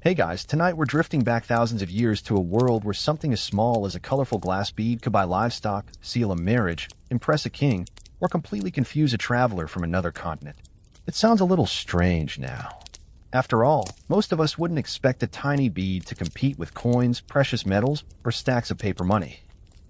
Hey guys, tonight we're drifting back thousands of years to a world where something as small as a colorful glass bead could buy livestock, seal a marriage, impress a king, or completely confuse a traveler from another continent. It sounds a little strange now. After all, most of us wouldn't expect a tiny bead to compete with coins, precious metals, or stacks of paper money.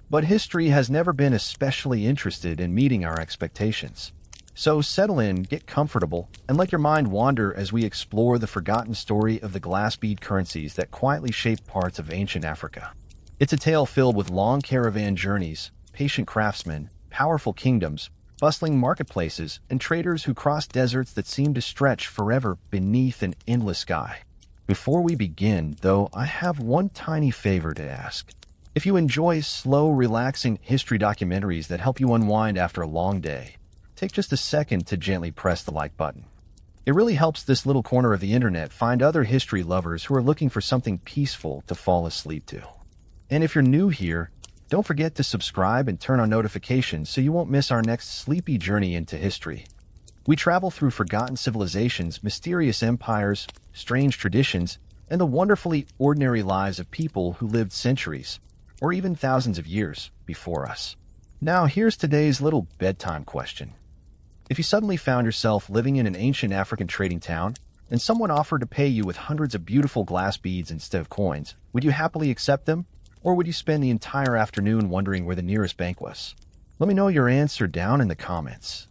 But history has never been especially interested in meeting our expectations. So settle in, get comfortable, and let your mind wander as we explore the forgotten story of the glass bead currencies that quietly shaped parts of ancient Africa. It's a tale filled with long caravan journeys, patient craftsmen, powerful kingdoms, bustling marketplaces, and traders who crossed deserts that seemed to stretch forever beneath an endless sky. Before we begin, though, I have one tiny favor to ask. If you enjoy slow, relaxing history documentaries that help you unwind after a long day, take just a second to gently press the like button. It really helps this little corner of the internet find other history lovers who are looking for something peaceful to fall asleep to. And if you're new here, don't forget to subscribe and turn on notifications so you won't miss our next sleepy journey into history. We travel through forgotten civilizations, mysterious empires, strange traditions, and the wonderfully ordinary lives of people who lived centuries, or even thousands of years, before us. Now here's today's little bedtime question. If you suddenly found yourself living in an ancient African trading town, and someone offered to pay you with hundreds of beautiful glass beads instead of coins, would you happily accept them? Or would you spend the entire afternoon wondering where the nearest bank was? Let me know your answer down in the comments.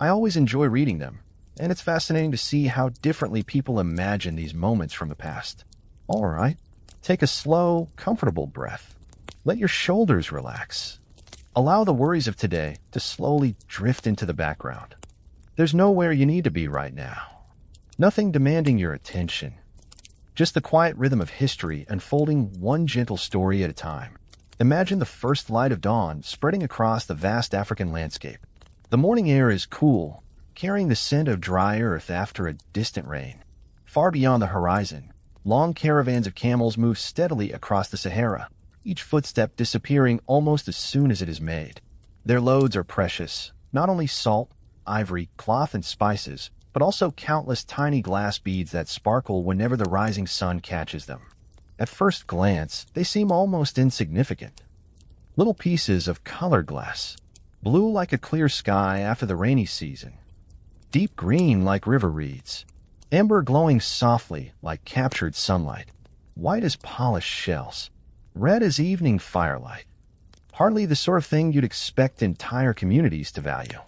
I always enjoy reading them, and it's fascinating to see how differently people imagine these moments from the past. Alright, take a slow, comfortable breath. Let your shoulders relax. Allow the worries of today to slowly drift into the background. There's nowhere you need to be right now. Nothing demanding your attention. Just the quiet rhythm of history unfolding one gentle story at a time. Imagine the first light of dawn spreading across the vast African landscape. The morning air is cool, carrying the scent of dry earth after a distant rain. Far beyond the horizon, long caravans of camels move steadily across the Sahara, each footstep disappearing almost as soon as it is made. Their loads are precious, not only salt, ivory, cloth, and spices, but also countless tiny glass beads that sparkle whenever the rising sun catches them. At first glance, they seem almost insignificant. Little pieces of colored glass, blue like a clear sky after the rainy season, deep green like river reeds, amber glowing softly like captured sunlight, white as polished shells, red as evening firelight. Hardly the sort of thing you'd expect entire communities to value.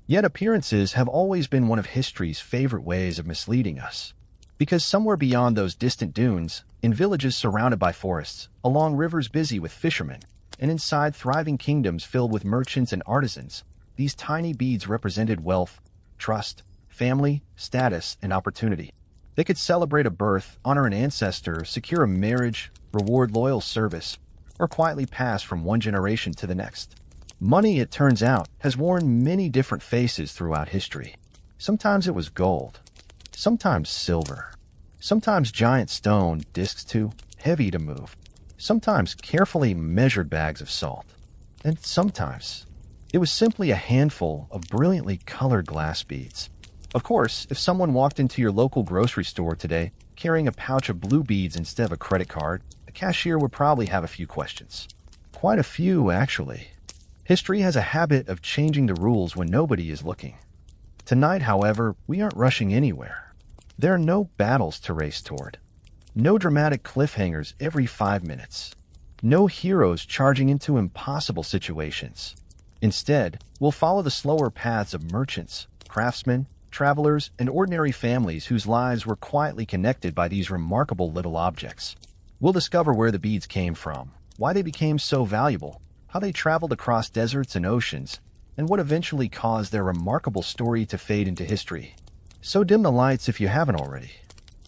Yet appearances have always been one of history's favorite ways of misleading us. Because somewhere beyond those distant dunes, in villages surrounded by forests, along rivers busy with fishermen, and inside thriving kingdoms filled with merchants and artisans, these tiny beads represented wealth, trust, family, status, and opportunity. They could celebrate a birth, honor an ancestor, secure a marriage, reward loyal service, or quietly pass from one generation to the next. Money, it turns out, has worn many different faces throughout history. Sometimes it was gold, sometimes silver, sometimes giant stone, discs too heavy to move, sometimes carefully measured bags of salt, and sometimes it was simply a handful of brilliantly colored glass beads. Of course, if someone walked into your local grocery store today carrying a pouch of blue beads instead of a credit card, the cashier would probably have a few questions. Quite a few, actually. History has a habit of changing the rules when nobody is looking. Tonight, however, we aren't rushing anywhere. There are no battles to race toward. No dramatic cliffhangers every 5 minutes. No heroes charging into impossible situations. Instead, we'll follow the slower paths of merchants, craftsmen, travelers, and ordinary families whose lives were quietly connected by these remarkable little objects. We'll discover where the beads came from, why they became so valuable, how they traveled across deserts and oceans, and what eventually caused their remarkable story to fade into history. So dim the lights if you haven't already.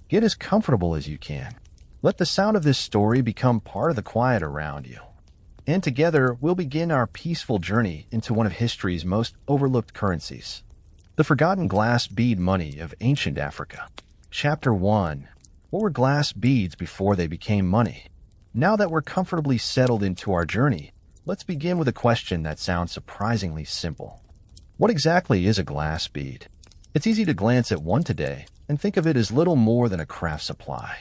Get as comfortable as you can. Let the sound of this story become part of the quiet around you. And together, we'll begin our peaceful journey into one of history's most overlooked currencies. The forgotten glass bead money of ancient Africa. Chapter 1. What were glass beads before they became money? Now that we're comfortably settled into our journey, let's begin with a question that sounds surprisingly simple. What exactly is a glass bead? It's easy to glance at one today and think of it as little more than a craft supply.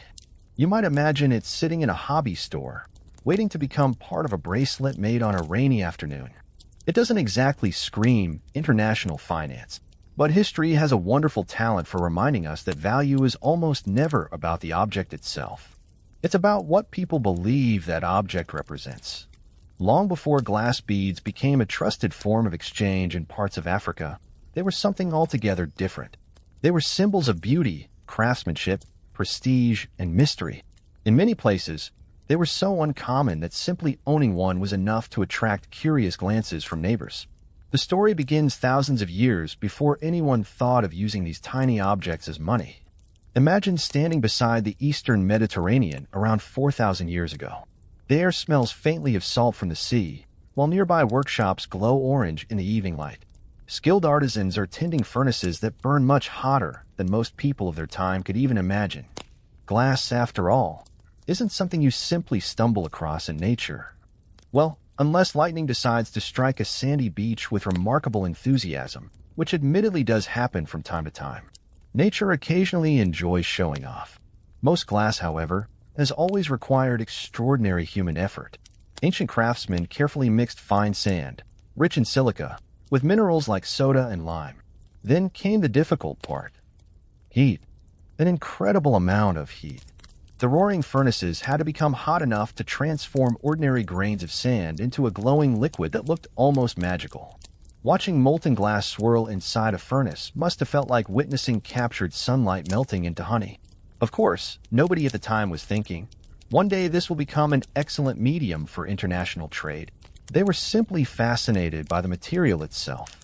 You might imagine it sitting in a hobby store, waiting to become part of a bracelet made on a rainy afternoon. It doesn't exactly scream international finance, but history has a wonderful talent for reminding us that value is almost never about the object itself. It's about what people believe that object represents. Long before glass beads became a trusted form of exchange in parts of Africa, they were something altogether different. They were symbols of beauty, craftsmanship, prestige, and mystery. In many places, they were so uncommon that simply owning one was enough to attract curious glances from neighbors. The story begins thousands of years before anyone thought of using these tiny objects as money. Imagine standing beside the eastern Mediterranean around 4,000 years ago. The air smells faintly of salt from the sea, while nearby workshops glow orange in the evening light. Skilled artisans are tending furnaces that burn much hotter than most people of their time could even imagine. Glass, after all, isn't something you simply stumble across in nature. Well, unless lightning decides to strike a sandy beach with remarkable enthusiasm, which admittedly does happen from time to time. Nature occasionally enjoys showing off. Most glass, however, has always required extraordinary human effort. Ancient craftsmen carefully mixed fine sand, rich in silica, with minerals like soda and lime. Then came the difficult part: heat. An incredible amount of heat. The roaring furnaces had to become hot enough to transform ordinary grains of sand into a glowing liquid that looked almost magical. Watching molten glass swirl inside a furnace must have felt like witnessing captured sunlight melting into honey. Of course, nobody at the time was thinking, one day this will become an excellent medium for international trade. They were simply fascinated by the material itself.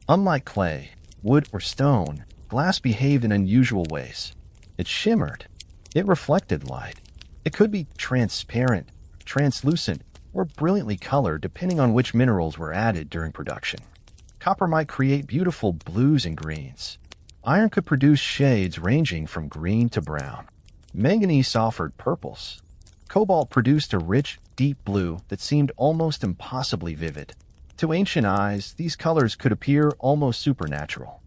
Unlike clay, wood, or stone, glass behaved in unusual ways. It shimmered. It reflected light. It could be transparent, translucent, or brilliantly colored depending on which minerals were added during production. Copper might create beautiful blues and greens. Iron could produce shades ranging from green to brown. Manganese offered purples. Cobalt produced a rich, deep blue that seemed almost impossibly vivid. To ancient eyes, these colors could appear almost supernatural.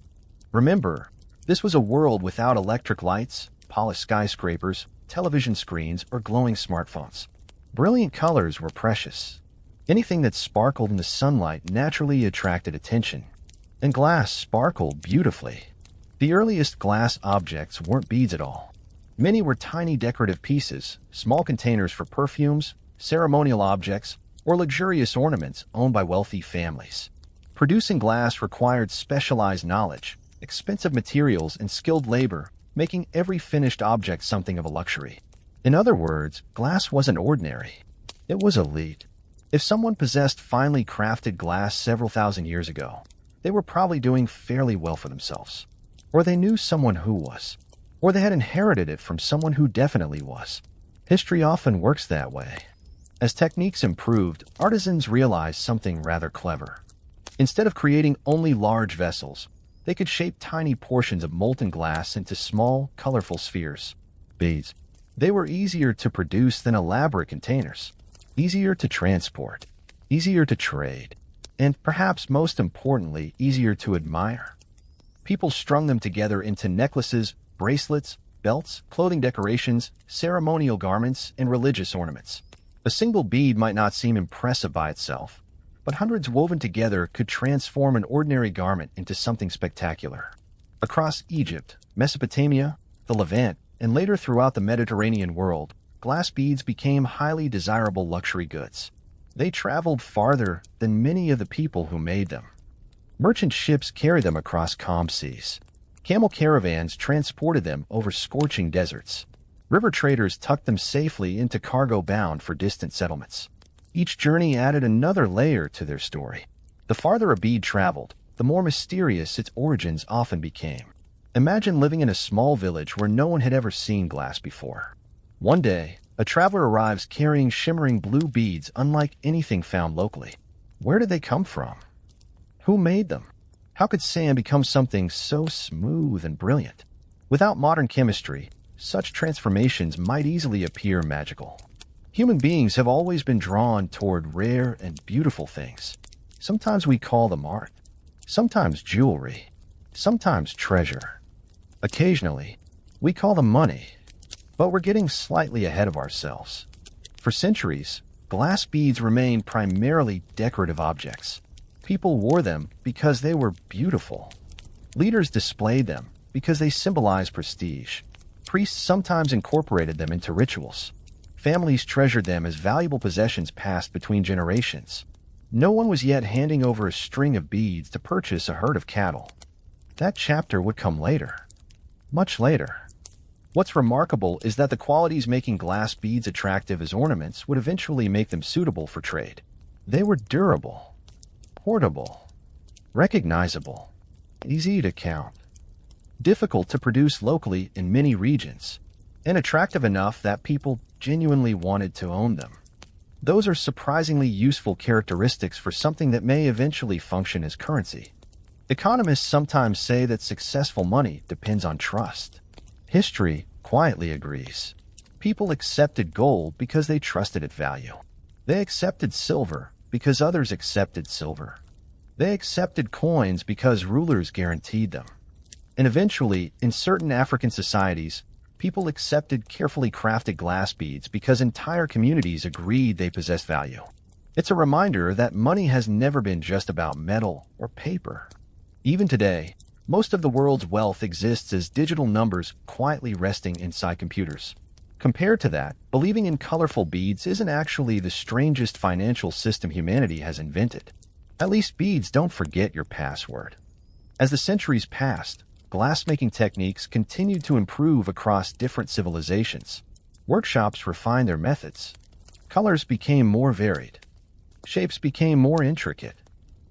Remember, this was a world without electric lights, polished skyscrapers, television screens, or glowing smartphones. Brilliant colors were precious. Anything that sparkled in the sunlight naturally attracted attention. And glass sparkled beautifully. The earliest glass objects weren't beads at all. Many were tiny decorative pieces, small containers for perfumes, ceremonial objects, or luxurious ornaments owned by wealthy families. Producing glass required specialized knowledge, expensive materials, and skilled labor, making every finished object something of a luxury. In other words, glass wasn't ordinary. It was elite. If someone possessed finely crafted glass several thousand years ago, they were probably doing fairly well for themselves. Or they knew someone who was. Or they had inherited it from someone who definitely was. History often works that way. As techniques improved, artisans realized something rather clever. Instead of creating only large vessels, they could shape tiny portions of molten glass into small, colorful spheres, beads. They were easier to produce than elaborate containers, easier to transport, easier to trade, and perhaps most importantly, easier to admire. People strung them together into necklaces, bracelets, belts, clothing decorations, ceremonial garments, and religious ornaments. A single bead might not seem impressive by itself, but hundreds woven together could transform an ordinary garment into something spectacular. Across Egypt, Mesopotamia, the Levant, and later throughout the Mediterranean world, glass beads became highly desirable luxury goods. They traveled farther than many of the people who made them. Merchant ships carried them across calm seas. Camel caravans transported them over scorching deserts. River traders tucked them safely into cargo bound for distant settlements. Each journey added another layer to their story. The farther a bead traveled, the more mysterious its origins often became. Imagine living in a small village where no one had ever seen glass before. One day, a traveler arrives carrying shimmering blue beads unlike anything found locally. Where did they come from? Who made them? How could sand become something so smooth and brilliant? Without modern chemistry, such transformations might easily appear magical. Human beings have always been drawn toward rare and beautiful things. Sometimes we call them art, sometimes jewelry, sometimes treasure. Occasionally, we call them money. But we're getting slightly ahead of ourselves. For centuries, glass beads remained primarily decorative objects. People wore them because they were beautiful. Leaders displayed them because they symbolized prestige. Priests sometimes incorporated them into rituals. Families treasured them as valuable possessions passed between generations. No one was yet handing over a string of beads to purchase a herd of cattle. That chapter would come later. Much later. What's remarkable is that the qualities making glass beads attractive as ornaments would eventually make them suitable for trade. They were durable, portable, recognizable, easy to count, difficult to produce locally in many regions, and attractive enough that people genuinely wanted to own them. Those are surprisingly useful characteristics for something that may eventually function as currency. Economists sometimes say that successful money depends on trust. History quietly agrees. People accepted gold because they trusted its value. They accepted silver because others accepted silver. They accepted coins because rulers guaranteed them. And eventually, in certain African societies, people accepted carefully crafted glass beads because entire communities agreed they possessed value. It's a reminder that money has never been just about metal or paper. Even today, most of the world's wealth exists as digital numbers quietly resting inside computers. Compared to that, believing in colorful beads isn't actually the strangest financial system humanity has invented. At least beads don't forget your password. As the centuries passed, glassmaking techniques continued to improve across different civilizations. Workshops refined their methods. Colors became more varied. Shapes became more intricate.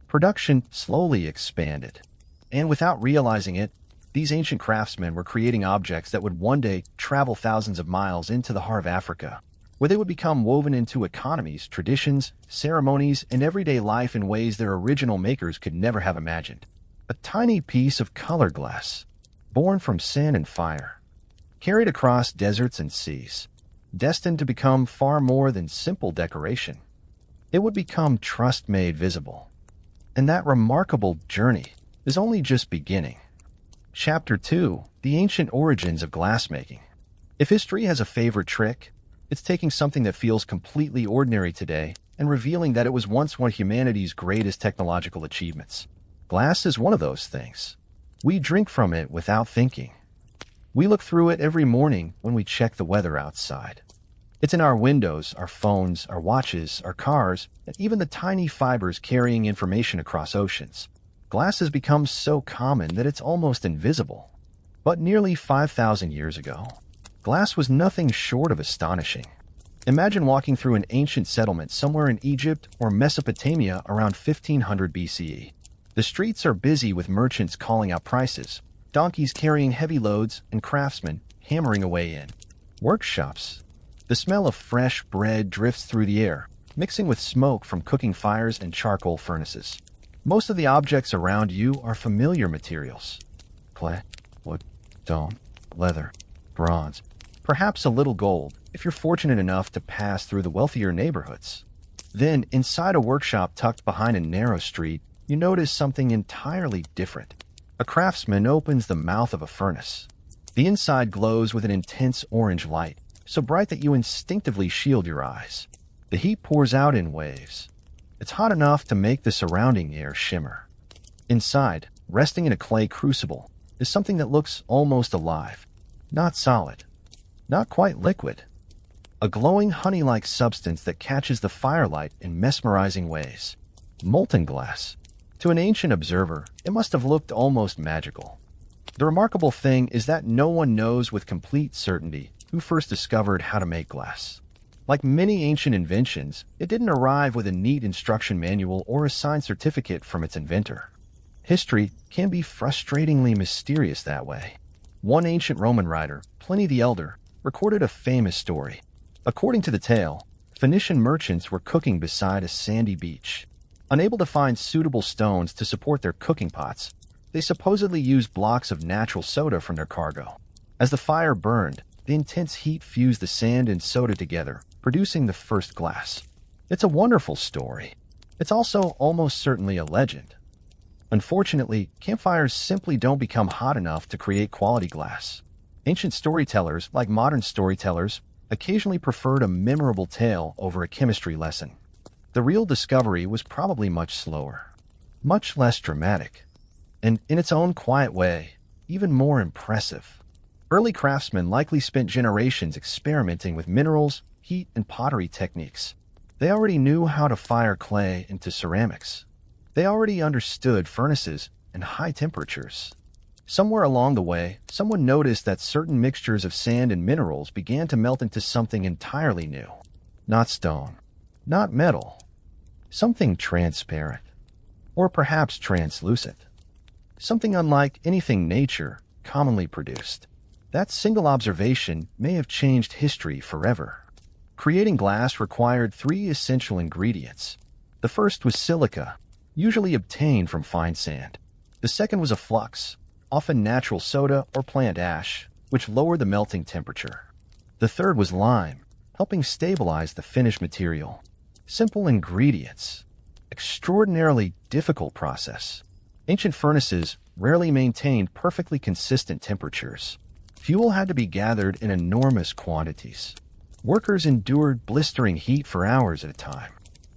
Production slowly expanded. And without realizing it, these ancient craftsmen were creating objects that would one day travel thousands of miles into the heart of Africa, where they would become woven into economies, traditions, ceremonies, and everyday life in ways their original makers could never have imagined. A tiny piece of colored glass, born from sand and fire, carried across deserts and seas, destined to become far more than simple decoration. It would become trust made visible. And that remarkable journey is only just beginning. Chapter 2: The Ancient Origins of Glassmaking. If history has a favorite trick, it's taking something that feels completely ordinary today and revealing that it was once one of humanity's greatest technological achievements. Glass is one of those things. We drink from it without thinking. We look through it every morning when we check the weather outside. It's in our windows, our phones, our watches, our cars, and even the tiny fibers carrying information across oceans. Glass has become so common that it's almost invisible. But nearly 5,000 years ago, glass was nothing short of astonishing. Imagine walking through an ancient settlement somewhere in Egypt or Mesopotamia around 1500 BCE. The streets are busy with merchants calling out prices, donkeys carrying heavy loads, and craftsmen hammering away in workshops. The smell of fresh bread drifts through the air, mixing with smoke from cooking fires and charcoal furnaces. Most of the objects around you are familiar materials: clay, wood, stone, leather, bronze, perhaps a little gold if you're fortunate enough to pass through the wealthier neighborhoods. Then, inside a workshop tucked behind a narrow street, you notice something entirely different. A craftsman opens the mouth of a furnace. The inside glows with an intense orange light, so bright that you instinctively shield your eyes. The heat pours out in waves. It's hot enough to make the surrounding air shimmer. Inside, resting in a clay crucible, is something that looks almost alive. Not solid. Not quite liquid. A glowing honey-like substance that catches the firelight in mesmerizing ways. Molten glass. To an ancient observer, it must have looked almost magical. The remarkable thing is that no one knows with complete certainty who first discovered how to make glass. Like many ancient inventions, it didn't arrive with a neat instruction manual or a signed certificate from its inventor. History can be frustratingly mysterious that way. One ancient Roman writer, Pliny the Elder, recorded a famous story. According to the tale, Phoenician merchants were cooking beside a sandy beach. Unable to find suitable stones to support their cooking pots, they supposedly used blocks of natural soda from their cargo. As the fire burned, the intense heat fused the sand and soda together, producing the first glass. It's a wonderful story. It's also almost certainly a legend. Unfortunately, campfires simply don't become hot enough to create quality glass. Ancient storytellers, like modern storytellers, occasionally preferred a memorable tale over a chemistry lesson. The real discovery was probably much slower, much less dramatic, and, in its own quiet way, even more impressive. Early craftsmen likely spent generations experimenting with minerals, heat, and pottery techniques. They already knew how to fire clay into ceramics. They already understood furnaces and high temperatures. Somewhere along the way, someone noticed that certain mixtures of sand and minerals began to melt into something entirely new. Not stone, not metal, something transparent, or perhaps translucent. Something unlike anything nature commonly produced. That single observation may have changed history forever. Creating glass required three essential ingredients. The first was silica, usually obtained from fine sand. The second was a flux, often natural soda or plant ash, which lowered the melting temperature. The third was lime, helping stabilize the finished material. Simple ingredients. Extraordinarily difficult process. Ancient furnaces rarely maintained perfectly consistent temperatures. Fuel had to be gathered in enormous quantities. Workers endured blistering heat for hours at a time.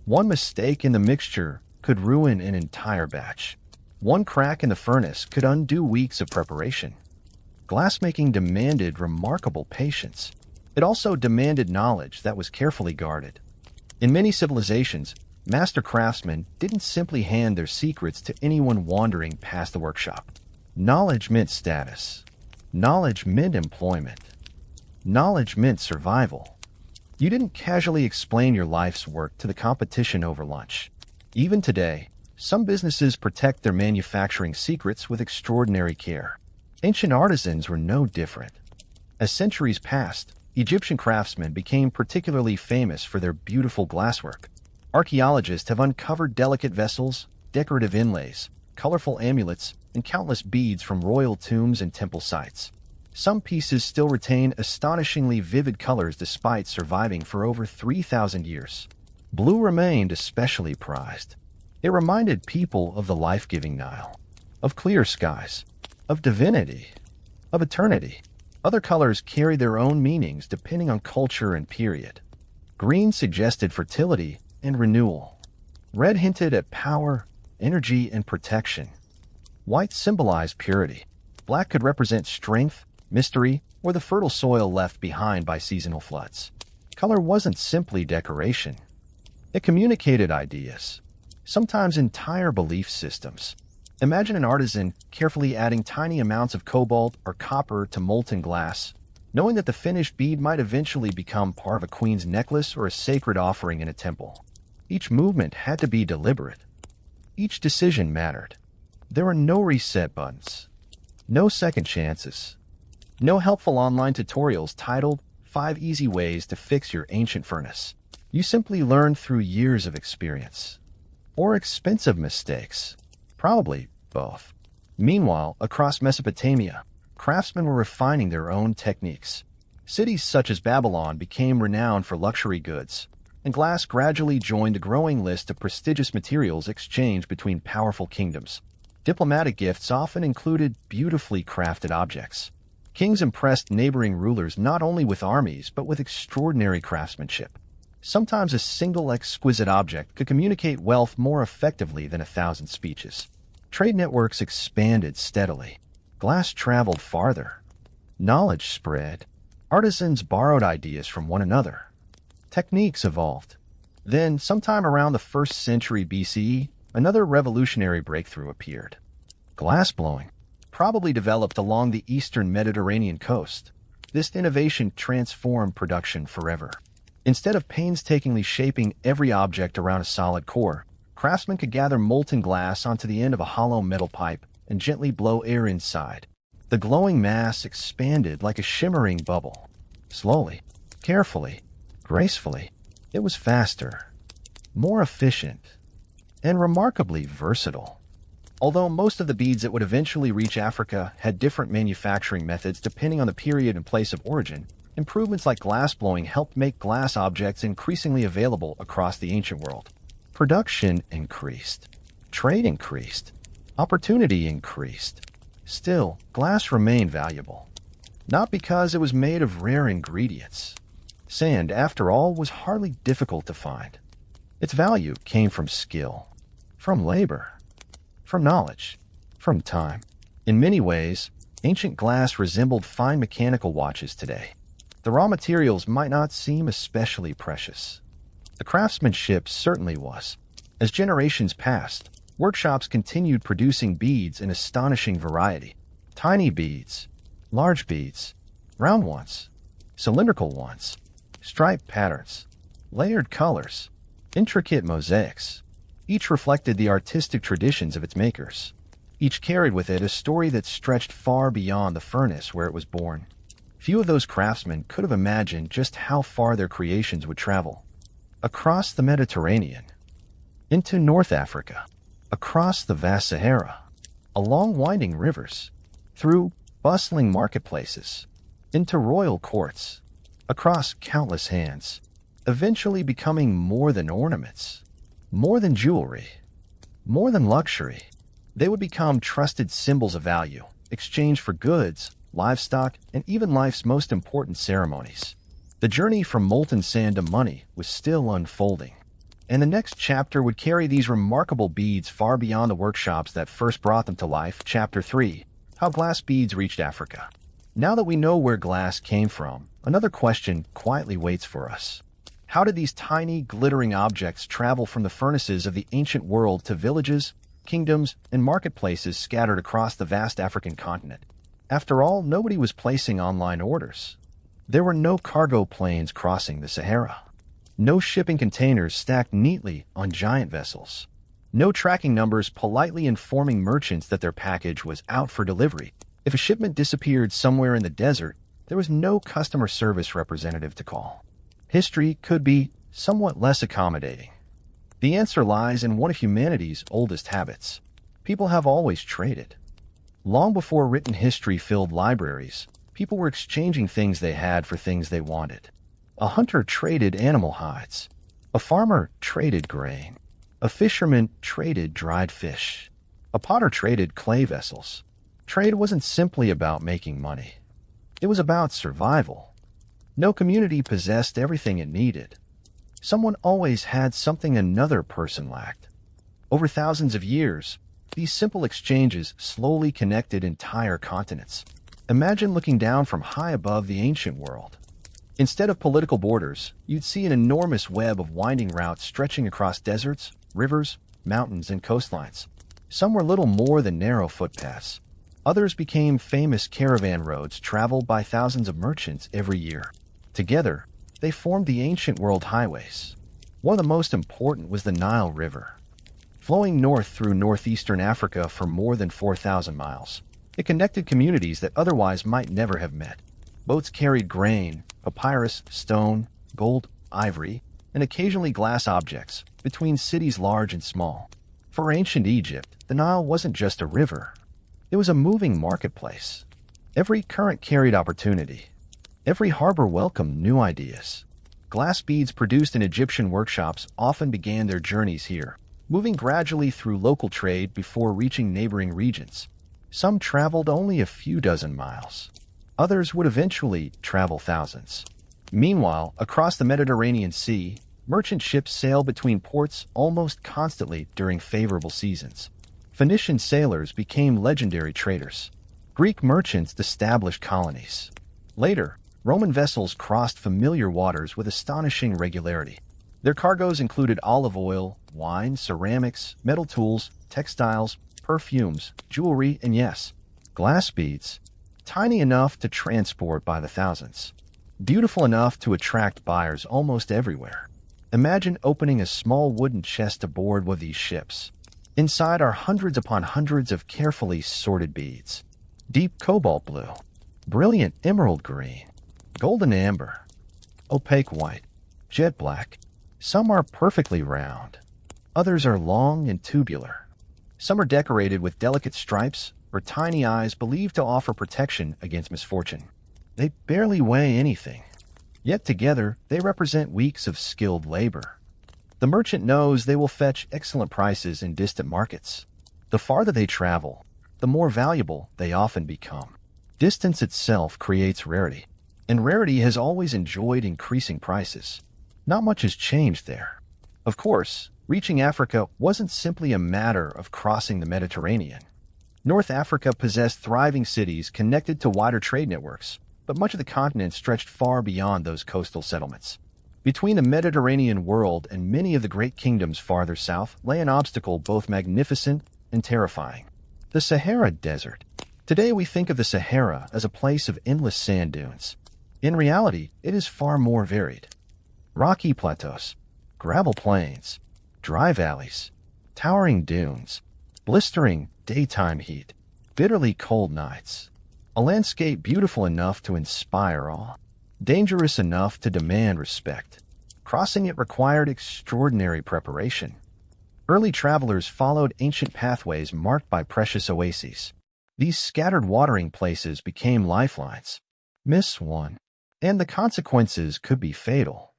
One mistake in the mixture could ruin an entire batch. One crack in the furnace could undo weeks of preparation. Glassmaking demanded remarkable patience. It also demanded knowledge that was carefully guarded. In many civilizations, master craftsmen didn't simply hand their secrets to anyone wandering past the workshop. Knowledge meant status. Knowledge meant employment. Knowledge meant survival. You didn't casually explain your life's work to the competition over lunch. Even today, some businesses protect their manufacturing secrets with extraordinary care. Ancient artisans were no different. As centuries passed, Egyptian craftsmen became particularly famous for their beautiful glasswork. Archaeologists have uncovered delicate vessels, decorative inlays, colorful amulets, and countless beads from royal tombs and temple sites. Some pieces still retain astonishingly vivid colors despite surviving for over 3,000 years. Blue remained especially prized. It reminded people of the life-giving Nile, of clear skies, of divinity, of eternity. Other colors carried their own meanings depending on culture and period. Green suggested fertility and renewal. Red hinted at power, energy, and protection. White symbolized purity. Black could represent strength, mystery, or the fertile soil left behind by seasonal floods. Color wasn't simply decoration. It communicated ideas, sometimes entire belief systems. Imagine an artisan carefully adding tiny amounts of cobalt or copper to molten glass, knowing that the finished bead might eventually become part of a queen's necklace or a sacred offering in a temple. Each movement had to be deliberate. Each decision mattered. There were no reset buttons, no second chances, no helpful online tutorials titled 5 Easy Ways to Fix Your Ancient Furnace. You simply learned through years of experience. Or expensive mistakes. Probably both. Meanwhile, across Mesopotamia, craftsmen were refining their own techniques. Cities such as Babylon became renowned for luxury goods, and glass gradually joined a growing list of prestigious materials exchanged between powerful kingdoms. Diplomatic gifts often included beautifully crafted objects. Kings impressed neighboring rulers not only with armies but with extraordinary craftsmanship. Sometimes a single exquisite object could communicate wealth more effectively than 1,000 speeches. Trade networks expanded steadily. Glass traveled farther. Knowledge spread. Artisans borrowed ideas from one another. Techniques evolved. Then, sometime around the 1st century BCE, another revolutionary breakthrough appeared. Glassblowing, probably developed along the eastern Mediterranean coast. This innovation transformed production forever. Instead of painstakingly shaping every object around a solid core, craftsmen could gather molten glass onto the end of a hollow metal pipe and gently blow air inside. The glowing mass expanded like a shimmering bubble. Slowly, carefully, gracefully. It was faster, more efficient, and remarkably versatile. Although most of the beads that would eventually reach Africa had different manufacturing methods depending on the period and place of origin, improvements like glassblowing helped make glass objects increasingly available across the ancient world. Production increased. Trade increased. Opportunity increased. Still, glass remained valuable. not because it was made of rare ingredients. Sand, after all, was hardly difficult to find. Its value came from skill, from labor, from knowledge, from time. In many ways, ancient glass resembled fine mechanical watches today. The raw materials might not seem especially precious. The craftsmanship certainly was. As generations passed, workshops continued producing beads in astonishing variety. Tiny beads, large beads, round ones, cylindrical ones, striped patterns, layered colors, intricate mosaics. Each reflected the artistic traditions of its makers. Each carried with it a story that stretched far beyond the furnace where it was born. Few of those craftsmen could have imagined just how far their creations would travel. Across the Mediterranean, into North Africa, across the vast Sahara, along winding rivers, through bustling marketplaces, into royal courts, across countless hands, eventually becoming more than ornaments, more than jewelry, more than luxury. They would become trusted symbols of value, exchanged for goods, livestock, and even life's most important ceremonies. The journey from molten sand to money was still unfolding, and the next chapter would carry these remarkable beads far beyond the workshops that first brought them to life. Chapter 3: How Glass Beads Reached Africa. Now that we know where glass came from, another question quietly waits for us. How did these tiny, glittering objects travel from the furnaces of the ancient world to villages, kingdoms, and marketplaces scattered across the vast African continent? After all, nobody was placing online orders. There were no cargo planes crossing the Sahara, no shipping containers stacked neatly on giant vessels, no tracking numbers politely informing merchants that their package was out for delivery. If a shipment disappeared somewhere in the desert, there was no customer service representative to call. History could be somewhat less accommodating. The answer lies in one of humanity's oldest habits. People have always traded. Long before written history filled libraries, people were exchanging things they had for things they wanted. A hunter traded animal hides. A farmer traded grain. A fisherman traded dried fish. A potter traded clay vessels. Trade wasn't simply about making money. It was about survival. No community possessed everything it needed. Someone always had something another person lacked. Over thousands of years, these simple exchanges slowly connected entire continents. Imagine looking down from high above the ancient world. Instead of political borders, you'd see an enormous web of winding routes stretching across deserts, rivers, mountains, and coastlines. Some were little more than narrow footpaths. Others became famous caravan roads traveled by thousands of merchants every year. Together, they formed the ancient world highways. One of the most important was the Nile River, flowing north through northeastern Africa for more than 4,000 miles. It connected communities that otherwise might never have met. Boats carried grain, papyrus, stone, gold, ivory, and occasionally glass objects between cities large and small. For ancient Egypt, the Nile wasn't just a river. It was a moving marketplace. Every current carried opportunity. Every harbor welcomed new ideas. Glass beads produced in Egyptian workshops often began their journeys here, moving gradually through local trade before reaching neighboring regions. Some traveled only a few dozen miles. Others would eventually travel thousands. Meanwhile, across the Mediterranean Sea, merchant ships sailed between ports almost constantly during favorable seasons. Phoenician sailors became legendary traders. Greek merchants established colonies. Later, Roman vessels crossed familiar waters with astonishing regularity. Their cargoes included olive oil, wine, ceramics, metal tools, textiles, perfumes, jewelry, and yes, glass beads, tiny enough to transport by the thousands, beautiful enough to attract buyers almost everywhere. Imagine opening a small wooden chest aboard one of these ships. Inside are hundreds upon hundreds of carefully sorted beads. Deep cobalt blue, brilliant emerald green, golden amber, opaque white, jet black. Some are perfectly round. Others are long and tubular. Some are decorated with delicate stripes or tiny eyes believed to offer protection against misfortune. They barely weigh anything. Yet together, they represent weeks of skilled labor. The merchant knows they will fetch excellent prices in distant markets. The farther they travel, the more valuable they often become. Distance itself creates rarity, and rarity has always enjoyed increasing prices. Not much has changed there. Of course, reaching Africa wasn't simply a matter of crossing the Mediterranean. North Africa possessed thriving cities connected to wider trade networks, but much of the continent stretched far beyond those coastal settlements. Between the Mediterranean world and many of the great kingdoms farther south lay an obstacle both magnificent and terrifying: the Sahara Desert. Today we think of the Sahara as a place of endless sand dunes. In reality, it is far more varied. Rocky plateaus, gravel plains, dry valleys, towering dunes, blistering daytime heat, bitterly cold nights. A landscape beautiful enough to inspire awe, dangerous enough to demand respect. Crossing it required extraordinary preparation. Early travelers followed ancient pathways marked by precious oases. These scattered watering places became lifelines. Miss one, and the consequences could be fatal.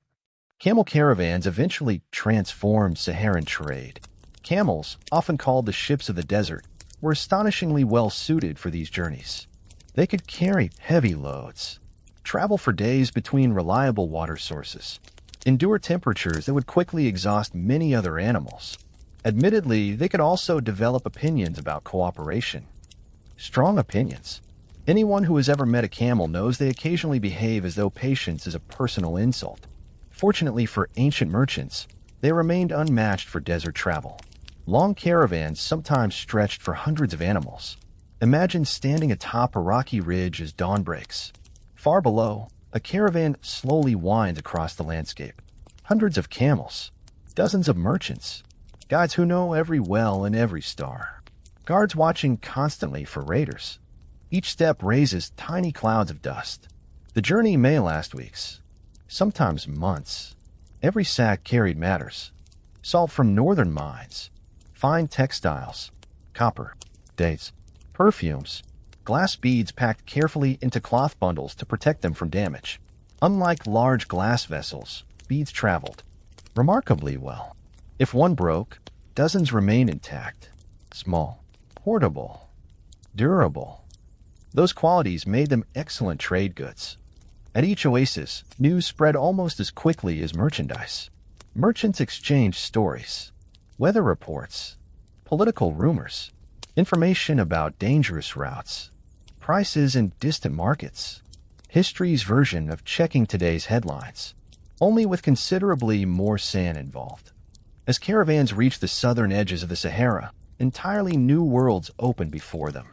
Camel caravans eventually transformed Saharan trade. Camels, often called the ships of the desert, were astonishingly well suited for these journeys. They could carry heavy loads, travel for days between reliable water sources, endure temperatures that would quickly exhaust many other animals. Admittedly, they could also develop opinions about cooperation. Strong opinions. Anyone who has ever met a camel knows they occasionally behave as though patience is a personal insult. Fortunately for ancient merchants, they remained unmatched for desert travel. Long caravans sometimes stretched for hundreds of animals. Imagine standing atop a rocky ridge as dawn breaks. Far below, a caravan slowly winds across the landscape. Hundreds of camels, dozens of merchants, guides who know every well and every star, guards watching constantly for raiders. Each step raises tiny clouds of dust. The journey may last weeks, sometimes months. Every sack carried matters. Salt from northern mines, fine textiles, copper, dates, perfumes, glass beads packed carefully into cloth bundles to protect them from damage. Unlike large glass vessels, beads traveled remarkably well. If one broke, dozens remained intact. Small, portable, durable. Those qualities made them excellent trade goods. At each oasis, news spread almost as quickly as merchandise. Merchants exchanged stories, weather reports, political rumors, information about dangerous routes, prices in distant markets. History's version of checking today's headlines, only with considerably more sand involved. As caravans reached the southern edges of the Sahara, entirely new worlds opened before them.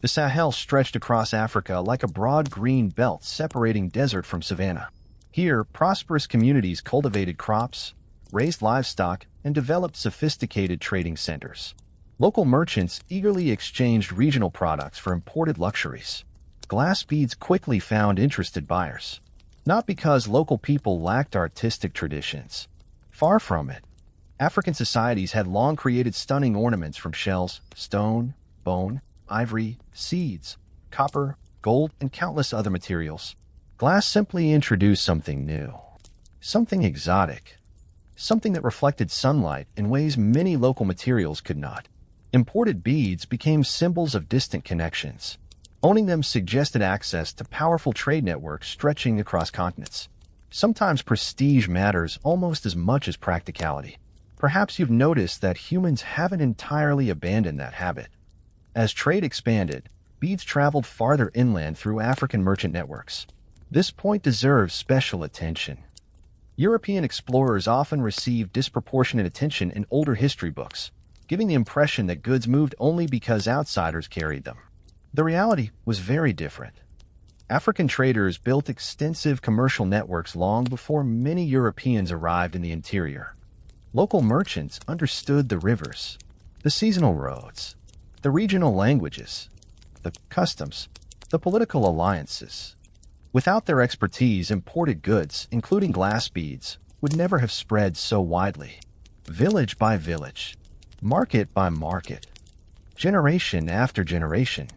The Sahel stretched across Africa like a broad green belt separating desert from savanna. Here, prosperous communities cultivated crops, raised livestock, and developed sophisticated trading centers. Local merchants eagerly exchanged regional products for imported luxuries. Glass beads quickly found interested buyers. Not because local people lacked artistic traditions. Far from it. African societies had long created stunning ornaments from shells, stone, bone, ivory, seeds, copper, gold, and countless other materials. Glass simply introduced something new. Something exotic. Something that reflected sunlight in ways many local materials could not. Imported beads became symbols of distant connections. Owning them suggested access to powerful trade networks stretching across continents. Sometimes prestige matters almost as much as practicality. Perhaps you've noticed that humans haven't entirely abandoned that habit. As trade expanded, beads traveled farther inland through African merchant networks. This point deserves special attention. European explorers often received disproportionate attention in older history books, giving the impression that goods moved only because outsiders carried them. The reality was very different. African traders built extensive commercial networks long before many Europeans arrived in the interior. Local merchants understood the rivers, the seasonal roads, the regional languages, the customs, the political alliances. Without their expertise, imported goods, including glass beads, would never have spread so widely. Village by village, market by market, generation after generation.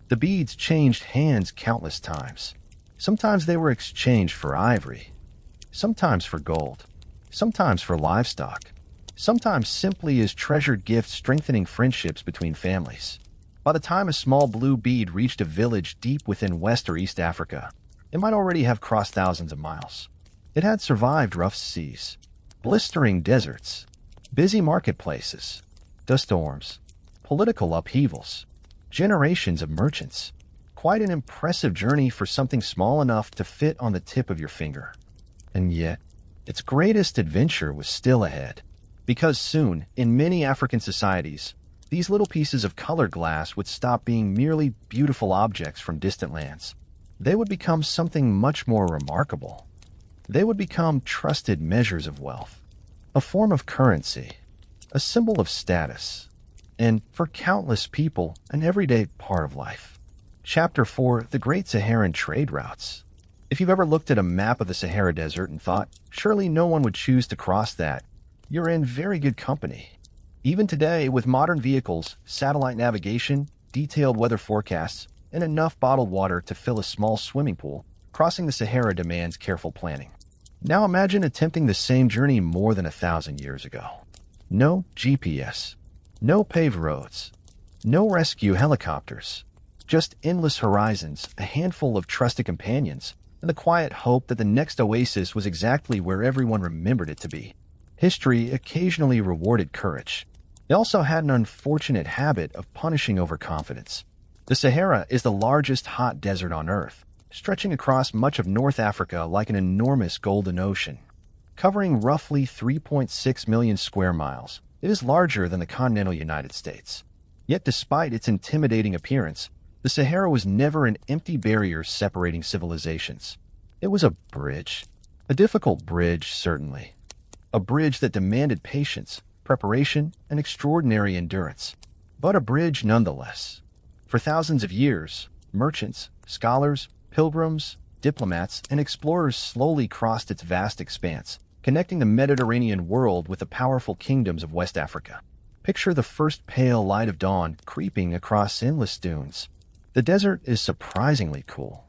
The beads changed hands countless times. Sometimes they were exchanged for ivory, sometimes for gold, sometimes for livestock, sometimes simply as treasured gifts strengthening friendships between families. By the time a small blue bead reached a village deep within West or East Africa, it might already have crossed thousands of miles. It had survived rough seas, blistering deserts, busy marketplaces, dust storms, political upheavals, generations of merchants. Quite an impressive journey for something small enough to fit on the tip of your finger. And yet, its greatest adventure was still ahead. Because soon, in many African societies, these little pieces of colored glass would stop being merely beautiful objects from distant lands. They would become something much more remarkable. They would become trusted measures of wealth, a form of currency, a symbol of status, and, for countless people, an everyday part of life. Chapter 4: The Great Saharan Trade Routes. If you've ever looked at a map of the Sahara Desert and thought, surely no one would choose to cross that, you're in very good company. Even today, with modern vehicles, satellite navigation, detailed weather forecasts, and enough bottled water to fill a small swimming pool, crossing the Sahara demands careful planning. Now imagine attempting the same journey more than 1,000 years ago. No GPS, no paved roads, no rescue helicopters, just endless horizons, a handful of trusted companions, and the quiet hope that the next oasis was exactly where everyone remembered it to be. History occasionally rewarded courage. It also had an unfortunate habit of punishing overconfidence. The Sahara is the largest hot desert on Earth, stretching across much of North Africa like an enormous golden ocean. Covering roughly 3.6 million square miles, it is larger than the continental United States. Yet despite its intimidating appearance, the Sahara was never an empty barrier separating civilizations. It was a bridge. A difficult bridge, certainly. A bridge that demanded patience, preparation, and extraordinary endurance. But a bridge nonetheless. For thousands of years, merchants, scholars, pilgrims, diplomats, and explorers slowly crossed its vast expanse, connecting the Mediterranean world with the powerful kingdoms of West Africa. Picture the first pale light of dawn creeping across endless dunes. The desert is surprisingly cool.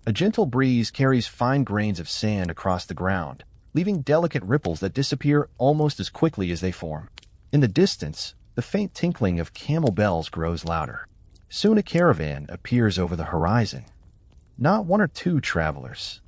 A gentle breeze carries fine grains of sand across the ground, leaving delicate ripples that disappear almost as quickly as they form. In the distance, the faint tinkling of camel bells grows louder. Soon a caravan appears over the horizon. Not one or two travelers.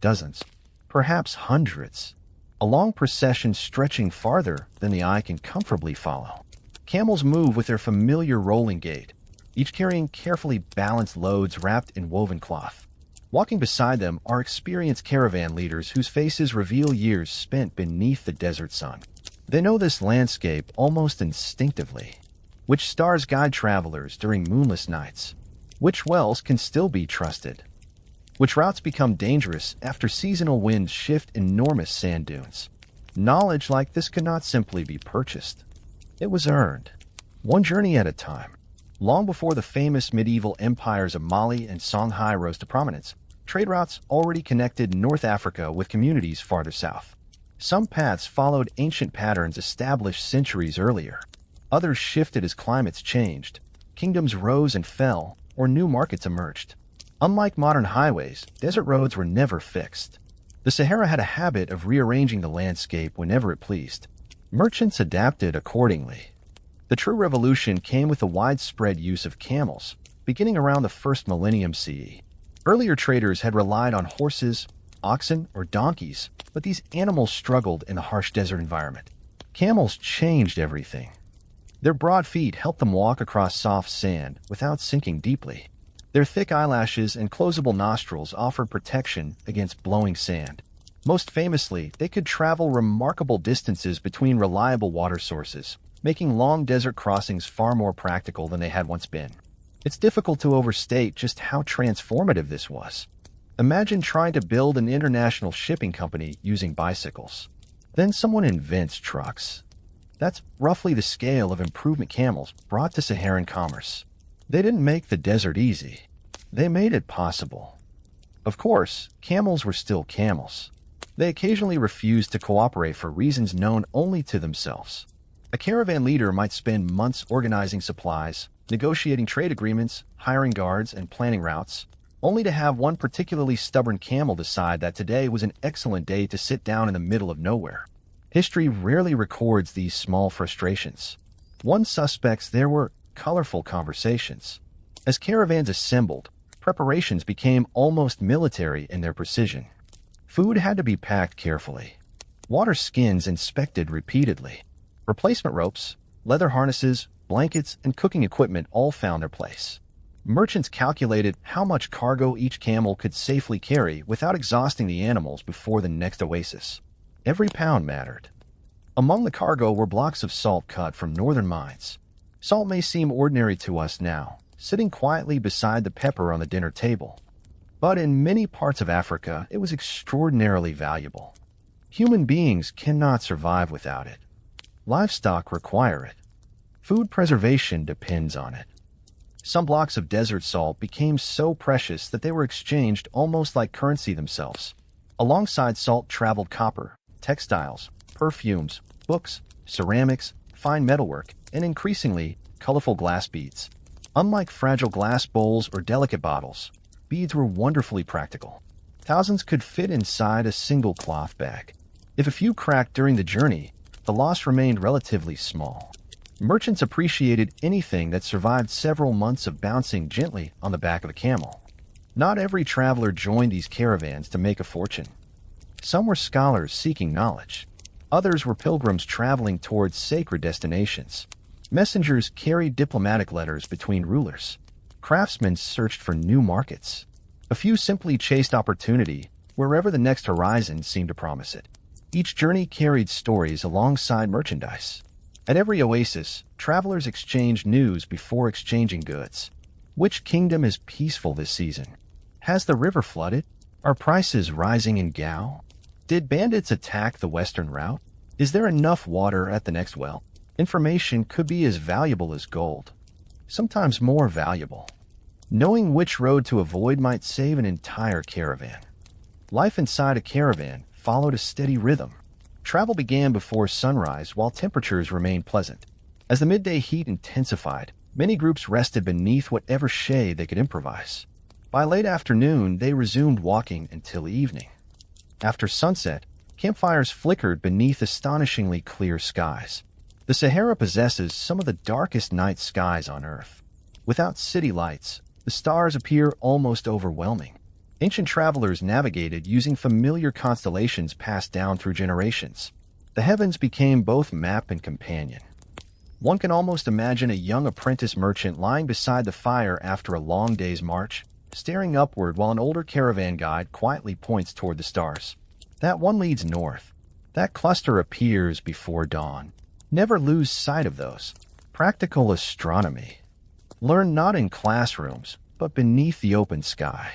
Dozens, perhaps hundreds. A long procession stretching farther than the eye can comfortably follow. Camels move with their familiar rolling gait, each carrying carefully balanced loads wrapped in woven cloth. Walking beside them are experienced caravan leaders whose faces reveal years spent beneath the desert sun. They know this landscape almost instinctively. Which stars guide travelers during moonless nights? Which wells can still be trusted? Which routes become dangerous after seasonal winds shift enormous sand dunes? Knowledge like this could not simply be purchased. It was earned, one journey at a time. Long before the famous medieval empires of Mali and Songhai rose to prominence, trade routes already connected North Africa with communities farther south. Some paths followed ancient patterns established centuries earlier. Others shifted as climates changed, kingdoms rose and fell, or new markets emerged. Unlike modern highways, desert roads were never fixed. The Sahara had a habit of rearranging the landscape whenever it pleased. Merchants adapted accordingly. The true revolution came with the widespread use of camels, beginning around the first millennium CE. Earlier traders had relied on horses, oxen, or donkeys, but these animals struggled in the harsh desert environment. Camels changed everything. Their broad feet helped them walk across soft sand without sinking deeply. Their thick eyelashes and closable nostrils offered protection against blowing sand. Most famously, they could travel remarkable distances between reliable water sources, making long desert crossings far more practical than they had once been. It's difficult to overstate just how transformative this was. Imagine trying to build an international shipping company using bicycles. Then someone invents trucks. That's roughly the scale of improvement camels brought to Saharan commerce. They didn't make the desert easy. They made it possible. Of course, camels were still camels. They occasionally refused to cooperate for reasons known only to themselves. A caravan leader might spend months organizing supplies, negotiating trade agreements, hiring guards, and planning routes, only to have one particularly stubborn camel decide that today was an excellent day to sit down in the middle of nowhere. History rarely records these small frustrations. One suspects there were colorful conversations. As caravans assembled, preparations became almost military in their precision. Food had to be packed carefully. Water skins inspected repeatedly. Replacement ropes, leather harnesses, blankets, and cooking equipment all found their place. Merchants calculated how much cargo each camel could safely carry without exhausting the animals before the next oasis. Every pound mattered. Among the cargo were blocks of salt cut from northern mines. Salt may seem ordinary to us now, sitting quietly beside the pepper on the dinner table. But in many parts of Africa, it was extraordinarily valuable. Human beings cannot survive without it. Livestock require it. Food preservation depends on it. Some blocks of desert salt became so precious that they were exchanged almost like currency themselves. Alongside salt traveled copper, textiles, perfumes, books, ceramics, fine metalwork, and increasingly, colorful glass beads. Unlike fragile glass bowls or delicate bottles, beads were wonderfully practical. Thousands could fit inside a single cloth bag. If a few cracked during the journey, the loss remained relatively small. Merchants appreciated anything that survived several months of bouncing gently on the back of a camel. Not every traveler joined these caravans to make a fortune. Some were scholars seeking knowledge. Others were pilgrims traveling towards sacred destinations. Messengers carried diplomatic letters between rulers. Craftsmen searched for new markets. A few simply chased opportunity wherever the next horizon seemed to promise it. Each journey carried stories alongside merchandise. At every oasis, travelers exchanged news before exchanging goods. Which kingdom is peaceful this season? Has the river flooded? Are prices rising in Gao? Did bandits attack the western route? Is there enough water at the next well? Information could be as valuable as gold, sometimes more valuable. Knowing which road to avoid might save an entire caravan. Life inside a caravan followed a steady rhythm. Travel began before sunrise while temperatures remained pleasant. As the midday heat intensified, many groups rested beneath whatever shade they could improvise. By late afternoon, they resumed walking until evening. After sunset, campfires flickered beneath astonishingly clear skies. The Sahara possesses some of the darkest night skies on Earth. Without city lights, the stars appear almost overwhelming. Ancient travelers navigated using familiar constellations passed down through generations. The heavens became both map and companion. One can almost imagine a young apprentice merchant lying beside the fire after a long day's march, staring upward while an older caravan guide quietly points toward the stars. That one leads north. That cluster appears before dawn. Never lose sight of those. Practical astronomy. Learn not in classrooms, but beneath the open sky.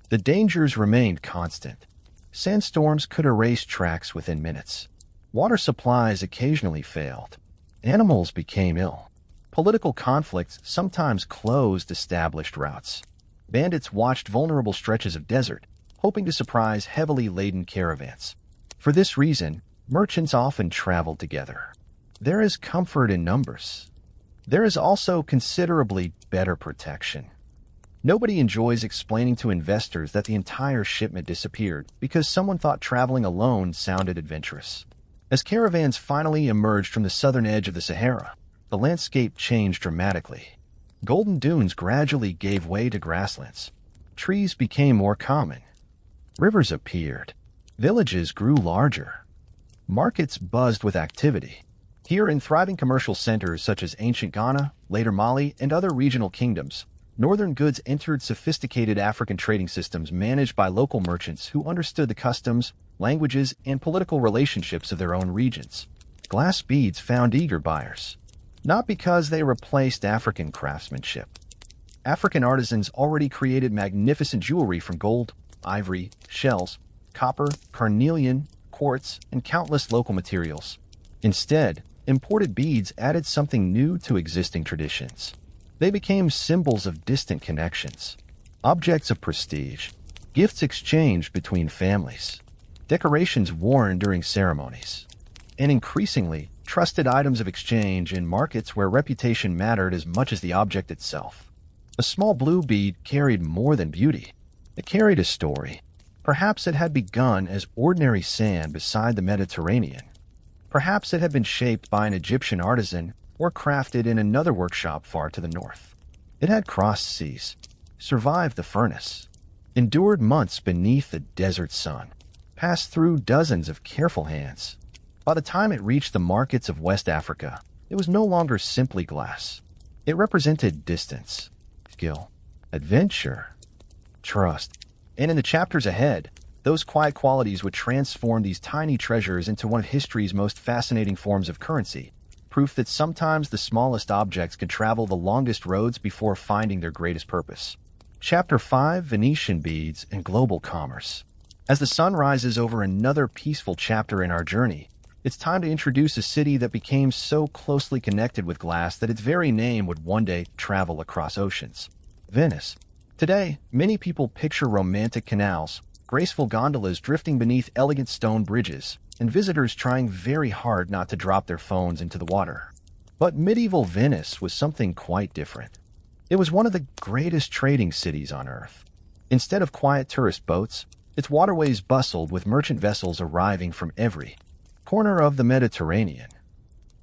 The dangers remained constant. Sandstorms could erase tracks within minutes. Water supplies occasionally failed. Animals became ill. Political conflicts sometimes closed established routes. Bandits watched vulnerable stretches of desert, hoping to surprise heavily laden caravans. For this reason, merchants often traveled together. There is comfort in numbers. There is also considerably better protection. Nobody enjoys explaining to investors that the entire shipment disappeared because someone thought traveling alone sounded adventurous. As caravans finally emerged from the southern edge of the Sahara, the landscape changed dramatically. Golden dunes gradually gave way to grasslands. Trees became more common. Rivers appeared. Villages grew larger. Markets buzzed with activity. Here in thriving commercial centers such as ancient Ghana, later Mali, and other regional kingdoms, northern goods entered sophisticated African trading systems managed by local merchants who understood the customs, languages, and political relationships of their own regions. Glass beads found eager buyers, not because they replaced African craftsmanship. African artisans already created magnificent jewelry from gold, ivory, shells, copper, carnelian, quartz, and countless local materials. Instead, imported beads added something new to existing traditions. They became symbols of distant connections, objects of prestige, gifts exchanged between families, decorations worn during ceremonies, and increasingly, trusted items of exchange in markets where reputation mattered as much as the object itself. A small blue bead carried more than beauty. It carried a story. Perhaps it had begun as ordinary sand beside the Mediterranean. Perhaps it had been shaped by an Egyptian artisan or crafted in another workshop far to the north. It had crossed seas, survived the furnace, endured months beneath the desert sun, passed through dozens of careful hands. By the time it reached the markets of West Africa, it was no longer simply glass. It represented distance, skill, adventure, trust. And in the chapters ahead, those quiet qualities would transform these tiny treasures into one of history's most fascinating forms of currency, proof that sometimes the smallest objects can travel the longest roads before finding their greatest purpose. Chapter 5: Venetian Beads and Global Commerce. As the sun rises over another peaceful chapter in our journey, it's time to introduce a city that became so closely connected with glass that its very name would one day travel across oceans. Venice. Today, many people picture romantic canals, graceful gondolas drifting beneath elegant stone bridges, and visitors trying very hard not to drop their phones into the water. But medieval Venice was something quite different. It was one of the greatest trading cities on Earth. Instead of quiet tourist boats, its waterways bustled with merchant vessels arriving from every corner of the Mediterranean.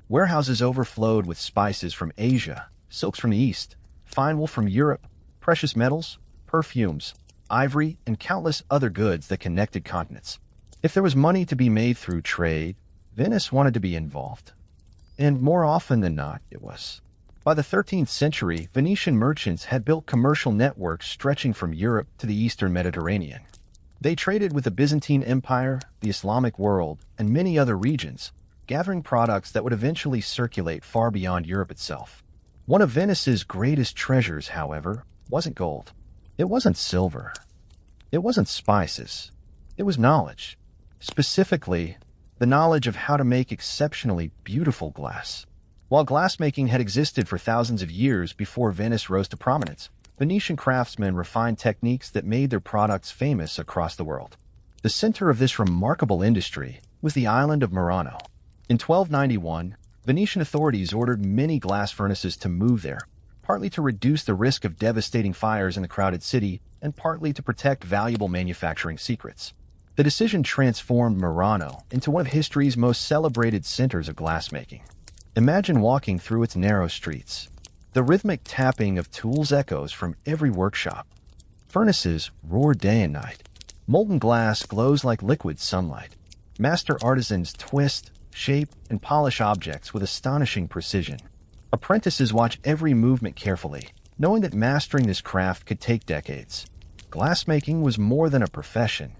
Warehouses overflowed with spices from Asia, silks from the East, fine wool from Europe, precious metals, perfumes, ivory, and countless other goods that connected continents. If there was money to be made through trade, Venice wanted to be involved. And more often than not, it was. By the 13th century, Venetian merchants had built commercial networks stretching from Europe to the eastern Mediterranean. They traded with the Byzantine Empire, the Islamic world, and many other regions, gathering products that would eventually circulate far beyond Europe itself. One of Venice's greatest treasures, however, wasn't gold. It wasn't silver. It wasn't spices. It was knowledge. Specifically, the knowledge of how to make exceptionally beautiful glass. While glassmaking had existed for thousands of years before Venice rose to prominence, Venetian craftsmen refined techniques that made their products famous across the world. The center of this remarkable industry was the island of Murano. In 1291, Venetian authorities ordered many glass furnaces to move there, partly to reduce the risk of devastating fires in the crowded city and partly to protect valuable manufacturing secrets. The decision transformed Murano into one of history's most celebrated centers of glassmaking. Imagine walking through its narrow streets. The rhythmic tapping of tools echoes from every workshop. Furnaces roar day and night. Molten glass glows like liquid sunlight. Master artisans twist, shape, and polish objects with astonishing precision. Apprentices watch every movement carefully, knowing that mastering this craft could take decades. Glassmaking was more than a profession.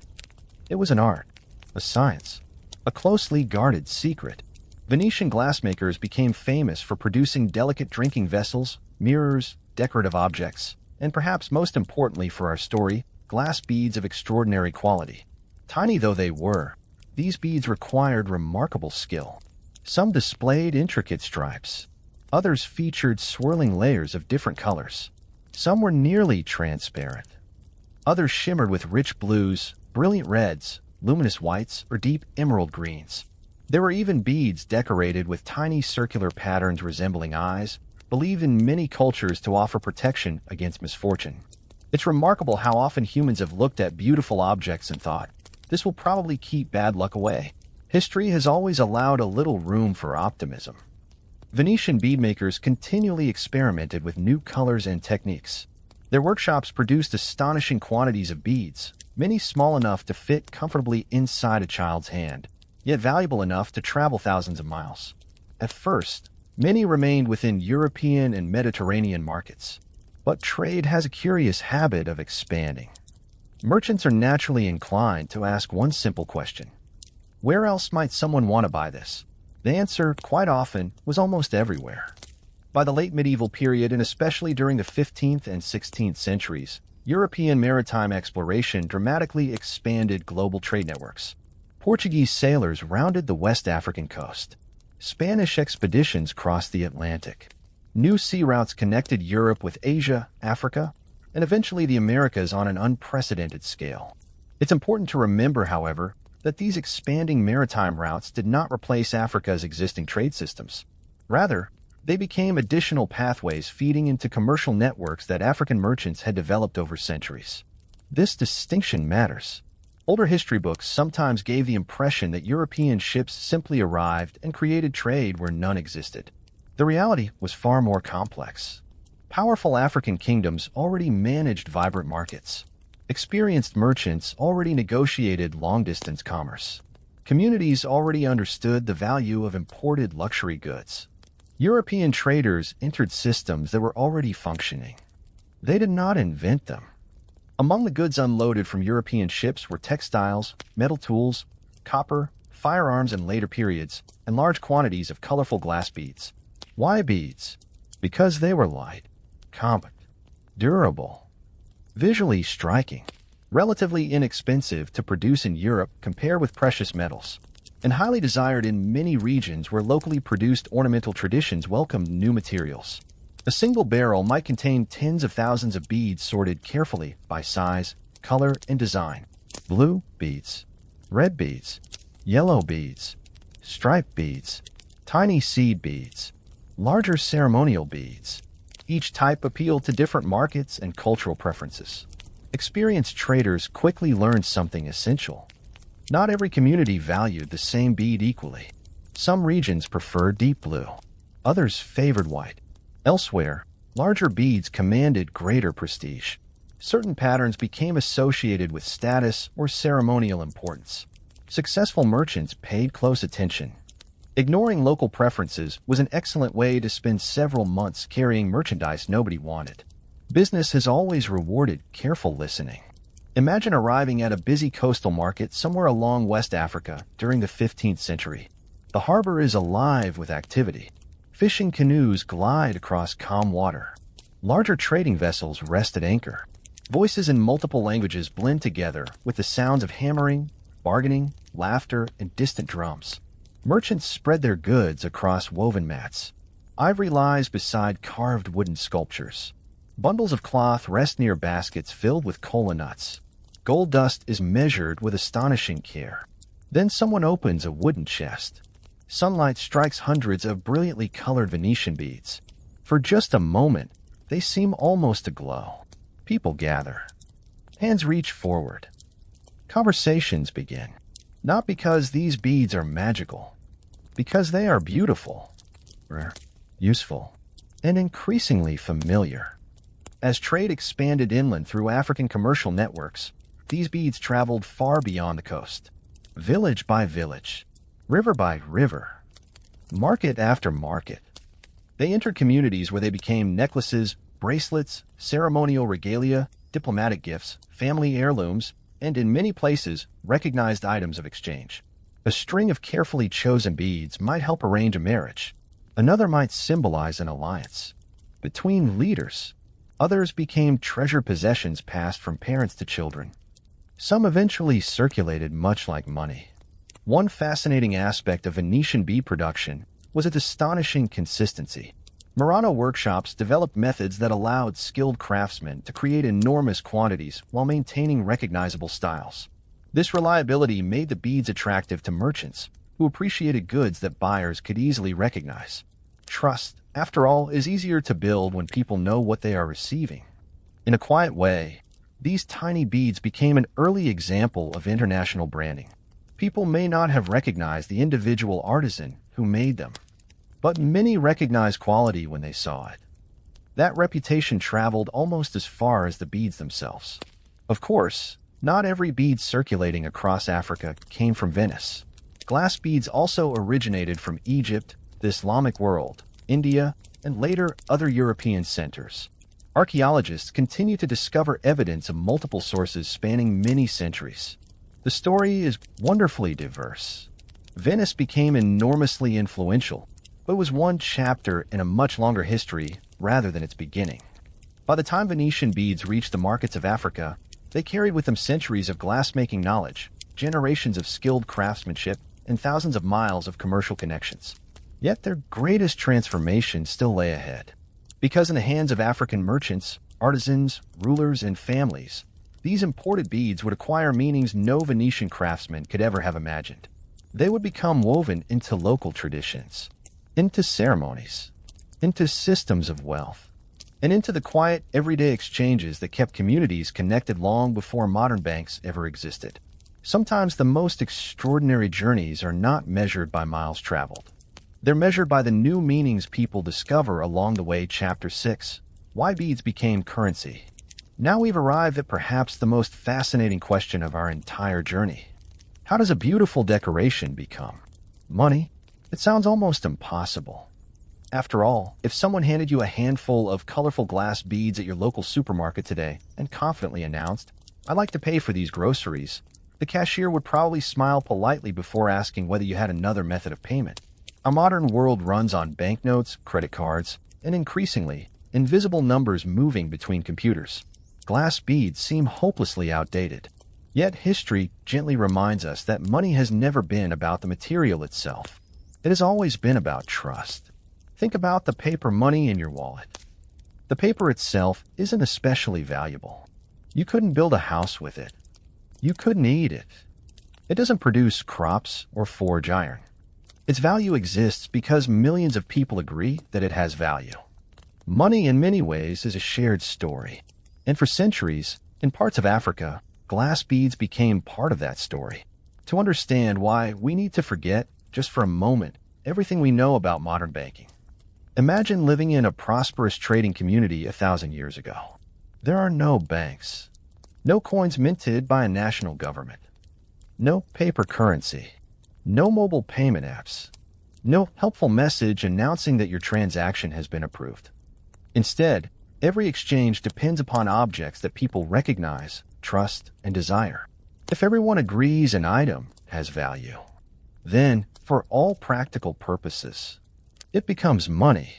It was an art, a science, a closely guarded secret. Venetian glassmakers became famous for producing delicate drinking vessels, mirrors, decorative objects, and perhaps most importantly for our story, glass beads of extraordinary quality. Tiny though they were, these beads required remarkable skill. Some displayed intricate stripes. Others featured swirling layers of different colors. Some were nearly transparent. Others shimmered with rich blues, brilliant reds, luminous whites, or deep emerald greens. There were even beads decorated with tiny circular patterns resembling eyes, believed in many cultures to offer protection against misfortune. It's remarkable how often humans have looked at beautiful objects and thought, this will probably keep bad luck away. History has always allowed a little room for optimism. Venetian beadmakers continually experimented with new colors and techniques. Their workshops produced astonishing quantities of beads, many small enough to fit comfortably inside a child's hand, yet valuable enough to travel thousands of miles. At first, many remained within European and Mediterranean markets, but trade has a curious habit of expanding. Merchants are naturally inclined to ask one simple question: where else might someone want to buy this? The answer, quite often, was almost everywhere. By the late medieval period, and especially during the 15th and 16th centuries, European maritime exploration dramatically expanded global trade networks. Portuguese sailors rounded the West African coast. Spanish expeditions crossed the Atlantic. New sea routes connected Europe with Asia, Africa, and eventually the Americas on an unprecedented scale. It's important to remember, however, that these expanding maritime routes did not replace Africa's existing trade systems. Rather, they became additional pathways feeding into commercial networks that African merchants had developed over centuries. This distinction matters. Older history books sometimes gave the impression that European ships simply arrived and created trade where none existed. The reality was far more complex. Powerful African kingdoms already managed vibrant markets. Experienced merchants already negotiated long-distance commerce. Communities already understood the value of imported luxury goods. European traders entered systems that were already functioning. They did not invent them. Among the goods unloaded from European ships were textiles, metal tools, copper, firearms in later periods, and large quantities of colorful glass beads. Why beads? Because they were light, compact, durable, visually striking, relatively inexpensive to produce in Europe compared with precious metals, and highly desired in many regions where locally produced ornamental traditions welcomed new materials. A single barrel might contain tens of thousands of beads sorted carefully by size, color, and design. Blue beads, red beads, yellow beads, striped beads, tiny seed beads, larger ceremonial beads. Each type appealed to different markets and cultural preferences. Experienced traders quickly learned something essential. Not every community valued the same bead equally. Some regions preferred deep blue. Others favored white. Elsewhere, larger beads commanded greater prestige. Certain patterns became associated with status or ceremonial importance. Successful merchants paid close attention. Ignoring local preferences was an excellent way to spend several months carrying merchandise nobody wanted. Business has always rewarded careful listening. Imagine arriving at a busy coastal market somewhere along West Africa during the 15th century. The harbor is alive with activity. Fishing canoes glide across calm water. Larger trading vessels rest at anchor. Voices in multiple languages blend together with the sounds of hammering, bargaining, laughter, and distant drums. Merchants spread their goods across woven mats. Ivory lies beside carved wooden sculptures. Bundles of cloth rest near baskets filled with kola nuts. Gold dust is measured with astonishing care. Then someone opens a wooden chest. Sunlight strikes hundreds of brilliantly colored Venetian beads. For just a moment, they seem almost aglow. People gather. Hands reach forward. Conversations begin. Not because these beads are magical, because they are beautiful, rare, useful, and increasingly familiar. As trade expanded inland through African commercial networks, these beads traveled far beyond the coast. Village by village, river by river, market after market. They entered communities where they became necklaces, bracelets, ceremonial regalia, diplomatic gifts, family heirlooms, and in many places, recognized items of exchange. A string of carefully chosen beads might help arrange a marriage. Another might symbolize an alliance between leaders. Others became treasured possessions passed from parents to children. Some eventually circulated much like money. One fascinating aspect of Venetian bead production was its astonishing consistency. Murano workshops developed methods that allowed skilled craftsmen to create enormous quantities while maintaining recognizable styles. This reliability made the beads attractive to merchants, who appreciated goods that buyers could easily recognize. Trust, after all, is easier to build when people know what they are receiving. In a quiet way, these tiny beads became an early example of international branding. People may not have recognized the individual artisan who made them, but many recognized quality when they saw it. That reputation traveled almost as far as the beads themselves. Of course, not every bead circulating across Africa came from Venice. Glass beads also originated from Egypt, the Islamic world, India, and later other European centers. Archaeologists continue to discover evidence of multiple sources spanning many centuries. The story is wonderfully diverse. Venice became enormously influential, but was one chapter in a much longer history rather than its beginning. By the time Venetian beads reached the markets of Africa, they carried with them centuries of glass-making knowledge, generations of skilled craftsmanship, and thousands of miles of commercial connections. Yet their greatest transformation still lay ahead. Because in the hands of African merchants, artisans, rulers, and families, these imported beads would acquire meanings no Venetian craftsman could ever have imagined. They would become woven into local traditions, into ceremonies, into systems of wealth, and into the quiet, everyday exchanges that kept communities connected long before modern banks ever existed. Sometimes the most extraordinary journeys are not measured by miles traveled. They're measured by the new meanings people discover along the way. Chapter 6. Why beads became currency. Now we've arrived at perhaps the most fascinating question of our entire journey. How does a beautiful decoration become money? It sounds almost impossible. After all, if someone handed you a handful of colorful glass beads at your local supermarket today and confidently announced, "I'd like to pay for these groceries," the cashier would probably smile politely before asking whether you had another method of payment. Our modern world runs on banknotes, credit cards, and increasingly, invisible numbers moving between computers. Glass beads seem hopelessly outdated. Yet history gently reminds us that money has never been about the material itself. It has always been about trust. Think about the paper money in your wallet. The paper itself isn't especially valuable. You couldn't build a house with it. You couldn't eat it. It doesn't produce crops or forge iron. Its value exists because millions of people agree that it has value. Money, in many ways, is a shared story. And for centuries, in parts of Africa, glass beads became part of that story. To understand why, we need to forget, just for a moment, everything we know about modern banking. Imagine living in a prosperous trading community 1,000 years ago. There are no banks, no coins minted by a national government, no paper currency, no mobile payment apps, no helpful message announcing that your transaction has been approved. Instead, every exchange depends upon objects that people recognize, trust, and desire. If everyone agrees an item has value, then, for all practical purposes, it becomes money.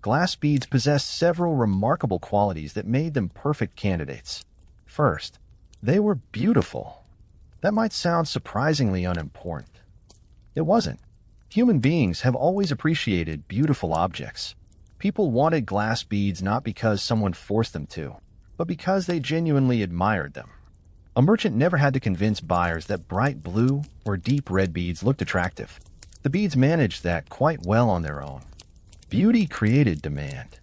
Glass beads possess several remarkable qualities that made them perfect candidates. First, they were beautiful. That might sound surprisingly unimportant. It wasn't. Human beings have always appreciated beautiful objects. People wanted glass beads not because someone forced them to, but because they genuinely admired them. A merchant never had to convince buyers that bright blue or deep red beads looked attractive. The beads managed that quite well on their own. Beauty created demand.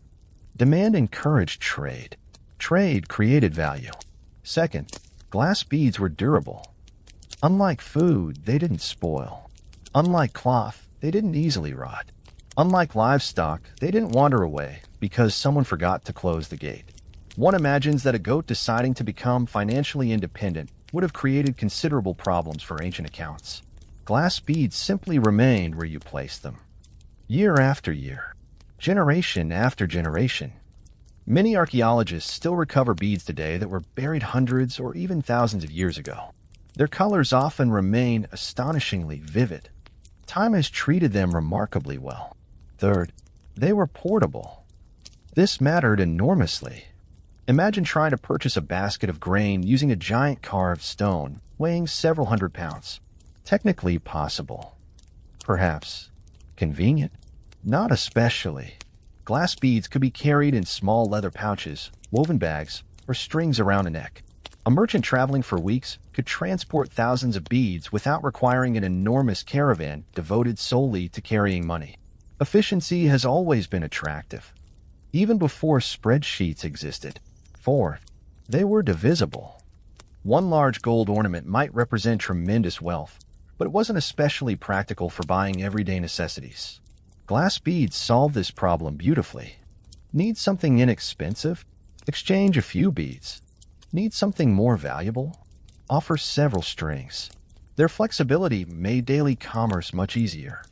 Demand encouraged trade. Trade created value. Second, glass beads were durable. Unlike food, they didn't spoil. Unlike cloth, they didn't easily rot. Unlike livestock, they didn't wander away because someone forgot to close the gate. One imagines that a goat deciding to become financially independent would have created considerable problems for ancient accounts. Glass beads simply remained where you placed them. Year after year, generation after generation. Many archaeologists still recover beads today that were buried hundreds or even thousands of years ago. Their colors often remain astonishingly vivid. Time has treated them remarkably well. Third, they were portable. This mattered enormously. Imagine trying to purchase a basket of grain using a giant carved stone weighing several hundred pounds. Technically possible. Perhaps. Convenient? Not especially. Glass beads could be carried in small leather pouches, woven bags, or strings around a neck. A merchant traveling for weeks could transport thousands of beads without requiring an enormous caravan devoted solely to carrying money. Efficiency has always been attractive, even before spreadsheets existed. Fourth, they were divisible. One large gold ornament might represent tremendous wealth, but it wasn't especially practical for buying everyday necessities. Glass beads solve this problem beautifully. Need something inexpensive? Exchange a few beads. Need something more valuable? Offer several strings. Their flexibility made daily commerce much easier.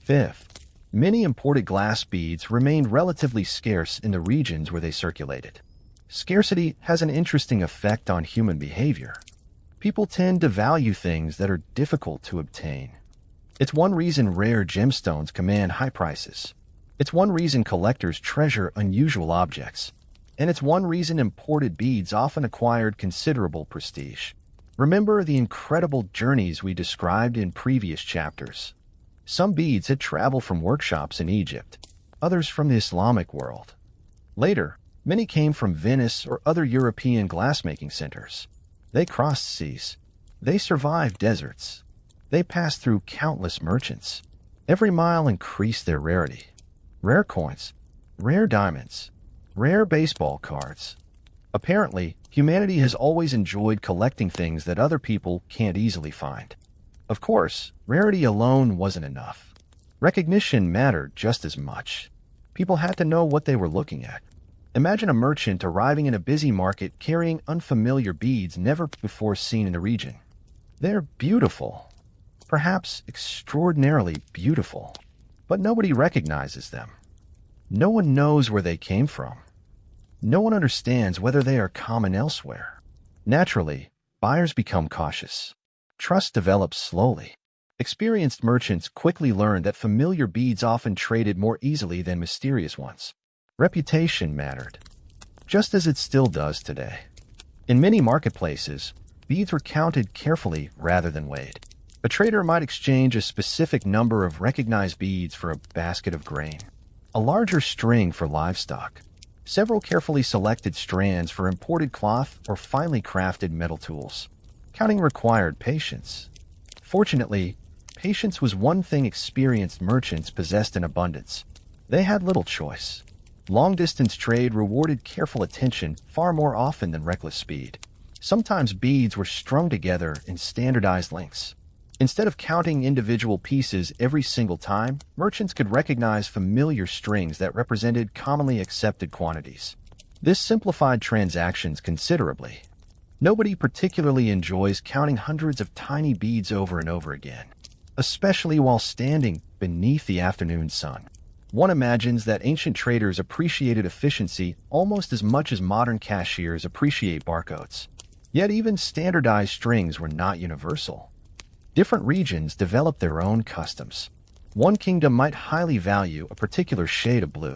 Fifth, many imported glass beads remained relatively scarce in the regions where they circulated. Scarcity has an interesting effect on human behavior. People tend to value things that are difficult to obtain. It's one reason rare gemstones command high prices. It's one reason collectors treasure unusual objects. And it's one reason imported beads often acquired considerable prestige. Remember the incredible journeys we described in previous chapters. Some beads had traveled from workshops in Egypt, others from the Islamic world. Later, many came from Venice or other European glassmaking centers. They crossed seas. They survived deserts. They passed through countless merchants. Every mile increased their rarity. Rare coins, rare diamonds, rare baseball cards. Apparently, humanity has always enjoyed collecting things that other people can't easily find. Of course, rarity alone wasn't enough. Recognition mattered just as much. People had to know what they were looking at. Imagine a merchant arriving in a busy market carrying unfamiliar beads never before seen in the region. They're beautiful, perhaps extraordinarily beautiful, but nobody recognizes them. No one knows where they came from. No one understands whether they are common elsewhere. Naturally, buyers become cautious. Trust develops slowly. Experienced merchants quickly learned that familiar beads often traded more easily than mysterious ones. Reputation mattered, just as it still does today. In many marketplaces, beads were counted carefully rather than weighed. A trader might exchange a specific number of recognized beads for a basket of grain, a larger string for livestock, several carefully selected strands for imported cloth or finely crafted metal tools. Counting required patience. Fortunately, patience was one thing experienced merchants possessed in abundance. They had little choice. Long-distance trade rewarded careful attention far more often than reckless speed. Sometimes beads were strung together in standardized lengths. Instead of counting individual pieces every single time, merchants could recognize familiar strings that represented commonly accepted quantities. This simplified transactions considerably. Nobody particularly enjoys counting hundreds of tiny beads over and over again, especially while standing beneath the afternoon sun. One imagines that ancient traders appreciated efficiency almost as much as modern cashiers appreciate barcodes. Yet even standardized strings were not universal. Different regions developed their own customs. One kingdom might highly value a particular shade of blue.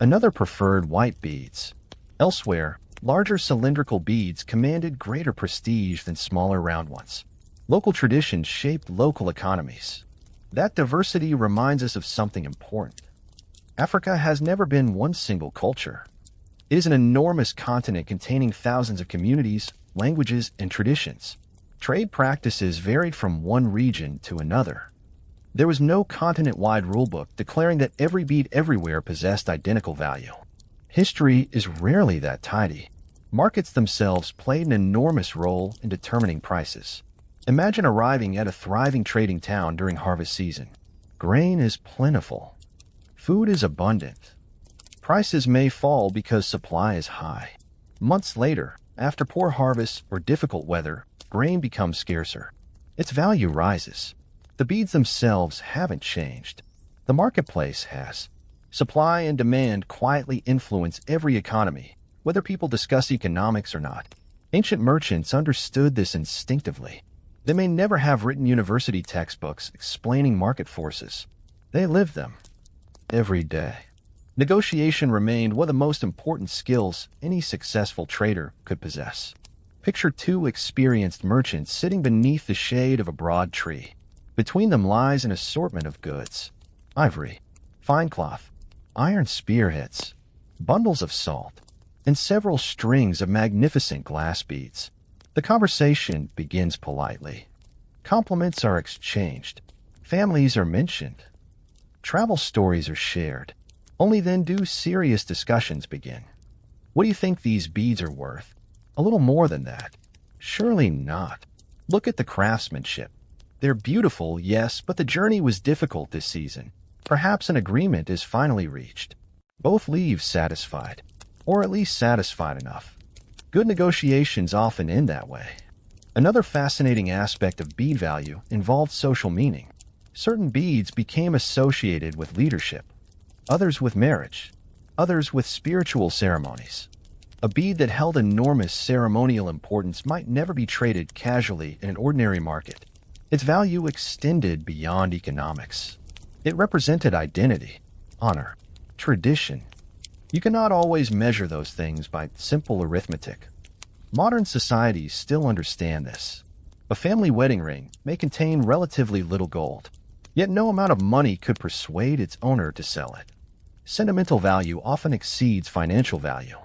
Another preferred white beads. Elsewhere, larger cylindrical beads commanded greater prestige than smaller round ones. Local traditions shaped local economies. That diversity reminds us of something important. Africa has never been one single culture. It is an enormous continent containing thousands of communities, languages, and traditions. Trade practices varied from one region to another. There was no continent-wide rulebook declaring that every bead everywhere possessed identical value. History is rarely that tidy. Markets themselves played an enormous role in determining prices. Imagine arriving at a thriving trading town during harvest season. Grain is plentiful. Food is abundant. Prices may fall because supply is high. Months later, after poor harvests or difficult weather, grain becomes scarcer. Its value rises. The beads themselves haven't changed. The marketplace has. Supply and demand quietly influence every economy, whether people discuss economics or not. Ancient merchants understood this instinctively. They may never have written university textbooks explaining market forces. They lived them every day. Negotiation remained one of the most important skills any successful trader could possess. Picture two experienced merchants sitting beneath the shade of a broad tree. Between them lies an assortment of goods: ivory, fine cloth, iron spearheads, bundles of salt, and several strings of magnificent glass beads. The conversation begins politely. Compliments are exchanged. Families are mentioned. Travel stories are shared. Only then do serious discussions begin. What do you think these beads are worth? A little more than that. Surely not. Look at the craftsmanship. They're beautiful, yes, but the journey was difficult this season. Perhaps an agreement is finally reached. Both leave satisfied, or at least satisfied enough. Good negotiations often end that way. Another fascinating aspect of bead value involved social meaning. Certain beads became associated with leadership, others with marriage, others with spiritual ceremonies. A bead that held enormous ceremonial importance might never be traded casually in an ordinary market. Its value extended beyond economics. It represented identity, honor, tradition. You cannot always measure those things by simple arithmetic. Modern societies still understand this. A family wedding ring may contain relatively little gold, yet no amount of money could persuade its owner to sell it. Sentimental value often exceeds financial value.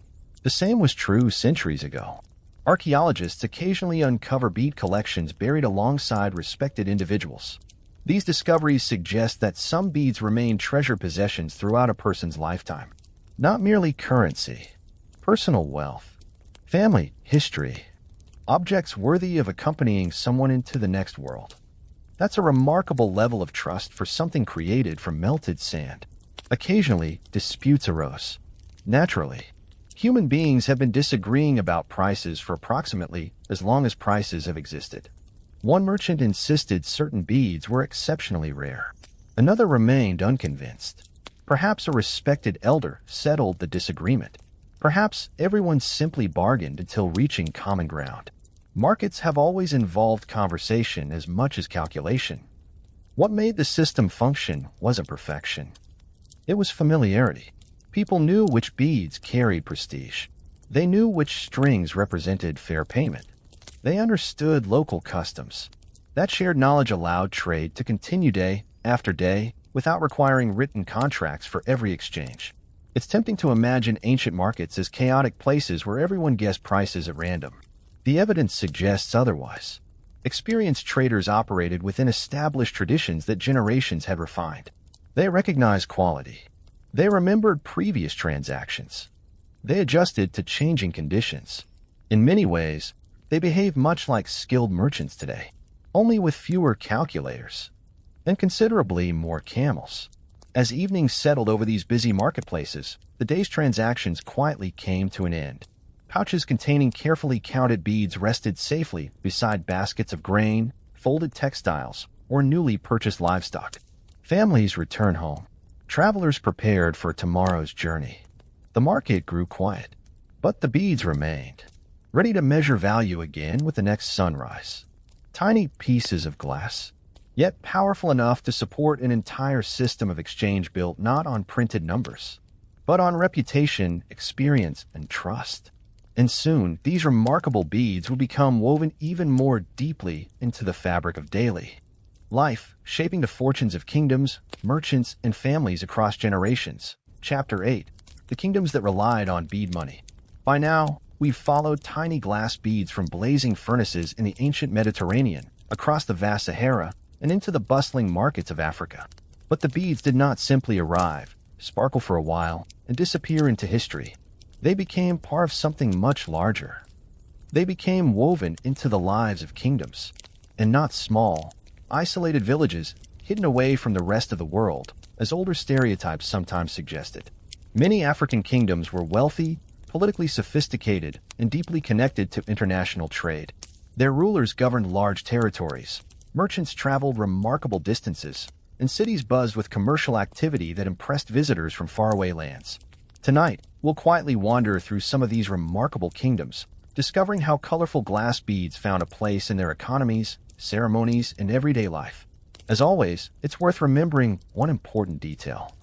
The same was true centuries ago. Archaeologists occasionally uncover bead collections buried alongside respected individuals. These discoveries suggest that some beads remain treasured possessions throughout a person's lifetime. Not merely currency, personal wealth, family, history, objects worthy of accompanying someone into the next world. That's a remarkable level of trust for something created from melted sand. Occasionally, disputes arose. Naturally, human beings have been disagreeing about prices for approximately as long as prices have existed. One merchant insisted certain beads were exceptionally rare. Another remained unconvinced. Perhaps a respected elder settled the disagreement. Perhaps everyone simply bargained until reaching common ground. Markets have always involved conversation as much as calculation. What made the system function wasn't perfection. It was familiarity. People knew which beads carried prestige. They knew which strings represented fair payment. They understood local customs. That shared knowledge allowed trade to continue day after day without requiring written contracts for every exchange. It's tempting to imagine ancient markets as chaotic places where everyone guessed prices at random. The evidence suggests otherwise. Experienced traders operated within established traditions that generations had refined. They recognized quality. They remembered previous transactions. They adjusted to changing conditions. In many ways, they behaved much like skilled merchants today, only with fewer calculators and considerably more camels. As evenings settled over these busy marketplaces, the day's transactions quietly came to an end. Pouches containing carefully counted beads rested safely beside baskets of grain, folded textiles, or newly purchased livestock. Families returned home. Travelers prepared for tomorrow's journey. The market grew quiet, but the beads remained, ready to measure value again with the next sunrise. Tiny pieces of glass, yet powerful enough to support an entire system of exchange built not on printed numbers, but on reputation, experience, and trust. And soon, these remarkable beads would become woven even more deeply into the fabric of daily life, shaping the fortunes of kingdoms, merchants, and families across generations. Chapter 8. The Kingdoms That Relied on Bead Money. By now, we've followed tiny glass beads from blazing furnaces in the ancient Mediterranean, across the vast Sahara, and into the bustling markets of Africa. But the beads did not simply arrive, sparkle for a while, and disappear into history. They became part of something much larger. They became woven into the lives of kingdoms, and not small, isolated villages hidden away from the rest of the world, as older stereotypes sometimes suggested. Many African kingdoms were wealthy, politically sophisticated, and deeply connected to international trade. Their rulers governed large territories, merchants traveled remarkable distances, and cities buzzed with commercial activity that impressed visitors from faraway lands. Tonight, we'll quietly wander through some of these remarkable kingdoms, discovering how colorful glass beads found a place in their economies, ceremonies, and everyday life. As always, it's worth remembering one important detail.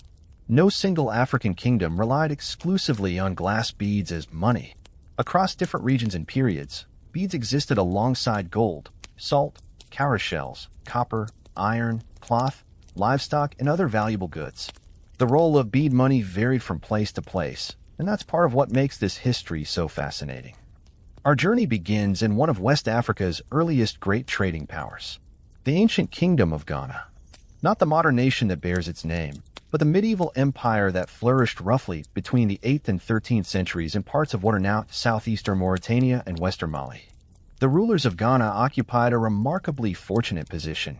No single African kingdom relied exclusively on glass beads as money. Across different regions and periods, beads existed alongside gold, salt, cowrie shells, copper, iron, cloth, livestock, and other valuable goods. The role of bead money varied from place to place, and that's part of what makes this history so fascinating. Our journey begins in one of West Africa's earliest great trading powers, the ancient kingdom of Ghana. Not the modern nation that bears its name, but the medieval empire that flourished roughly between the 8th and 13th centuries in parts of what are now southeastern Mauritania and western Mali. The rulers of Ghana occupied a remarkably fortunate position.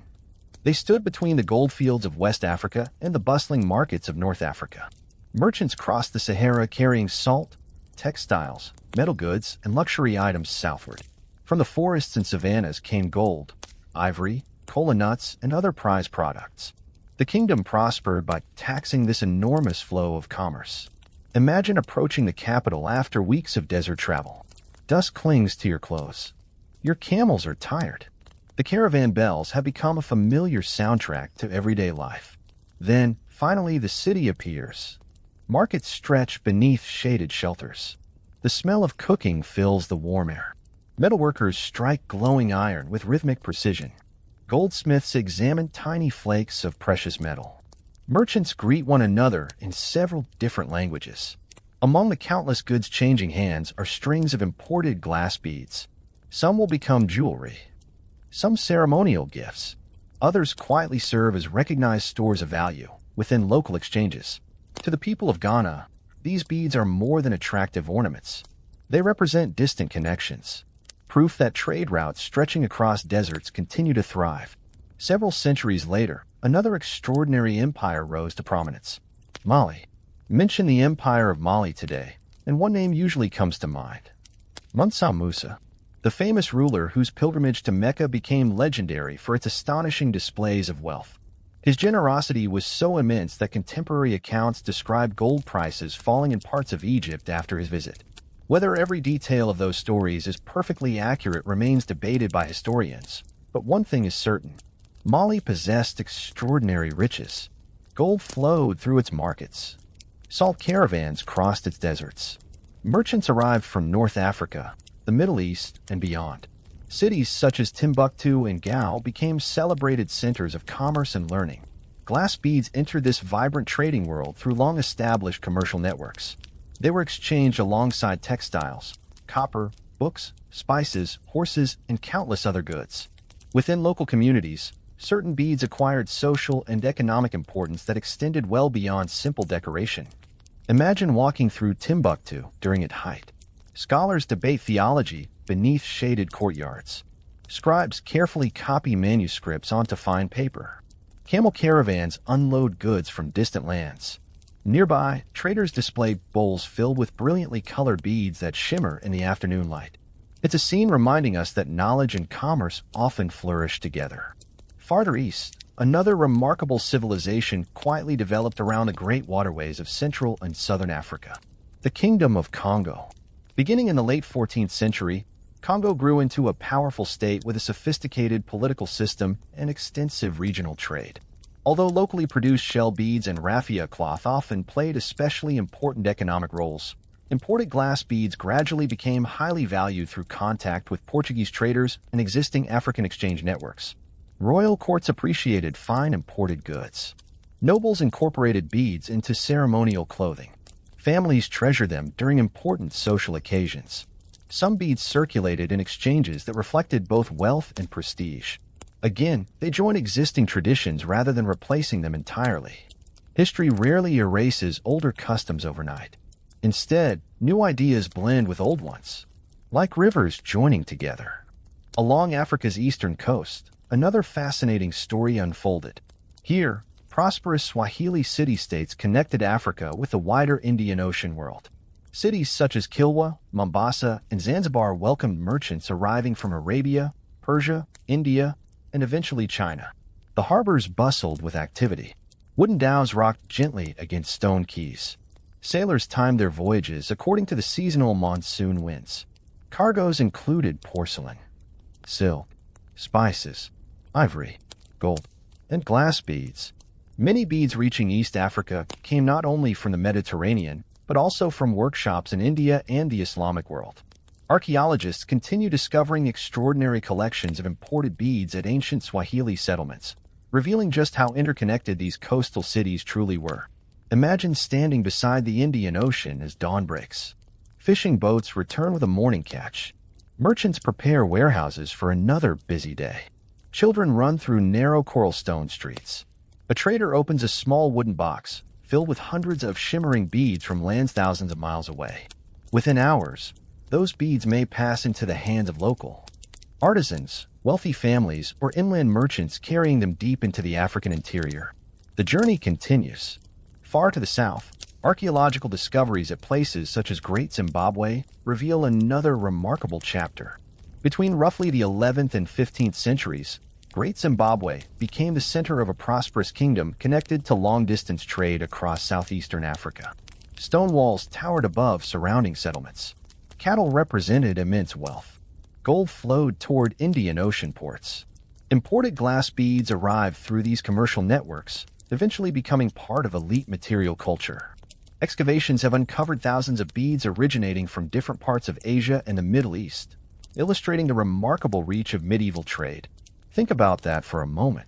They stood between the goldfields of West Africa and the bustling markets of North Africa. Merchants crossed the Sahara carrying salt, textiles, metal goods, and luxury items southward. From the forests and savannas came gold, ivory, cola nuts, and other prized products. The kingdom prospered by taxing this enormous flow of commerce. Imagine approaching the capital after weeks of desert travel. Dust clings to your clothes. Your camels are tired. The caravan bells have become a familiar soundtrack to everyday life. Then, finally, the city appears. Markets stretch beneath shaded shelters. The smell of cooking fills the warm air. Metalworkers strike glowing iron with rhythmic precision. Goldsmiths examine tiny flakes of precious metal. Merchants greet one another in several different languages. Among the countless goods changing hands are strings of imported glass beads. Some will become jewelry. Some ceremonial gifts. Others quietly serve as recognized stores of value within local exchanges. To the people of Ghana, these beads are more than attractive ornaments. They represent distant connections, proof that trade routes stretching across deserts continue to thrive. Several centuries later, another extraordinary empire rose to prominence. Mali. Mention the Empire of Mali today, and one name usually comes to mind. Mansa Musa, the famous ruler whose pilgrimage to Mecca became legendary for its astonishing displays of wealth. His generosity was so immense that contemporary accounts describe gold prices falling in parts of Egypt after his visit. Whether every detail of those stories is perfectly accurate remains debated by historians, but one thing is certain. Mali possessed extraordinary riches. Gold flowed through its markets. Salt caravans crossed its deserts. Merchants arrived from North Africa, the Middle East, and beyond. Cities such as Timbuktu and Gao became celebrated centers of commerce and learning. Glass beads entered this vibrant trading world through long-established commercial networks. They were exchanged alongside textiles, copper, books, spices, horses, and countless other goods. Within local communities, certain beads acquired social and economic importance that extended well beyond simple decoration. Imagine walking through Timbuktu during its height. Scholars debate theology beneath shaded courtyards. Scribes carefully copy manuscripts onto fine paper. Camel caravans unload goods from distant lands. Nearby, traders display bowls filled with brilliantly colored beads that shimmer in the afternoon light. It's a scene reminding us that knowledge and commerce often flourish together. Farther east, another remarkable civilization quietly developed around the great waterways of Central and Southern Africa. The Kingdom of Congo. Beginning in the late 14th century, Congo grew into a powerful state with a sophisticated political system and extensive regional trade. Although locally produced shell beads and raffia cloth often played especially important economic roles, imported glass beads gradually became highly valued through contact with Portuguese traders and existing African exchange networks. Royal courts appreciated fine imported goods. Nobles incorporated beads into ceremonial clothing. Families treasured them during important social occasions. Some beads circulated in exchanges that reflected both wealth and prestige. Again, they joined existing traditions rather than replacing them entirely. History rarely erases older customs overnight. Instead, new ideas blend with old ones, like rivers joining together. Along Africa's eastern coast, another fascinating story unfolded. Here, prosperous Swahili city-states connected Africa with the wider Indian Ocean world. Cities such as Kilwa, Mombasa, and Zanzibar welcomed merchants arriving from Arabia, Persia, India, and eventually China. The harbors bustled with activity. Wooden dhows rocked gently against stone quays. Sailors timed their voyages according to the seasonal monsoon winds. Cargoes included porcelain, silk, spices, ivory, gold, and glass beads. Many beads reaching East Africa came not only from the Mediterranean, but also from workshops in India and the Islamic world. Archaeologists continue discovering extraordinary collections of imported beads at ancient Swahili settlements, revealing just how interconnected these coastal cities truly were. Imagine standing beside the Indian Ocean as dawn breaks. Fishing boats return with a morning catch. Merchants prepare warehouses for another busy day. Children run through narrow coral stone streets. A trader opens a small wooden box filled with hundreds of shimmering beads from lands thousands of miles away. Within hours, those beads may pass into the hands of local artisans, wealthy families, or inland merchants carrying them deep into the African interior. The journey continues. Far to the south, archaeological discoveries at places such as Great Zimbabwe reveal another remarkable chapter. Between roughly the 11th and 15th centuries, Great Zimbabwe became the center of a prosperous kingdom connected to long-distance trade across southeastern Africa. Stone walls towered above surrounding settlements. Cattle represented immense wealth. Gold flowed toward Indian Ocean ports. Imported glass beads arrived through these commercial networks, eventually becoming part of elite material culture. Excavations have uncovered thousands of beads originating from different parts of Asia and the Middle East, illustrating the remarkable reach of medieval trade. Think about that for a moment.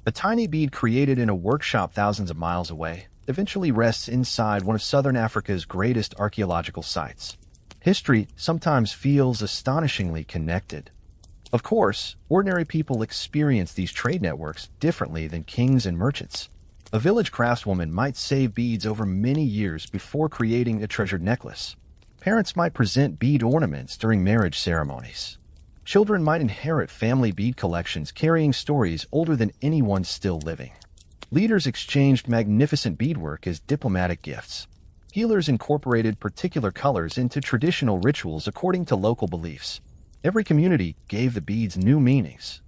A tiny bead created in a workshop thousands of miles away eventually rests inside one of southern Africa's greatest archaeological sites. History sometimes feels astonishingly connected. Of course, ordinary people experience these trade networks differently than kings and merchants. A village craftswoman might save beads over many years before creating a treasured necklace. Parents might present bead ornaments during marriage ceremonies. Children might inherit family bead collections carrying stories older than anyone still living. Leaders exchanged magnificent beadwork as diplomatic gifts. Healers incorporated particular colors into traditional rituals according to local beliefs. Every community gave the beads new meanings.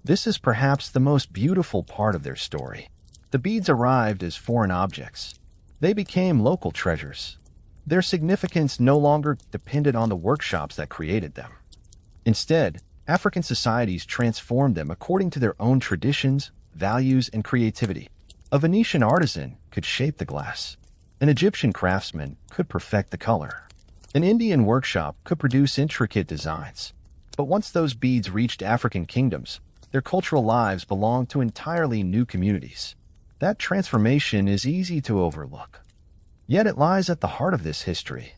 This is perhaps the most beautiful part of their story. The beads arrived as foreign objects. They became local treasures. Their significance no longer depended on the workshops that created them. Instead, African societies transformed them according to their own traditions, values, and creativity. A Venetian artisan could shape the glass. An Egyptian craftsman could perfect the color. An Indian workshop could produce intricate designs. But once those beads reached African kingdoms, their cultural lives belonged to entirely new communities. That transformation is easy to overlook. Yet it lies at the heart of this history.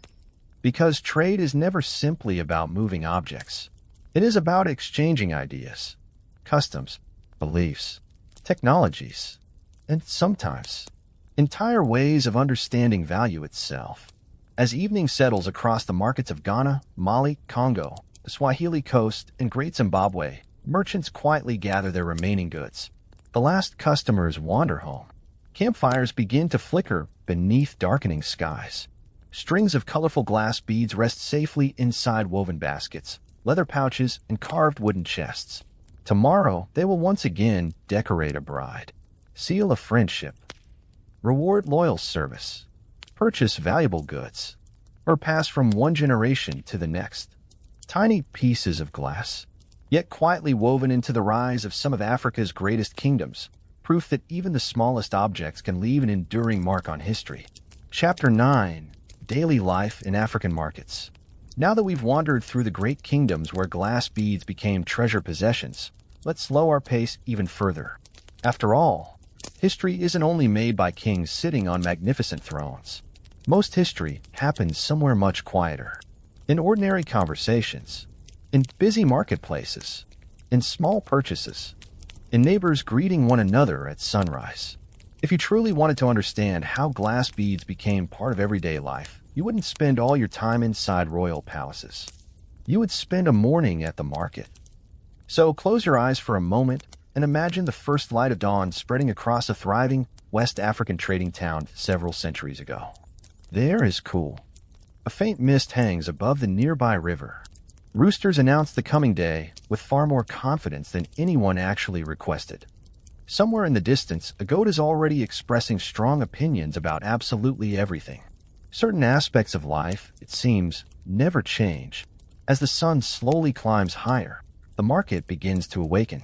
Because trade is never simply about moving objects. It is about exchanging ideas, customs, beliefs, technologies, and sometimes entire ways of understanding value itself. As evening settles across the markets of Ghana, Mali, Congo, the Swahili Coast, and Great Zimbabwe, merchants quietly gather their remaining goods. The last customers wander home. Campfires begin to flicker beneath darkening skies. Strings of colorful glass beads rest safely inside woven baskets, leather pouches, and carved wooden chests. Tomorrow, they will once again decorate a bride, seal a friendship, reward loyal service, purchase valuable goods, or pass from one generation to the next. Tiny pieces of glass, yet quietly woven into the rise of some of Africa's greatest kingdoms, proof that even the smallest objects can leave an enduring mark on history. Chapter 9: Daily Life in African Markets. Now that we've wandered through the great kingdoms where glass beads became treasure possessions, let's slow our pace even further. After all, history isn't only made by kings sitting on magnificent thrones. Most history happens somewhere much quieter. In ordinary conversations, in busy marketplaces, in small purchases, in neighbors greeting one another at sunrise. If you truly wanted to understand how glass beads became part of everyday life, you wouldn't spend all your time inside royal palaces. You would spend a morning at the market. So close your eyes for a moment and imagine the first light of dawn spreading across a thriving West African trading town several centuries ago. The air is cool. A faint mist hangs above the nearby river. Roosters announce the coming day with far more confidence than anyone actually requested. Somewhere in the distance, a goat is already expressing strong opinions about absolutely everything. Certain aspects of life, it seems, never change. As the sun slowly climbs higher, the market begins to awaken.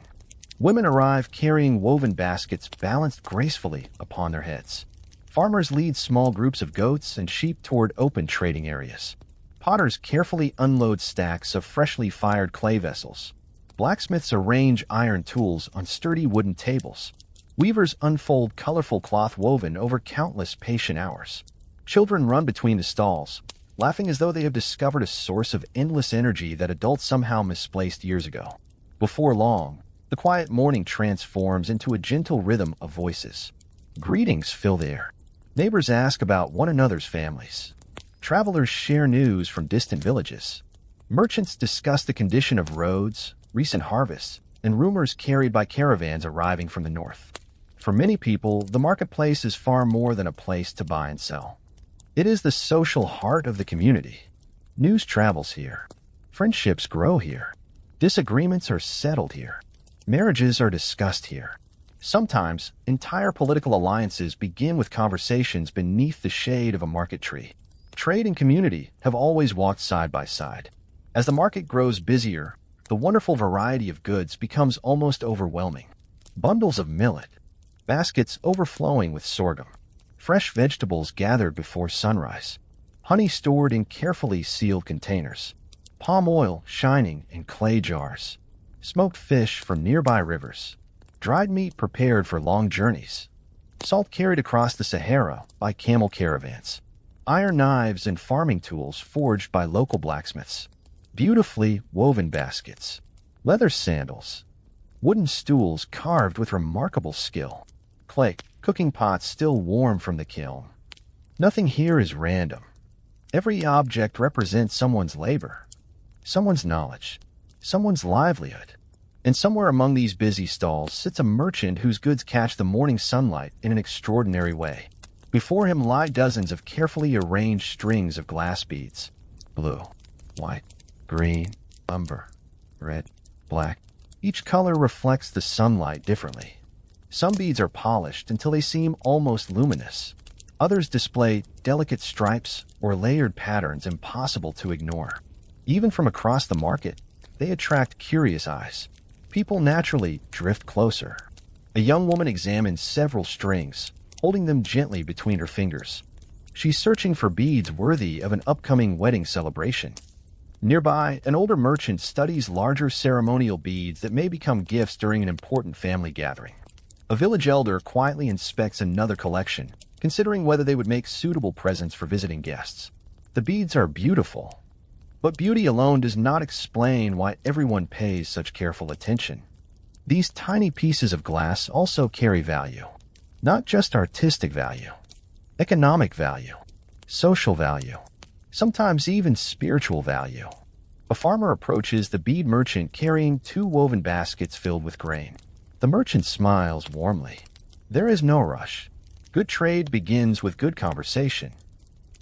Women arrive carrying woven baskets balanced gracefully upon their heads. Farmers lead small groups of goats and sheep toward open trading areas. Potters carefully unload stacks of freshly fired clay vessels. Blacksmiths arrange iron tools on sturdy wooden tables. Weavers unfold colorful cloth woven over countless patient hours. Children run between the stalls, laughing as though they have discovered a source of endless energy that adults somehow misplaced years ago. Before long, the quiet morning transforms into a gentle rhythm of voices. Greetings fill the air. Neighbors ask about one another's families. Travelers share news from distant villages. Merchants discuss the condition of roads, recent harvests, and rumors carried by caravans arriving from the north. For many people, the marketplace is far more than a place to buy and sell. It is the social heart of the community. News travels here. Friendships grow here. Disagreements are settled here. Marriages are discussed here. Sometimes, entire political alliances begin with conversations beneath the shade of a market tree. Trade and community have always walked side by side. As the market grows busier, the wonderful variety of goods becomes almost overwhelming. Bundles of millet, baskets overflowing with sorghum, fresh vegetables gathered before sunrise, honey stored in carefully sealed containers, palm oil shining in clay jars, smoked fish from nearby rivers, dried meat prepared for long journeys, salt carried across the Sahara by camel caravans, iron knives and farming tools forged by local blacksmiths, beautifully woven baskets, leather sandals, wooden stools carved with remarkable skill, clay cooking pots still warm from the kiln. Nothing here is random. Every object represents someone's labor, someone's knowledge, someone's livelihood. And somewhere among these busy stalls sits a merchant whose goods catch the morning sunlight in an extraordinary way. Before him lie dozens of carefully arranged strings of glass beads. Blue, white, green, umber, red, black. Each color reflects the sunlight differently. Some beads are polished until they seem almost luminous. Others display delicate stripes or layered patterns impossible to ignore. Even from across the market, they attract curious eyes. People naturally drift closer. A young woman examines several strings, holding them gently between her fingers. She's searching for beads worthy of an upcoming wedding celebration. Nearby, an older merchant studies larger ceremonial beads that may become gifts during an important family gathering. A village elder quietly inspects another collection, considering whether they would make suitable presents for visiting guests. The beads are beautiful, but beauty alone does not explain why everyone pays such careful attention. These tiny pieces of glass also carry value. Not just artistic value, economic value, social value, sometimes even spiritual value. A farmer approaches the bead merchant carrying 2 woven baskets filled with grain. The merchant smiles warmly. There is no rush. Good trade begins with good conversation.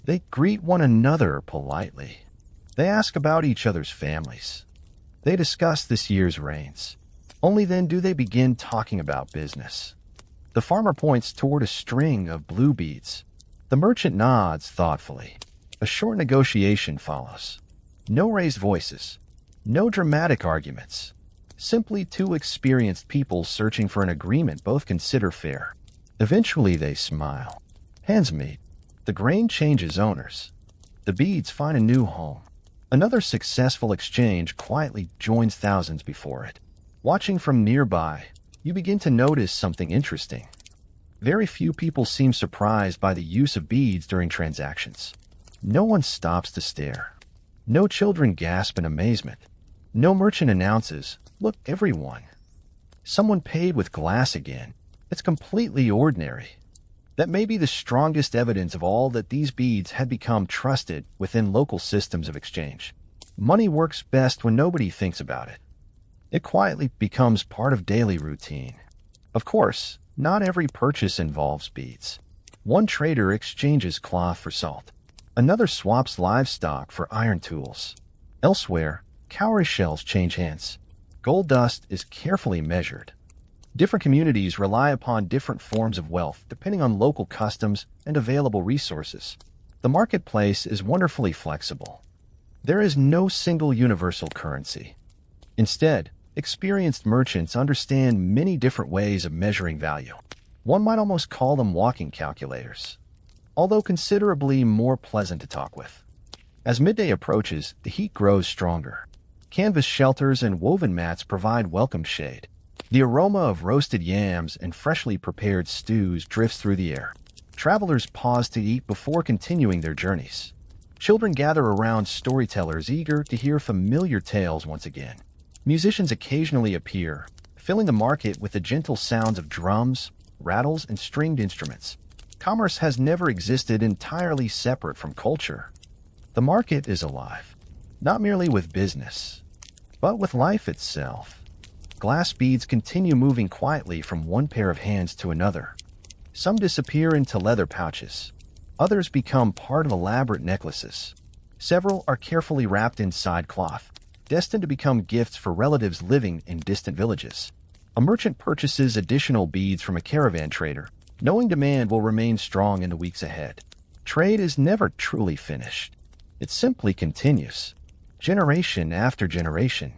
They greet one another politely. They ask about each other's families. They discuss this year's rains. Only then do they begin talking about business. The farmer points toward a string of blue beads. The merchant nods thoughtfully. A short negotiation follows. No raised voices. No dramatic arguments. Simply 2 experienced people searching for an agreement both consider fair. Eventually they smile. Hands meet. The grain changes owners. The beads find a new home. Another successful exchange quietly joins thousands before it. Watching from nearby, you begin to notice something interesting. Very few people seem surprised by the use of beads during transactions. No one stops to stare. No children gasp in amazement. No merchant announces, "Look, everyone." Someone paid with glass again. It's completely ordinary. That may be the strongest evidence of all that these beads had become trusted within local systems of exchange. Money works best when nobody thinks about it. It quietly becomes part of daily routine. Of course, not every purchase involves beads. One trader exchanges cloth for salt. Another swaps livestock for iron tools. Elsewhere, cowrie shells change hands. Gold dust is carefully measured. Different communities rely upon different forms of wealth depending on local customs and available resources. The marketplace is wonderfully flexible. There is no single universal currency. Instead, experienced merchants understand many different ways of measuring value. One might almost call them walking calculators, although considerably more pleasant to talk with. As midday approaches, the heat grows stronger. Canvas shelters and woven mats provide welcome shade. The aroma of roasted yams and freshly prepared stews drifts through the air. Travelers pause to eat before continuing their journeys. Children gather around storytellers eager to hear familiar tales once again. Musicians occasionally appear, filling the market with the gentle sounds of drums, rattles, and stringed instruments. Commerce has never existed entirely separate from culture. The market is alive, not merely with business, but with life itself. Glass beads continue moving quietly from one pair of hands to another. Some disappear into leather pouches. Others become part of elaborate necklaces. Several are carefully wrapped inside cloth, destined to become gifts for relatives living in distant villages. A merchant purchases additional beads from a caravan trader, knowing demand will remain strong in the weeks ahead. Trade is never truly finished. It simply continues, generation after generation.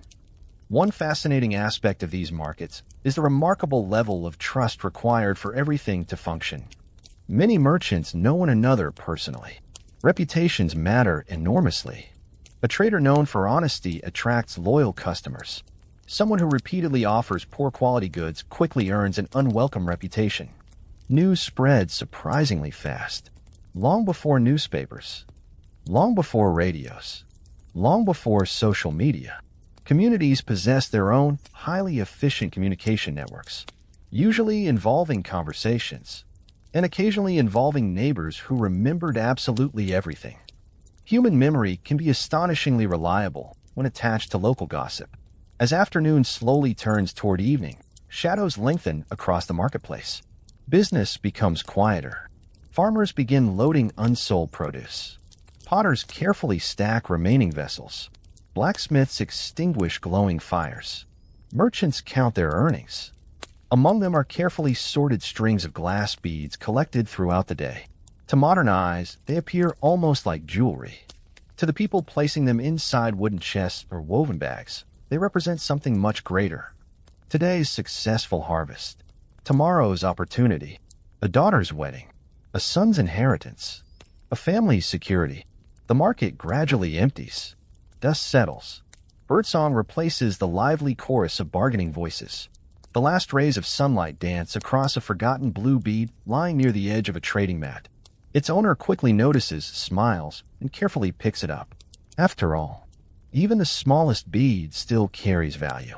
One fascinating aspect of these markets is the remarkable level of trust required for everything to function. Many merchants know one another personally. Reputations matter enormously. A trader known for honesty attracts loyal customers. Someone who repeatedly offers poor quality goods quickly earns an unwelcome reputation. News spreads surprisingly fast. Long before newspapers, long before radios, long before social media. Communities possess their own highly efficient communication networks, usually involving conversations, and occasionally involving neighbors who remembered absolutely everything. Human memory can be astonishingly reliable when attached to local gossip. As afternoon slowly turns toward evening, shadows lengthen across the marketplace. Business becomes quieter. Farmers begin loading unsold produce. Potters carefully stack remaining vessels. Blacksmiths extinguish glowing fires. Merchants count their earnings. Among them are carefully sorted strings of glass beads collected throughout the day. To modern eyes, they appear almost like jewelry. To the people placing them inside wooden chests or woven bags, they represent something much greater. Today's successful harvest. Tomorrow's opportunity. A daughter's wedding. A son's inheritance. A family's security. The market gradually empties. Dust settles. Birdsong replaces the lively chorus of bargaining voices. The last rays of sunlight dance across a forgotten blue bead lying near the edge of a trading mat. Its owner quickly notices, smiles, and carefully picks it up. After all, even the smallest bead still carries value.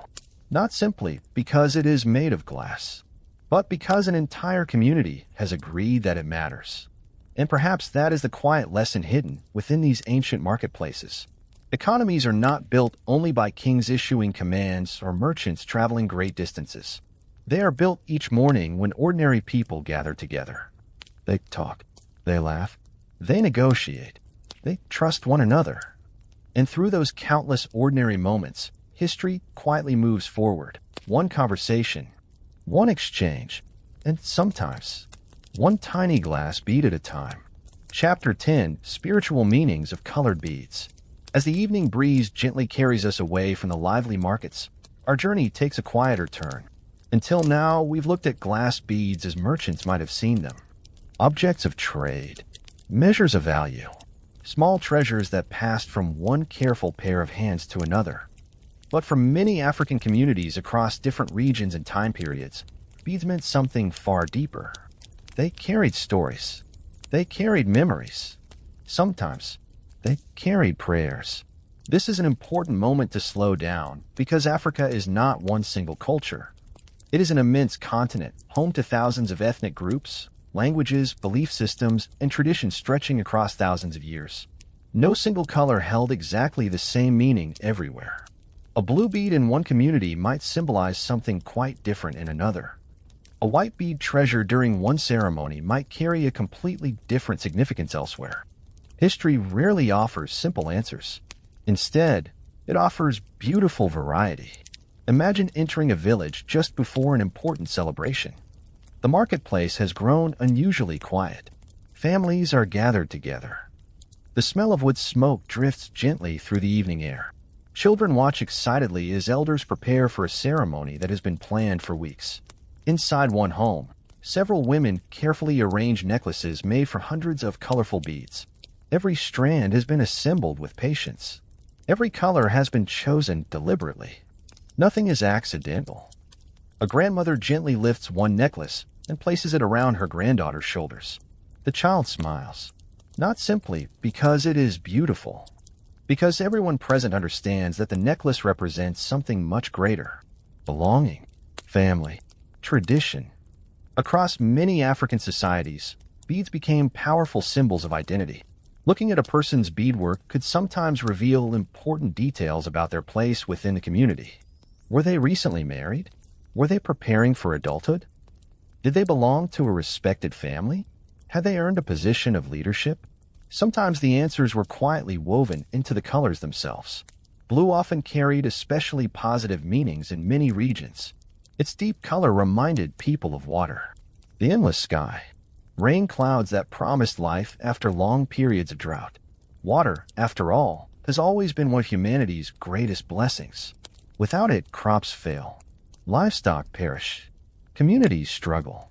Not simply because it is made of glass, but because an entire community has agreed that it matters. And perhaps that is the quiet lesson hidden within these ancient marketplaces. Economies are not built only by kings issuing commands or merchants traveling great distances. They are built each morning when ordinary people gather together. They talk, they laugh, they negotiate, they trust one another. And through those countless ordinary moments, history quietly moves forward. One conversation, one exchange, and sometimes one tiny glass bead at a time. Chapter 10: Spiritual Meanings of Colored Beads. As the evening breeze gently carries us away from the lively markets, our journey takes a quieter turn. Until now, we've looked at glass beads as merchants might have seen them. Objects of trade, measures of value, small treasures that passed from one careful pair of hands to another. But for many African communities across different regions and time periods, beads meant something far deeper. They carried stories. They carried memories. Sometimes, they carried prayers. This is an important moment to slow down because Africa is not one single culture. It is an immense continent, home to thousands of ethnic groups, languages, belief systems, and traditions stretching across thousands of years. No single color held exactly the same meaning everywhere. A blue bead in one community might symbolize something quite different in another. A white bead treasured during one ceremony might carry a completely different significance elsewhere. History rarely offers simple answers. Instead, it offers beautiful variety. Imagine entering a village just before an important celebration. The marketplace has grown unusually quiet. Families are gathered together. The smell of wood smoke drifts gently through the evening air. Children watch excitedly as elders prepare for a ceremony that has been planned for weeks. Inside one home, several women carefully arrange necklaces made from hundreds of colorful beads. Every strand has been assembled with patience. Every color has been chosen deliberately. Nothing is accidental. A grandmother gently lifts one necklace and places it around her granddaughter's shoulders. The child smiles, not simply because it is beautiful, because everyone present understands that the necklace represents something much greater: belonging, family, tradition. Across many African societies, beads became powerful symbols of identity. Looking at a person's beadwork could sometimes reveal important details about their place within the community. Were they recently married? Were they preparing for adulthood? Did they belong to a respected family? Had they earned a position of leadership? Sometimes the answers were quietly woven into the colors themselves. Blue often carried especially positive meanings in many regions. Its deep color reminded people of water, the endless sky, rain clouds that promised life after long periods of drought. Water, after all, has always been one of humanity's greatest blessings. Without it, crops fail, livestock perish, communities struggle.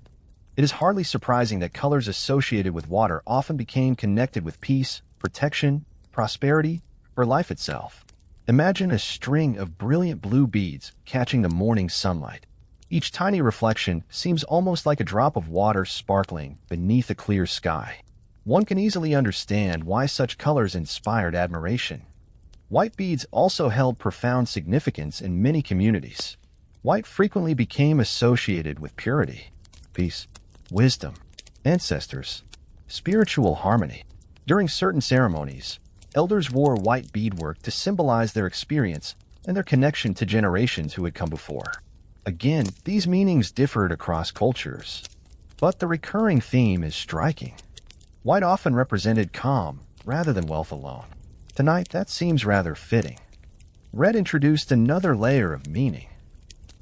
It is hardly surprising that colors associated with water often became connected with peace, protection, prosperity, or life itself. Imagine a string of brilliant blue beads catching the morning sunlight. Each tiny reflection seems almost like a drop of water sparkling beneath a clear sky. One can easily understand why such colors inspired admiration. White beads also held profound significance in many communities. White frequently became associated with purity, peace, wisdom, ancestors, spiritual harmony. During certain ceremonies, elders wore white beadwork to symbolize their experience and their connection to generations who had come before. Again, these meanings differed across cultures, but the recurring theme is striking. White often represented calm rather than wealth alone. Tonight, that seems rather fitting. Red introduced another layer of meaning.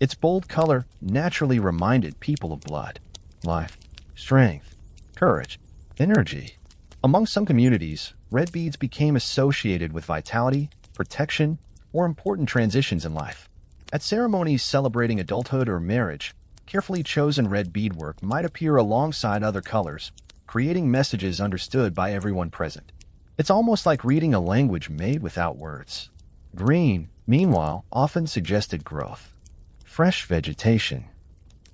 Its bold color naturally reminded people of blood, life, strength, courage, energy. Among some communities, red beads became associated with vitality, protection, or important transitions in life. At ceremonies celebrating adulthood or marriage, carefully chosen red beadwork might appear alongside other colors, creating messages understood by everyone present. It's almost like reading a language made without words. Green, meanwhile, often suggested growth, fresh vegetation,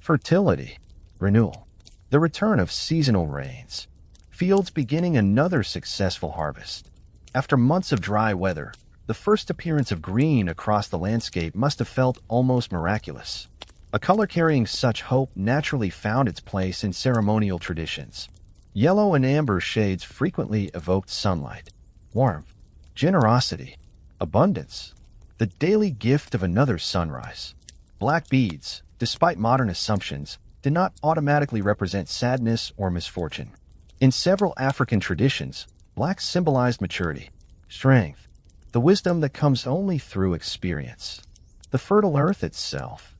fertility, renewal, the return of seasonal rains, fields beginning another successful harvest. After months of dry weather, the first appearance of green across the landscape must have felt almost miraculous. A color carrying such hope naturally found its place in ceremonial traditions. Yellow and amber shades frequently evoked sunlight, warmth, generosity, abundance, the daily gift of another sunrise. Black beads, despite modern assumptions, did not automatically represent sadness or misfortune. In several African traditions, black symbolized maturity, strength, the wisdom that comes only through experience, the fertile earth itself,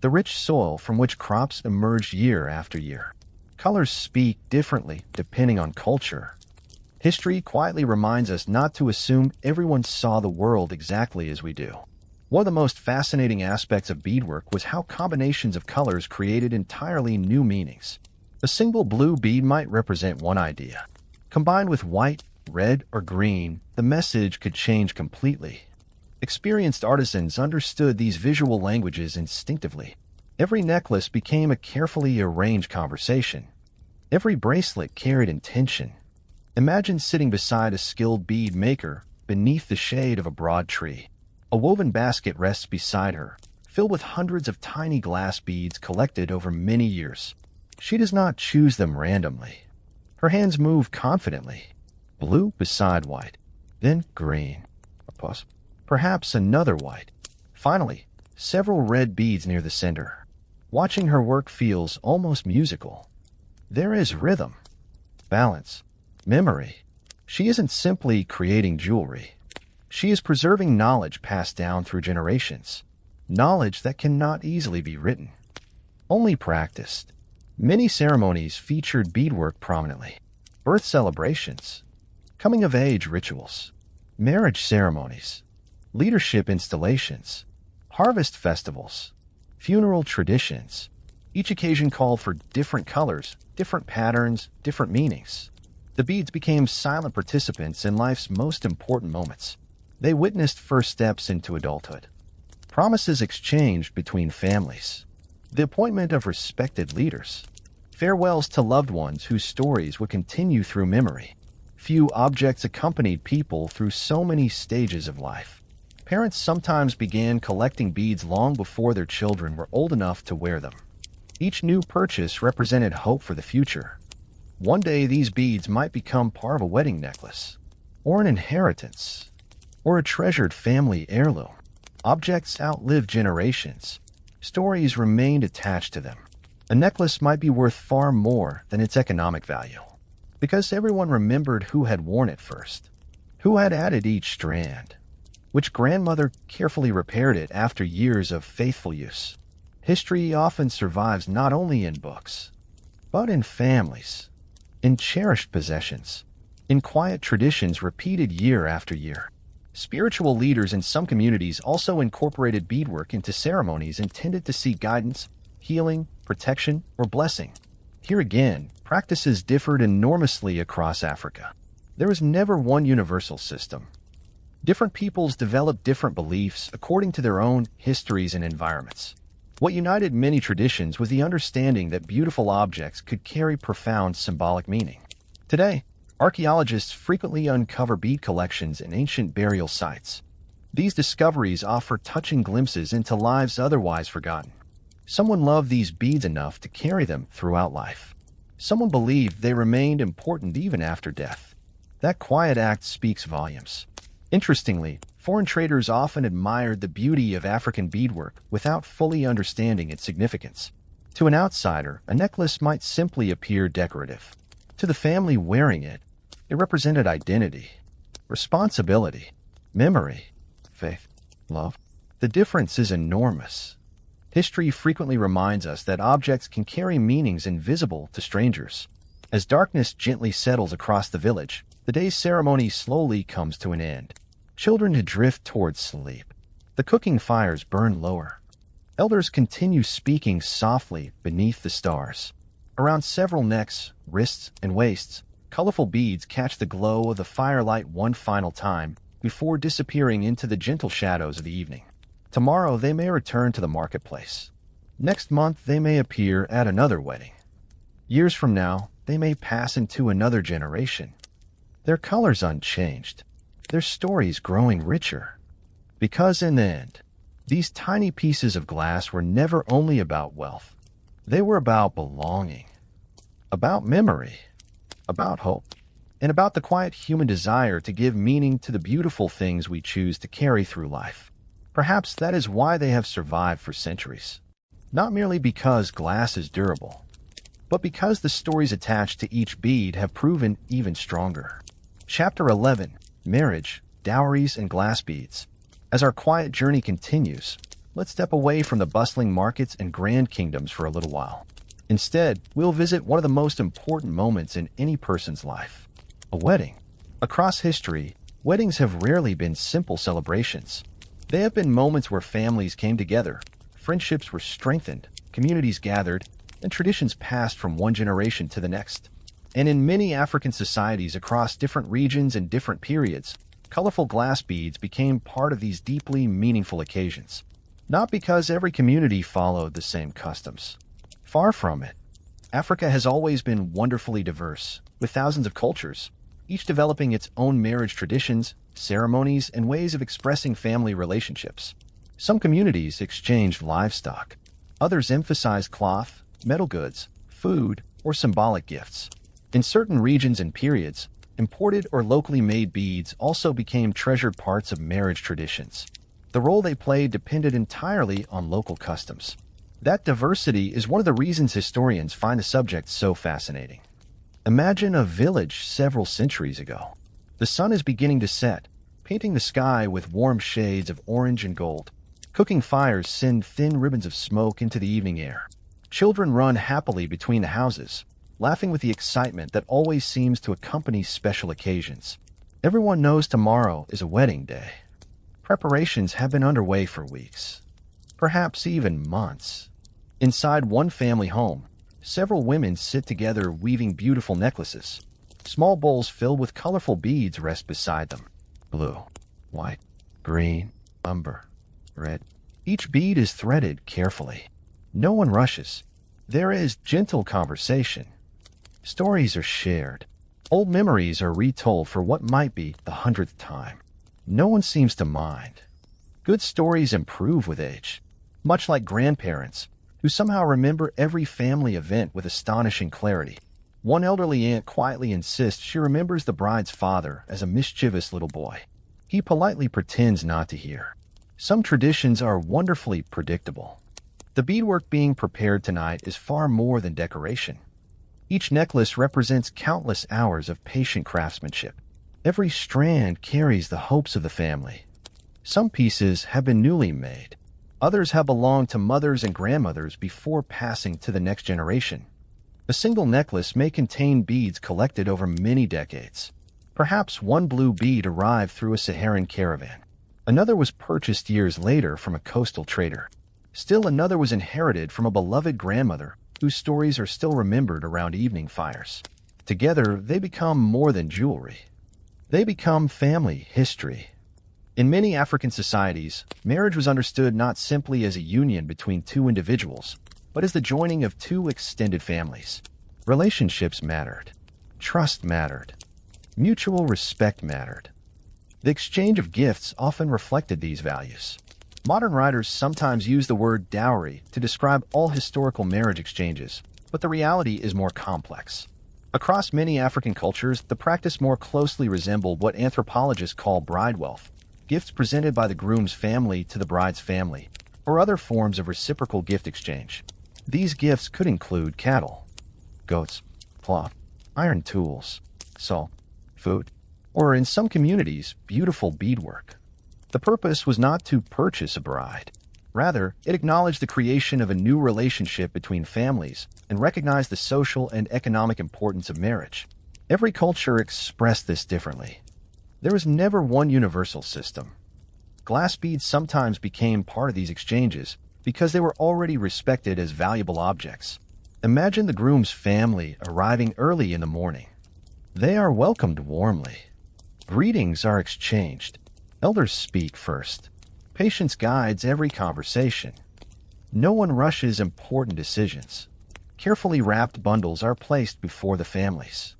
the rich soil from which crops emerge year after year. Colors speak differently depending on culture. History quietly reminds us not to assume everyone saw the world exactly as we do. One of the most fascinating aspects of beadwork was how combinations of colors created entirely new meanings. A single blue bead might represent one idea. Combined with white, red, or green, the message could change completely. Experienced artisans understood these visual languages instinctively. Every necklace became a carefully arranged conversation. Every bracelet carried intention. Imagine sitting beside a skilled bead maker beneath the shade of a broad tree. A woven basket rests beside her, filled with hundreds of tiny glass beads collected over many years. She does not choose them randomly. Her hands move confidently. Blue beside white, then green, perhaps another white. Finally, several red beads near the center. Watching her work feels almost musical. There is rhythm, balance, memory. She isn't simply creating jewelry. She is preserving knowledge passed down through generations. Knowledge that cannot easily be written, only practiced. Many ceremonies featured beadwork prominently. Birth celebrations, coming-of-age rituals, marriage ceremonies, leadership installations, harvest festivals, funeral traditions. Each occasion called for different colors, different patterns, different meanings. The beads became silent participants in life's most important moments. They witnessed first steps into adulthood, promises exchanged between families, the appointment of respected leaders, farewells to loved ones whose stories would continue through memory. Few objects accompanied people through so many stages of life. Parents sometimes began collecting beads long before their children were old enough to wear them. Each new purchase represented hope for the future. One day these beads might become part of a wedding necklace, or an inheritance, or a treasured family heirloom. Objects outlived generations. Stories remained attached to them. A necklace might be worth far more than its economic value, because everyone remembered who had worn it first, who had added each strand, which grandmother carefully repaired it after years of faithful use. History often survives not only in books, but in families, in cherished possessions, in quiet traditions repeated year after year. Spiritual leaders in some communities also incorporated beadwork into ceremonies intended to seek guidance, healing, protection, or blessing. Here again, practices differed enormously across Africa. There was never one universal system. Different peoples developed different beliefs according to their own histories and environments. What united many traditions was the understanding that beautiful objects could carry profound symbolic meaning. Today, archaeologists frequently uncover bead collections in ancient burial sites. These discoveries offer touching glimpses into lives otherwise forgotten. Someone loved these beads enough to carry them throughout life. Someone believed they remained important even after death. That quiet act speaks volumes. Interestingly, Foreign traders often admired the beauty of African beadwork without fully understanding its significance. To an outsider, a necklace might simply appear decorative. To the family wearing it, it represented identity, responsibility, memory, faith, love. The difference is enormous. History frequently reminds us that objects can carry meanings invisible to strangers. As darkness gently settles across the village, the day's ceremony slowly comes to an end. Children drift towards sleep. The cooking fires burn lower. Elders continue speaking softly beneath the stars. Around several necks, wrists, and waists, colorful beads catch the glow of the firelight one final time before disappearing into the gentle shadows of the evening. Tomorrow they may return to the marketplace. Next month they may appear at another wedding. Years from now, they may pass into another generation. Their colors unchanged, their stories growing richer. Because in the end, these tiny pieces of glass were never only about wealth. They were about belonging, about memory, about hope, and about the quiet human desire to give meaning to the beautiful things we choose to carry through life. Perhaps that is why they have survived for centuries. Not merely because glass is durable, but because the stories attached to each bead have proven even stronger. Chapter 11: Marriage, Dowries, and Glass Beads. As our quiet journey continues, let's step away from the bustling markets and grand kingdoms for a little while. Instead, we'll visit one of the most important moments in any person's life: a wedding. Across history, weddings have rarely been simple celebrations. They have been moments where families came together, friendships were strengthened, communities gathered, and traditions passed from one generation to the next. And in many African societies across different regions and different periods, colorful glass beads became part of these deeply meaningful occasions. Not because every community followed the same customs. Far from it. Africa has always been wonderfully diverse, with thousands of cultures, each developing its own marriage traditions, ceremonies, and ways of expressing family relationships. Some communities exchanged livestock. Others emphasized cloth, metal goods, food, or symbolic gifts. In certain regions and periods, imported or locally made beads also became treasured parts of marriage traditions. The role they played depended entirely on local customs. That diversity is one of the reasons historians find the subject so fascinating. Imagine a village several centuries ago. The sun is beginning to set, painting the sky with warm shades of orange and gold. Cooking fires send thin ribbons of smoke into the evening air. Children run happily between the houses, laughing with the excitement that always seems to accompany special occasions. Everyone knows tomorrow is a wedding day. Preparations have been underway for weeks, perhaps even months. Inside one family home, several women sit together weaving beautiful necklaces. Small bowls filled with colorful beads rest beside them. Blue, white, green, umber, red. Each bead is threaded carefully. No one rushes. There is gentle conversation. Stories are shared. Old memories are retold for what might be the 100th time. No one seems to mind. Good stories improve with age, much like grandparents, who somehow remember every family event with astonishing clarity. One elderly aunt quietly insists she remembers the bride's father as a mischievous little boy. He politely pretends not to hear. Some traditions are wonderfully predictable. The beadwork being prepared tonight is far more than decoration. Each necklace represents countless hours of patient craftsmanship. Every strand carries the hopes of the family. Some pieces have been newly made. Others have belonged to mothers and grandmothers before passing to the next generation. A single necklace may contain beads collected over many decades. Perhaps one blue bead arrived through a Saharan caravan. Another was purchased years later from a coastal trader. Still another was inherited from a beloved grandmother whose stories are still remembered around evening fires. Together, they become more than jewelry. They become family history. In many African societies, marriage was understood not simply as a union between two individuals, but as the joining of two extended families. Relationships mattered. Trust mattered. Mutual respect mattered. The exchange of gifts often reflected these values. Modern writers sometimes use the word dowry to describe all historical marriage exchanges, but the reality is more complex. Across many African cultures, the practice more closely resembled what anthropologists call bride wealth. gifts presented by the groom's family to the bride's family, or other forms of reciprocal gift exchange. These gifts could include cattle, goats, cloth, iron tools, salt, food, or in some communities, beautiful beadwork. The purpose was not to purchase a bride. Rather, it acknowledged the creation of a new relationship between families and recognized the social and economic importance of marriage. Every culture expressed this differently. There was never one universal system. Glass beads sometimes became part of these exchanges because they were already respected as valuable objects. Imagine the groom's family arriving early in the morning. They are welcomed warmly. Greetings are exchanged. Elders speak first. Patience guides every conversation. No one rushes important decisions. Carefully wrapped bundles are placed before the families.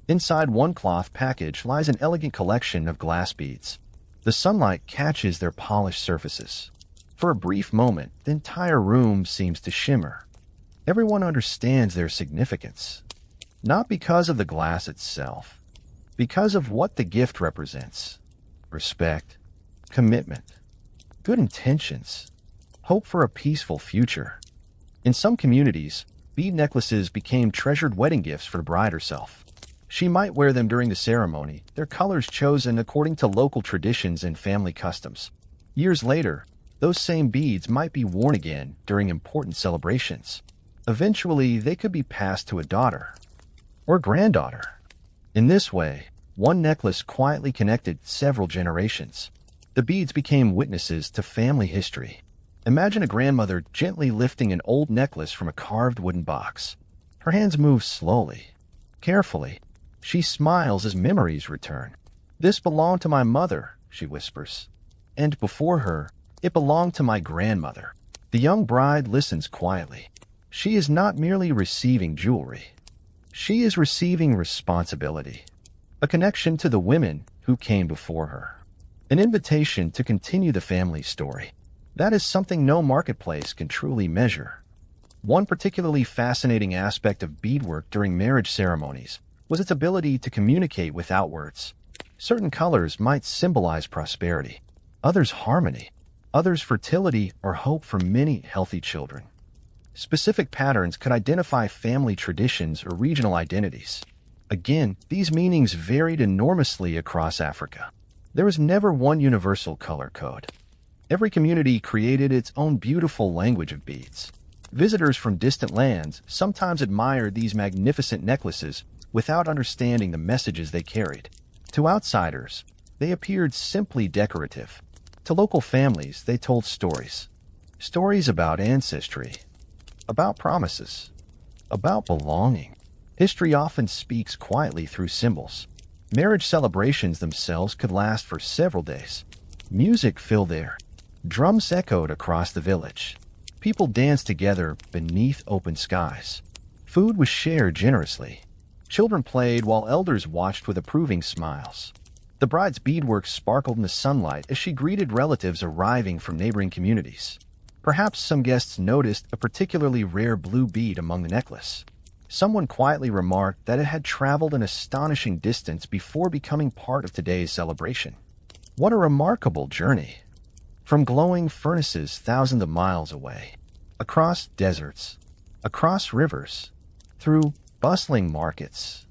Inside one cloth package lies an elegant collection of glass beads. The sunlight catches their polished surfaces. For a brief moment, the entire room seems to shimmer. Everyone understands their significance. Not because of the glass itself, because of what the gift represents. Respect, commitment, good intentions, hope for a peaceful future. In some communities, bead necklaces became treasured wedding gifts for the bride herself. She might wear them during the ceremony, their colors chosen according to local traditions and family customs. Years later, those same beads might be worn again during important celebrations. Eventually, they could be passed to a daughter or granddaughter. In this way, one necklace quietly connected several generations. The beads became witnesses to family history. Imagine a grandmother gently lifting an old necklace from a carved wooden box. Her hands move slowly, carefully. She smiles as memories return. "This belonged to my mother," she whispers. And before her, "It belonged to my grandmother." The young bride listens quietly. She is not merely receiving jewelry. She is receiving responsibility, a connection to the women who came before her, an invitation to continue the family story. That is something no marketplace can truly measure. One particularly fascinating aspect of beadwork during marriage ceremonies was its ability to communicate without words. Certain colors might symbolize prosperity, others harmony, others fertility or hope for many healthy children. Specific patterns could identify family traditions or regional identities. Again, these meanings varied enormously across Africa. There was never one universal color code. Every community created its own beautiful language of beads. Visitors from distant lands sometimes admired these magnificent necklaces without understanding the messages they carried. To outsiders, they appeared simply decorative. To local families, they told stories. Stories about ancestry, about promises, about belonging. History often speaks quietly through symbols. Marriage celebrations themselves could last for several days. Music filled the air. Drums echoed across the village. People danced together beneath open skies. Food was shared generously. Children played while elders watched with approving smiles. The bride's beadwork sparkled in the sunlight as she greeted relatives arriving from neighboring communities. Perhaps some guests noticed a particularly rare blue bead among the necklace. Someone quietly remarked that it had traveled an astonishing distance before becoming part of today's celebration. What a remarkable journey! From glowing furnaces thousands of miles away, across deserts, across rivers, through bustling markets,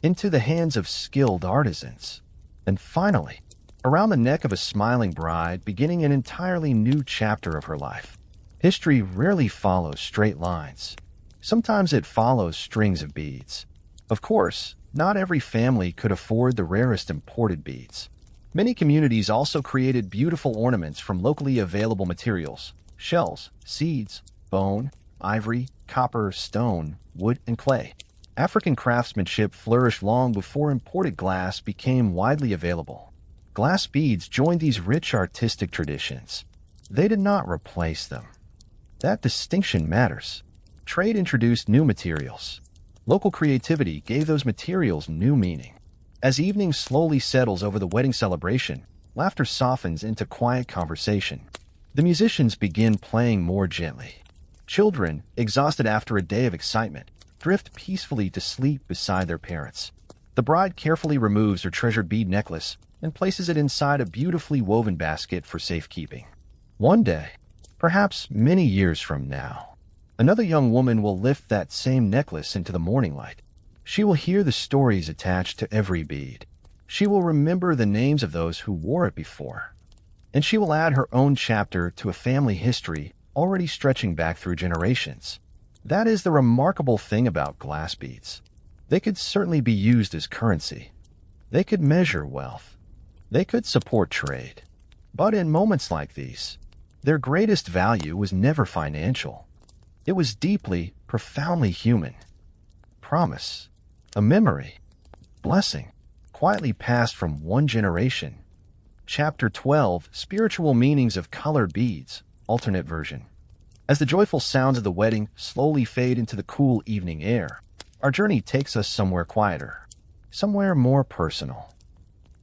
into the hands of skilled artisans, and finally, around the neck of a smiling bride beginning an entirely new chapter of her life. History rarely follows straight lines. Sometimes it follows strings of beads. Of course, not every family could afford the rarest imported beads. Many communities also created beautiful ornaments from locally available materials: shells, seeds, bone, ivory, copper, stone, wood, and clay. African craftsmanship flourished long before imported glass became widely available. Glass beads joined these rich artistic traditions. They did not replace them. That distinction matters. Trade introduced new materials. Local creativity gave those materials new meaning. As evening slowly settles over the wedding celebration, laughter softens into quiet conversation. The musicians begin playing more gently. Children, exhausted after a day of excitement, drift peacefully to sleep beside their parents. The bride carefully removes her treasured bead necklace and places it inside a beautifully woven basket for safekeeping. One day, perhaps many years from now, another young woman will lift that same necklace into the morning light. She will hear the stories attached to every bead. She will remember the names of those who wore it before. And she will add her own chapter to a family history already stretching back through generations. That is the remarkable thing about glass beads. They could certainly be used as currency. They could measure wealth. They could support trade. But in moments like these, their greatest value was never financial. It was deeply, profoundly human. Promise, a memory, blessing, quietly passed from one generation. Chapter 12, Spiritual Meanings of Color Beads, alternate version. As the joyful sounds of the wedding slowly fade into the cool evening air, our journey takes us somewhere quieter, somewhere more personal.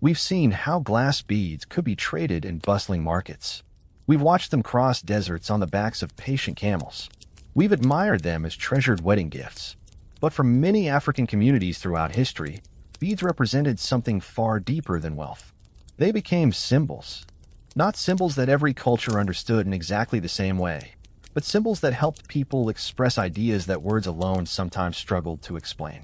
We've seen how glass beads could be traded in bustling markets. We've watched them cross deserts on the backs of patient camels. We've admired them as treasured wedding gifts. But for many African communities throughout history, beads represented something far deeper than wealth. They became symbols. Not symbols that every culture understood in exactly the same way, but symbols that helped people express ideas that words alone sometimes struggled to explain.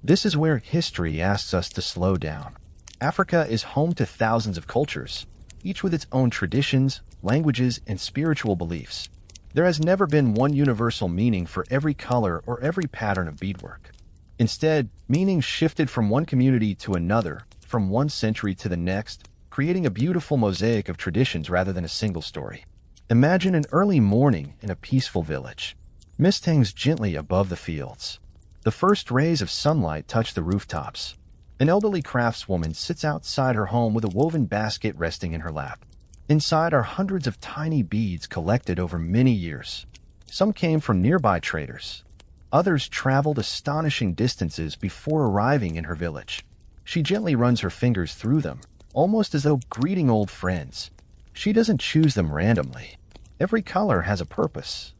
This is where history asks us to slow down. Africa is home to thousands of cultures, each with its own traditions, languages, and spiritual beliefs. There has never been one universal meaning for every color or every pattern of beadwork. Instead, meanings shifted from one community to another, from one century to the next, creating a beautiful mosaic of traditions rather than a single story. Imagine an early morning in a peaceful village. Mist hangs gently above the fields. The first rays of sunlight touch the rooftops. An elderly craftswoman sits outside her home with a woven basket resting in her lap. Inside are hundreds of tiny beads collected over many years. Some came from nearby traders. Others traveled astonishing distances before arriving in her village. She gently runs her fingers through them, almost as though greeting old friends. She doesn't choose them randomly. Every color has a purpose.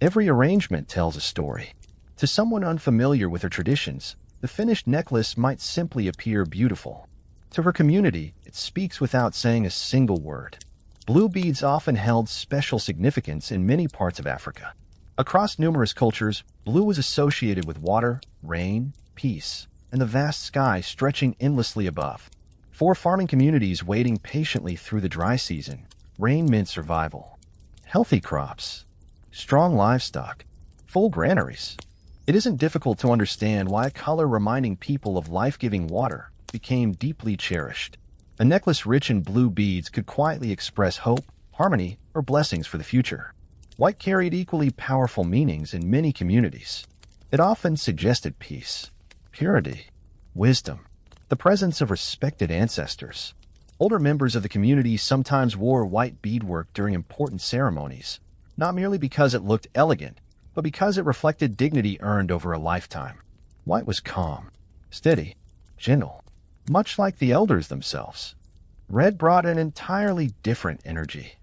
Every arrangement tells a story. To someone unfamiliar with her traditions, the finished necklace might simply appear beautiful. To her community, it speaks without saying a single word. Blue beads often held special significance in many parts of Africa. Across numerous cultures, blue was associated with water, rain, peace, and the vast sky stretching endlessly above. For farming communities waiting patiently through the dry season, rain meant survival. Healthy crops, strong livestock, full granaries. It isn't difficult to understand why a color reminding people of life-giving water became deeply cherished. A necklace rich in blue beads could quietly express hope, harmony, or blessings for the future. White carried equally powerful meanings in many communities. It often suggested peace, purity, wisdom, the presence of respected ancestors. Older members of the community sometimes wore white beadwork during important ceremonies, not merely because it looked elegant, but because it reflected dignity earned over a lifetime. White was calm, steady, gentle, much like the elders themselves. Red brought an entirely different energy.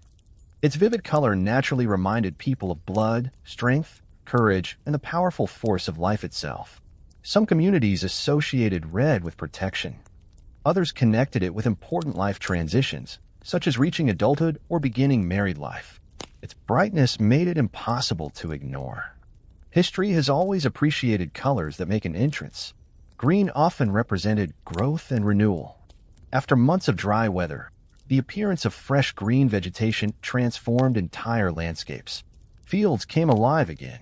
Its vivid color naturally reminded people of blood, strength, courage, and the powerful force of life itself. Some communities associated red with protection. Others connected it with important life transitions, such as reaching adulthood or beginning married life. Its brightness made it impossible to ignore. History has always appreciated colors that make an entrance. Green often represented growth and renewal. After months of dry weather, the appearance of fresh green vegetation transformed entire landscapes. Fields came alive again.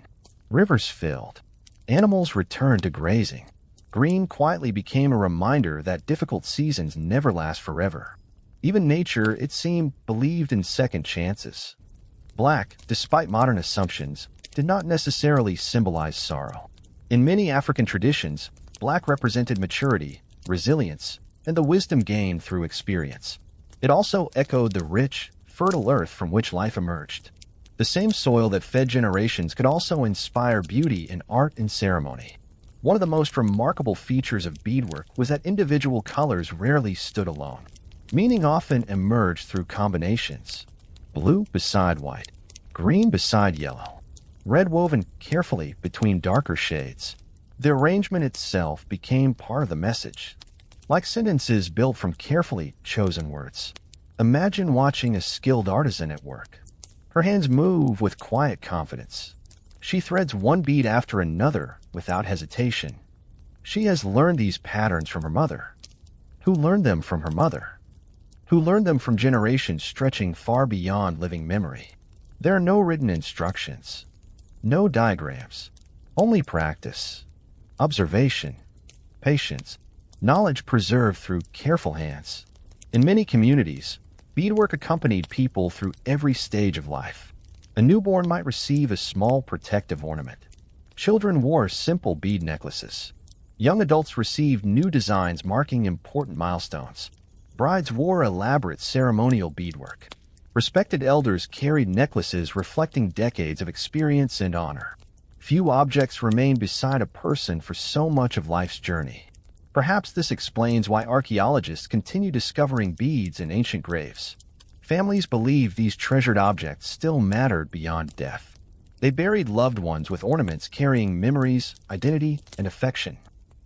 Rivers filled. Animals returned to grazing. Green quietly became a reminder that difficult seasons never last forever. Even nature, it seemed, believed in second chances. Black, despite modern assumptions, did not necessarily symbolize sorrow. In many African traditions, black represented maturity, resilience, and the wisdom gained through experience. It also echoed the rich, fertile earth from which life emerged. The same soil that fed generations could also inspire beauty in art and ceremony. One of the most remarkable features of beadwork was that individual colors rarely stood alone. Meaning often emerged through combinations. Blue beside white, green beside yellow, red woven carefully between darker shades. The arrangement itself became part of the message. like sentences built from carefully chosen words. Imagine watching a skilled artisan at work. Her hands move with quiet confidence. She threads one bead after another without hesitation. She has learned these patterns from her mother, who learned them from her mother, who learned them from generations stretching far beyond living memory. There are no written instructions, no diagrams, only practice, observation, patience, knowledge preserved through careful hands. In many communities, beadwork accompanied people through every stage of life. A newborn might receive a small protective ornament. Children wore simple bead necklaces. Young adults received new designs marking important milestones. Brides wore elaborate ceremonial beadwork. Respected elders carried necklaces reflecting decades of experience and honor. Few objects remain beside a person for so much of life's journey. Perhaps this explains why archaeologists continue discovering beads in ancient graves. Families believed these treasured objects still mattered beyond death. They buried loved ones with ornaments carrying memories, identity, and affection.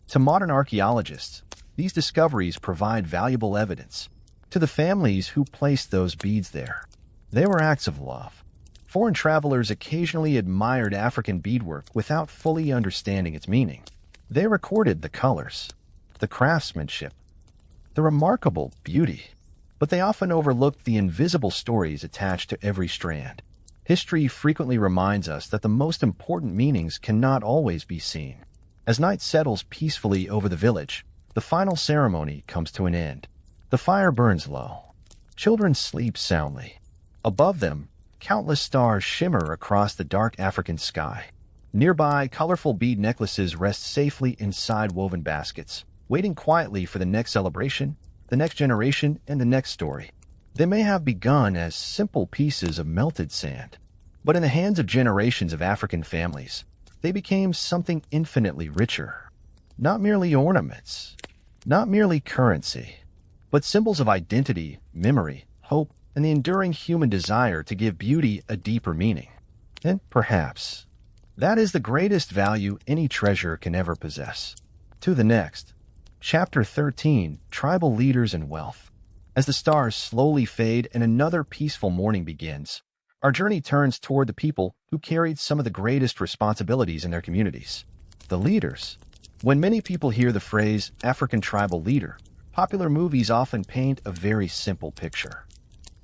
To modern archaeologists, these discoveries provide valuable evidence. To the families who placed those beads there, they were acts of love. Foreign travelers occasionally admired African beadwork without fully understanding its meaning. They recorded the colors, the craftsmanship, the remarkable beauty, but they often overlooked the invisible stories attached to every strand. History frequently reminds us that the most important meanings cannot always be seen. As night settles peacefully over the village, the final ceremony comes to an end. The fire burns low. Children sleep soundly. Above them, countless stars shimmer across the dark African sky. Nearby, colorful bead necklaces rest safely inside woven baskets, waiting quietly for the next celebration, the next generation, and the next story. They may have begun as simple pieces of melted sand, but in the hands of generations of African families, they became something infinitely richer. Not merely ornaments, not merely currency, but symbols of identity, memory, hope, and the enduring human desire to give beauty a deeper meaning. And perhaps that is the greatest value any treasure can ever possess. To the next. Chapter 13, Tribal Leaders and Wealth. As the stars slowly fade and another peaceful morning begins, our journey turns toward the people who carried some of the greatest responsibilities in their communities. The leaders. When many people hear the phrase African tribal leader, popular movies often paint a very simple picture.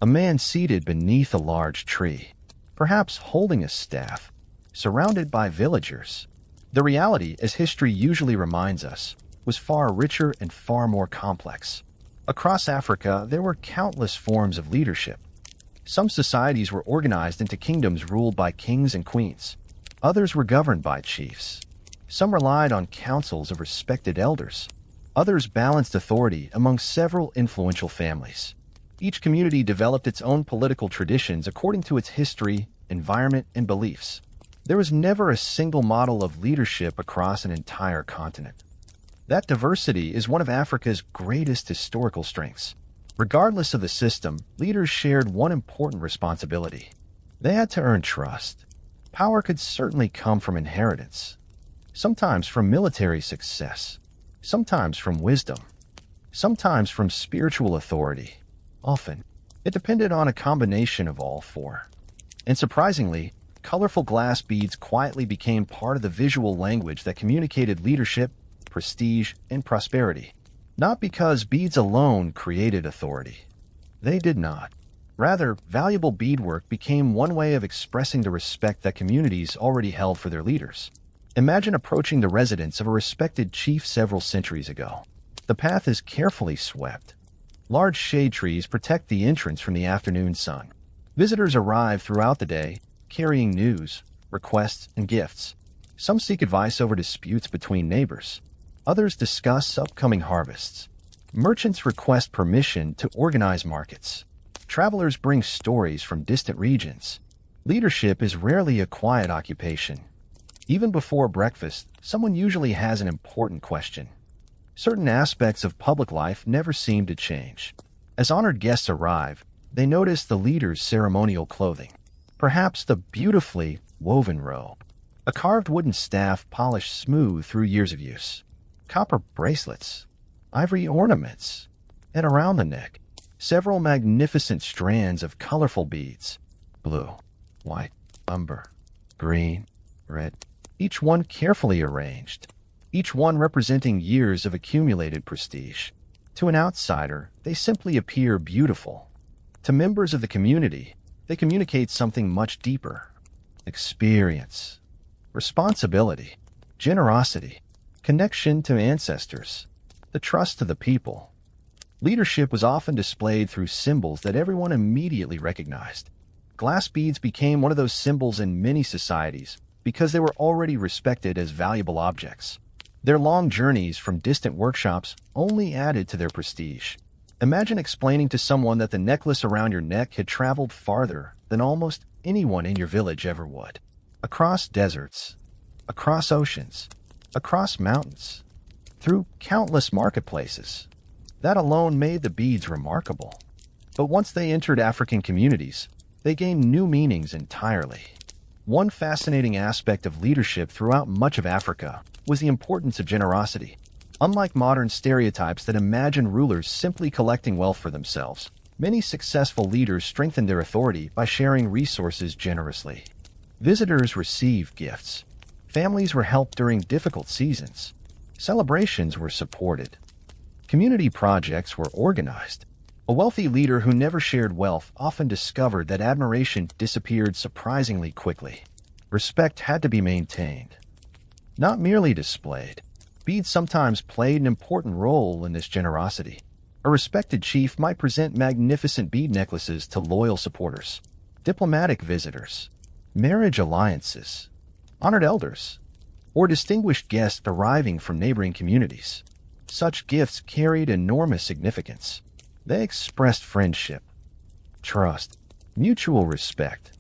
A man seated beneath a large tree, perhaps holding a staff, surrounded by villagers. The reality, as history usually reminds us, was far richer and far more complex. Across Africa, there were countless forms of leadership. Some societies were organized into kingdoms ruled by kings and queens. Others were governed by chiefs. Some relied on councils of respected elders. Others balanced authority among several influential families. Each community developed its own political traditions according to its history, environment, and beliefs. There was never a single model of leadership across an entire continent. That diversity is one of Africa's greatest historical strengths. Regardless of the system, leaders shared one important responsibility. They had to earn trust. Power could certainly come from inheritance, sometimes from military success, sometimes from wisdom, sometimes from spiritual authority. Often, it depended on a combination of all four. And surprisingly, colorful glass beads quietly became part of the visual language that communicated leadership, prestige, and prosperity. Not because beads alone created authority. They did not. Rather, valuable beadwork became one way of expressing the respect that communities already held for their leaders. Imagine approaching the residence of a respected chief several centuries ago. The path is carefully swept. Large shade trees protect the entrance from the afternoon sun. Visitors arrive throughout the day, carrying news, requests, and gifts. Some seek advice over disputes between neighbors. Others discuss upcoming harvests. Merchants request permission to organize markets. Travelers bring stories from distant regions. Leadership is rarely a quiet occupation. Even before breakfast, someone usually has an important question. Certain aspects of public life never seem to change. As honored guests arrive, they notice the leader's ceremonial clothing. Perhaps the beautifully woven robe. A carved wooden staff polished smooth through years of use. Copper bracelets. ivory ornaments, and around the neck, several magnificent strands of colorful beads, blue, white, umber, green, red, each one carefully arranged, each one representing years of accumulated prestige. To an outsider, they simply appear beautiful. To members of the community, they communicate something much deeper: experience, responsibility, generosity, connection to ancestors, the trust of the people. Leadership was often displayed through symbols that everyone immediately recognized. Glass beads became one of those symbols in many societies because they were already respected as valuable objects. Their long journeys from distant workshops only added to their prestige. Imagine explaining to someone that the necklace around your neck had traveled farther than almost anyone in your village ever would. Across deserts, across oceans, across mountains, through countless marketplaces. That alone made the beads remarkable. But once they entered African communities, they gained new meanings entirely. One fascinating aspect of leadership throughout much of Africa was the importance of generosity. Unlike modern stereotypes that imagine rulers simply collecting wealth for themselves, many successful leaders strengthened their authority by sharing resources generously. Visitors received gifts. Families were helped during difficult seasons. Celebrations were supported. Community projects were organized. A wealthy leader who never shared wealth often discovered that admiration disappeared surprisingly quickly. Respect had to be maintained, not merely displayed. Beads sometimes played an important role in this generosity. A respected chief might present magnificent bead necklaces to loyal supporters, diplomatic visitors, marriage alliances, honored elders, or distinguished guests arriving from neighboring communities. Such gifts carried enormous significance. They expressed friendship, trust, mutual respect.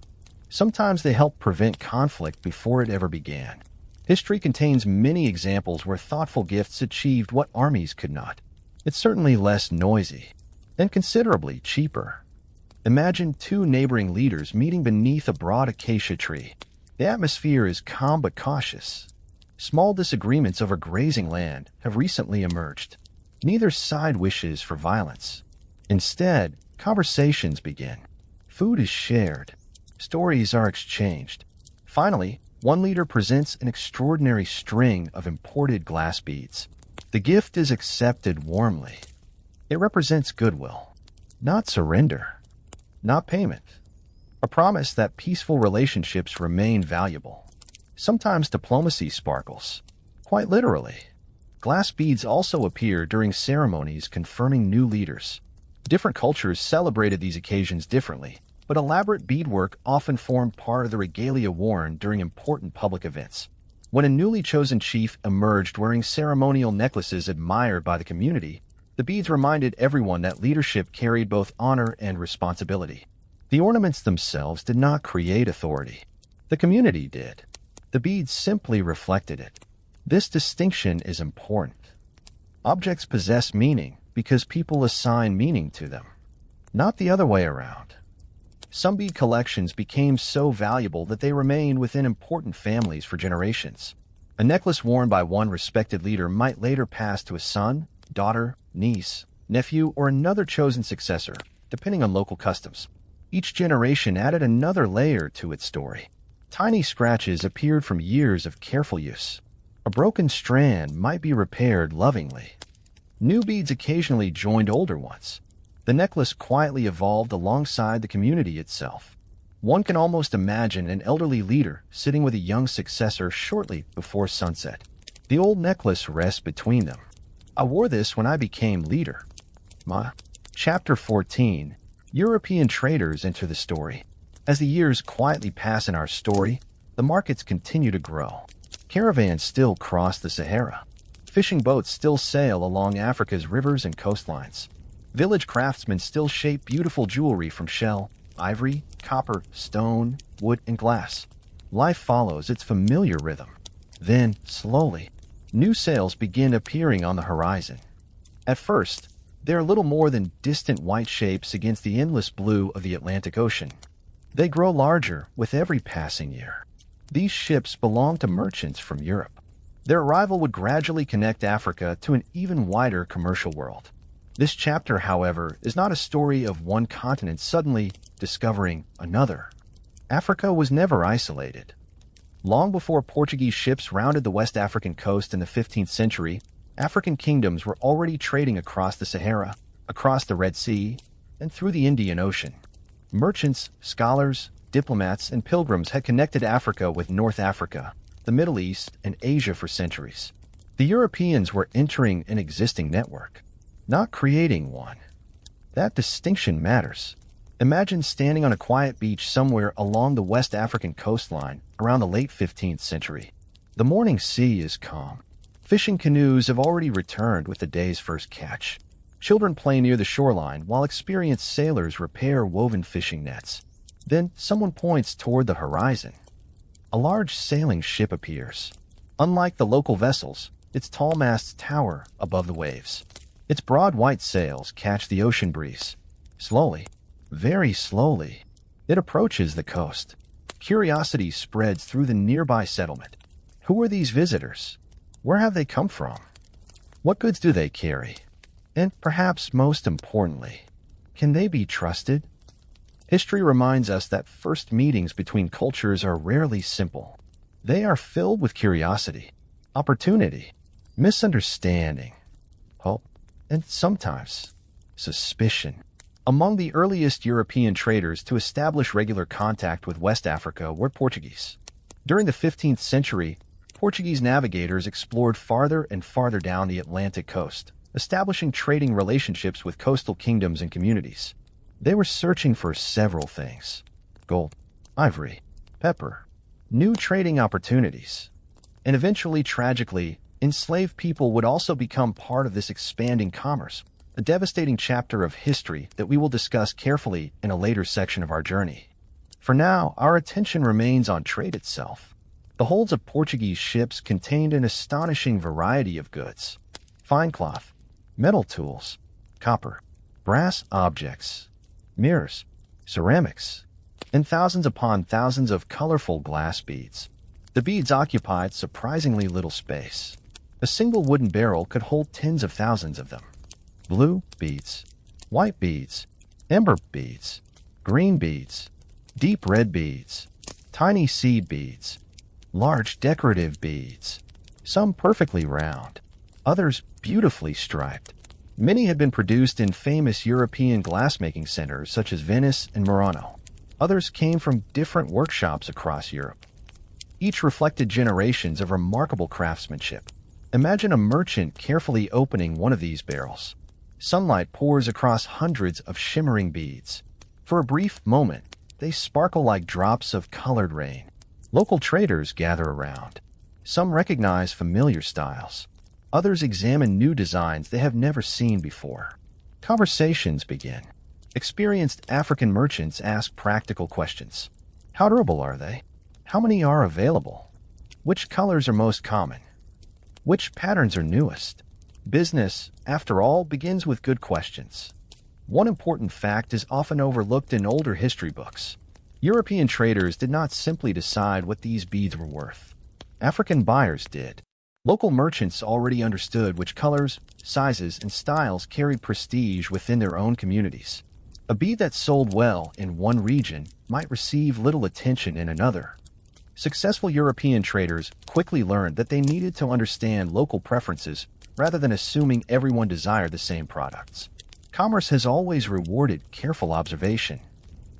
Sometimes they helped prevent conflict before it ever began. History contains many examples where thoughtful gifts achieved what armies could not. It's certainly less noisy and considerably cheaper. Imagine two neighboring leaders meeting beneath a broad acacia tree. The atmosphere is calm but cautious. Small disagreements over grazing land have recently emerged. Neither side wishes for violence. Instead, conversations begin. Food is shared. Stories are exchanged. Finally, one leader presents an extraordinary string of imported glass beads. The gift is accepted warmly. It represents goodwill, not surrender, not payment. A promise that peaceful relationships remain valuable. Sometimes diplomacy sparkles. Quite literally. Glass beads also appear during ceremonies confirming new leaders. Different cultures celebrated these occasions differently, but elaborate beadwork often formed part of the regalia worn during important public events. When a newly chosen chief emerged wearing ceremonial necklaces admired by the community, the beads reminded everyone that leadership carried both honor and responsibility. The ornaments themselves did not create authority. The community did. The beads simply reflected it. This distinction is important. Objects possess meaning because people assign meaning to them, not the other way around. Some bead collections became so valuable that they remained within important families for generations. A necklace worn by one respected leader might later pass to a son, daughter, niece, nephew, or another chosen successor, depending on local customs. Each generation added another layer to its story. Tiny scratches appeared from years of careful use. A broken strand might be repaired lovingly. New beads occasionally joined older ones. The necklace quietly evolved alongside the community itself. One can almost imagine an elderly leader sitting with a young successor shortly before sunset. The old necklace rests between them. I wore this when I became leader. Chapter 14. European traders enter the story. As the years quietly pass in our story, the markets continue to grow. Caravans still cross the Sahara. Fishing boats still sail along Africa's rivers and coastlines. Village craftsmen still shape beautiful jewelry from shell, ivory, copper, stone, wood, and glass. Life follows its familiar rhythm. Then, slowly, new sails begin appearing on the horizon. At first, they're little more than distant white shapes against the endless blue of the Atlantic Ocean. They grow larger with every passing year. These ships belong to merchants from Europe. Their arrival would gradually connect Africa to an even wider commercial world. This chapter, however, is not a story of one continent suddenly discovering another. Africa was never isolated. Long before Portuguese ships rounded the West African coast in the 15th century, African kingdoms were already trading across the Sahara, across the Red Sea, and through the Indian Ocean. Merchants, scholars, diplomats, and pilgrims had connected Africa with North Africa, the Middle East, and Asia for centuries. The Europeans were entering an existing network, not creating one. That distinction matters. Imagine standing on a quiet beach somewhere along the West African coastline around the late 15th century. The morning sea is calm. Fishing canoes have already returned with the day's first catch. Children play near the shoreline while experienced sailors repair woven fishing nets. Then someone points toward the horizon. A large sailing ship appears. Unlike the local vessels, its tall masts tower above the waves. Its broad white sails catch the ocean breeze. Slowly, very slowly, it approaches the coast. Curiosity spreads through the nearby settlement. Who are these visitors? Where have they come from? What goods do they carry? And perhaps most importantly, can they be trusted? History reminds us that first meetings between cultures are rarely simple. They are filled with curiosity, opportunity, misunderstanding, hope, and sometimes suspicion. Among the earliest European traders to establish regular contact with West Africa were Portuguese. During the 15th century, Portuguese navigators explored farther and farther down the Atlantic coast, establishing trading relationships with coastal kingdoms and communities. They were searching for several things: gold, ivory, pepper, new trading opportunities. And eventually, tragically, enslaved people would also become part of this expanding commerce, a devastating chapter of history that we will discuss carefully in a later section of our journey. For now, our attention remains on trade itself. The holds of Portuguese ships contained an astonishing variety of goods: fine cloth, metal tools, copper, brass objects, mirrors, ceramics, and thousands upon thousands of colorful glass beads. The beads occupied surprisingly little space. A single wooden barrel could hold tens of thousands of them. Blue beads, white beads, amber beads, green beads, deep red beads, tiny seed beads, large decorative beads, some perfectly round, others beautifully striped. Many had been produced in famous European glassmaking centers such as Venice and Murano. Others came from different workshops across Europe. Each reflected generations of remarkable craftsmanship. Imagine a merchant carefully opening one of these barrels. Sunlight pours across hundreds of shimmering beads. For a brief moment, they sparkle like drops of colored rain. Local traders gather around. Some recognize familiar styles. Others examine new designs they have never seen before. Conversations begin. Experienced African merchants ask practical questions. How durable are they? How many are available? Which colors are most common? Which patterns are newest? Business, after all, begins with good questions. One important fact is often overlooked in older history books. European traders did not simply decide what these beads were worth. African buyers did. Local merchants already understood which colors, sizes, and styles carried prestige within their own communities. A bead that sold well in one region might receive little attention in another. Successful European traders quickly learned that they needed to understand local preferences rather than assuming everyone desired the same products. Commerce has always rewarded careful observation.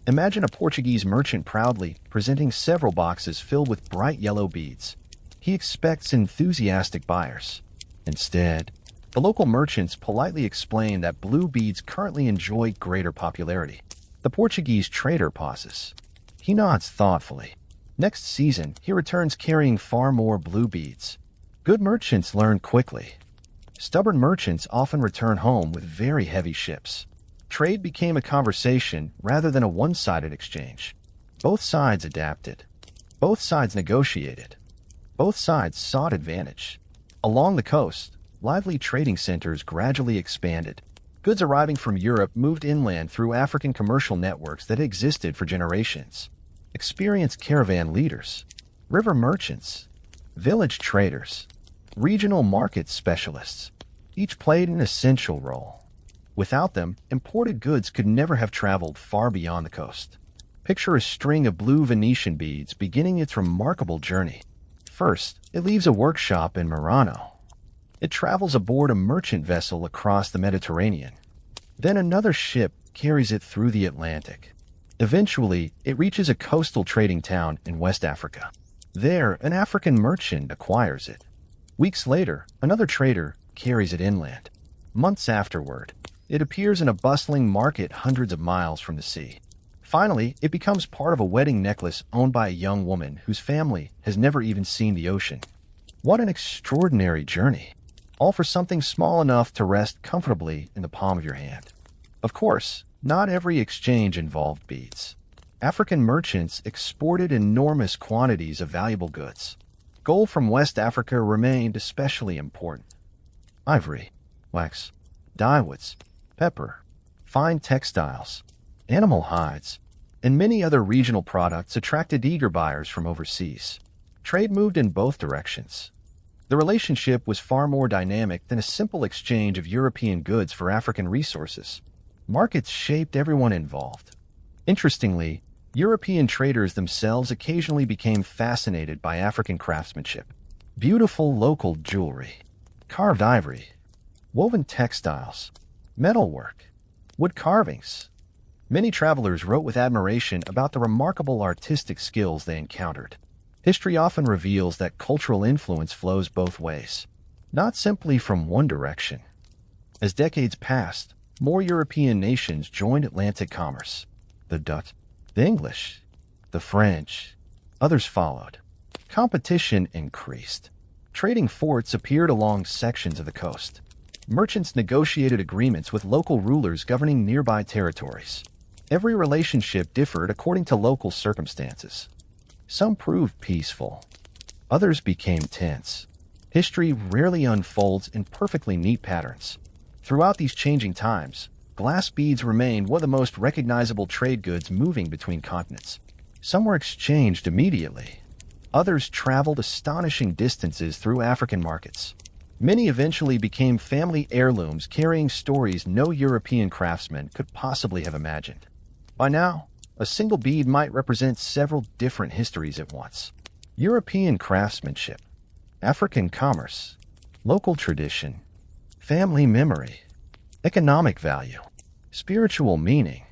Imagine a Portuguese merchant proudly presenting several boxes filled with bright yellow beads. He expects enthusiastic buyers. Instead, the local merchants politely explain that blue beads currently enjoy greater popularity. The Portuguese trader pauses. He nods thoughtfully. Next season, he returns carrying far more blue beads. Good merchants learn quickly. Stubborn merchants often return home with very heavy ships. Trade became a conversation rather than a one-sided exchange. Both sides adapted. Both sides negotiated. Both sides sought advantage. Along the coast, lively trading centers gradually expanded. Goods arriving from Europe moved inland through African commercial networks that existed for generations. Experienced caravan leaders, river merchants, village traders, regional market specialists. Each played an essential role. Without them, imported goods could never have traveled far beyond the coast. Picture a string of blue Venetian beads beginning its remarkable journey. First, it leaves a workshop in Murano. It travels aboard a merchant vessel across the Mediterranean. Then another ship carries it through the Atlantic. Eventually, it reaches a coastal trading town in West Africa. There, an African merchant acquires it. Weeks later, another trader carries it inland. Months afterward, it appears in a bustling market hundreds of miles from the sea. Finally, it becomes part of a wedding necklace owned by a young woman whose family has never even seen the ocean. What an extraordinary journey! All for something small enough to rest comfortably in the palm of your hand. Of course, not every exchange involved beads. African merchants exported enormous quantities of valuable goods. Gold from West Africa remained especially important. Ivory, wax, dyewoods, pepper, fine textiles, animal hides, and many other regional products attracted eager buyers from overseas. Trade moved in both directions. The relationship was far more dynamic than a simple exchange of European goods for African resources. Markets shaped everyone involved. Interestingly, European traders themselves occasionally became fascinated by African craftsmanship. Beautiful local jewelry, carved ivory, woven textiles, metalwork, wood carvings. Many travelers wrote with admiration about the remarkable artistic skills they encountered. History often reveals that cultural influence flows both ways, not simply from one direction. As decades passed, more European nations joined Atlantic commerce. The Dutch, the English, the French. Others followed. Competition increased. Trading forts appeared along sections of the coast. Merchants negotiated agreements with local rulers governing nearby territories. Every relationship differed according to local circumstances. Some proved peaceful. Others became tense. History rarely unfolds in perfectly neat patterns. Throughout these changing times, glass beads remained one of the most recognizable trade goods moving between continents. Some were exchanged immediately. Others traveled astonishing distances through African markets. Many eventually became family heirlooms carrying stories no European craftsman could possibly have imagined. By now, a single bead might represent several different histories at once. European craftsmanship, African commerce, local tradition, family memory, economic value, spiritual meaning,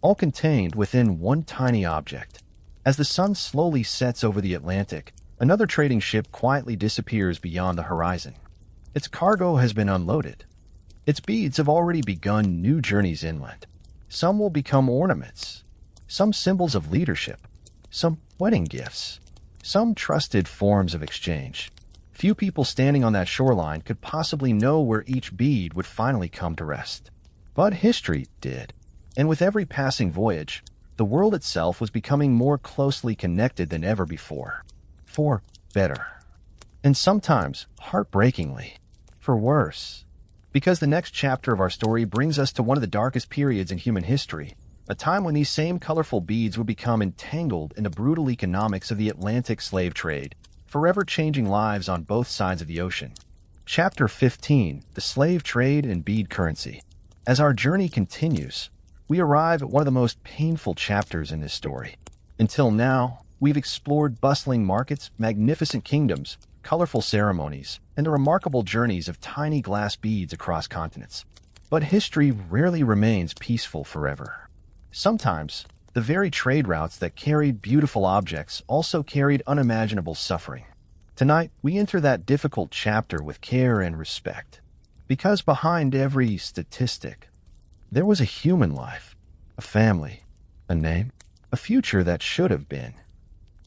all contained within one tiny object. As the sun slowly sets over the Atlantic, another trading ship quietly disappears beyond the horizon. Its cargo has been unloaded. Its beads have already begun new journeys inland. Some will become ornaments, some symbols of leadership, some wedding gifts, some trusted forms of exchange. Few people standing on that shoreline could possibly know where each bead would finally come to rest. But history did. And with every passing voyage, the world itself was becoming more closely connected than ever before. For better. And sometimes, heartbreakingly, for worse. Because the next chapter of our story brings us to one of the darkest periods in human history, a time when these same colorful beads would become entangled in the brutal economics of the Atlantic slave trade, forever changing lives on both sides of the ocean. Chapter 15, The Slave Trade and Bead Currency. As our journey continues, we arrive at one of the most painful chapters in this story. Until now, we've explored bustling markets, magnificent kingdoms, colorful ceremonies, and the remarkable journeys of tiny glass beads across continents. But history rarely remains peaceful forever. Sometimes, the very trade routes that carried beautiful objects also carried unimaginable suffering. Tonight, we enter that difficult chapter with care and respect. Because behind every statistic, there was a human life, a family, a name, a future that should have been.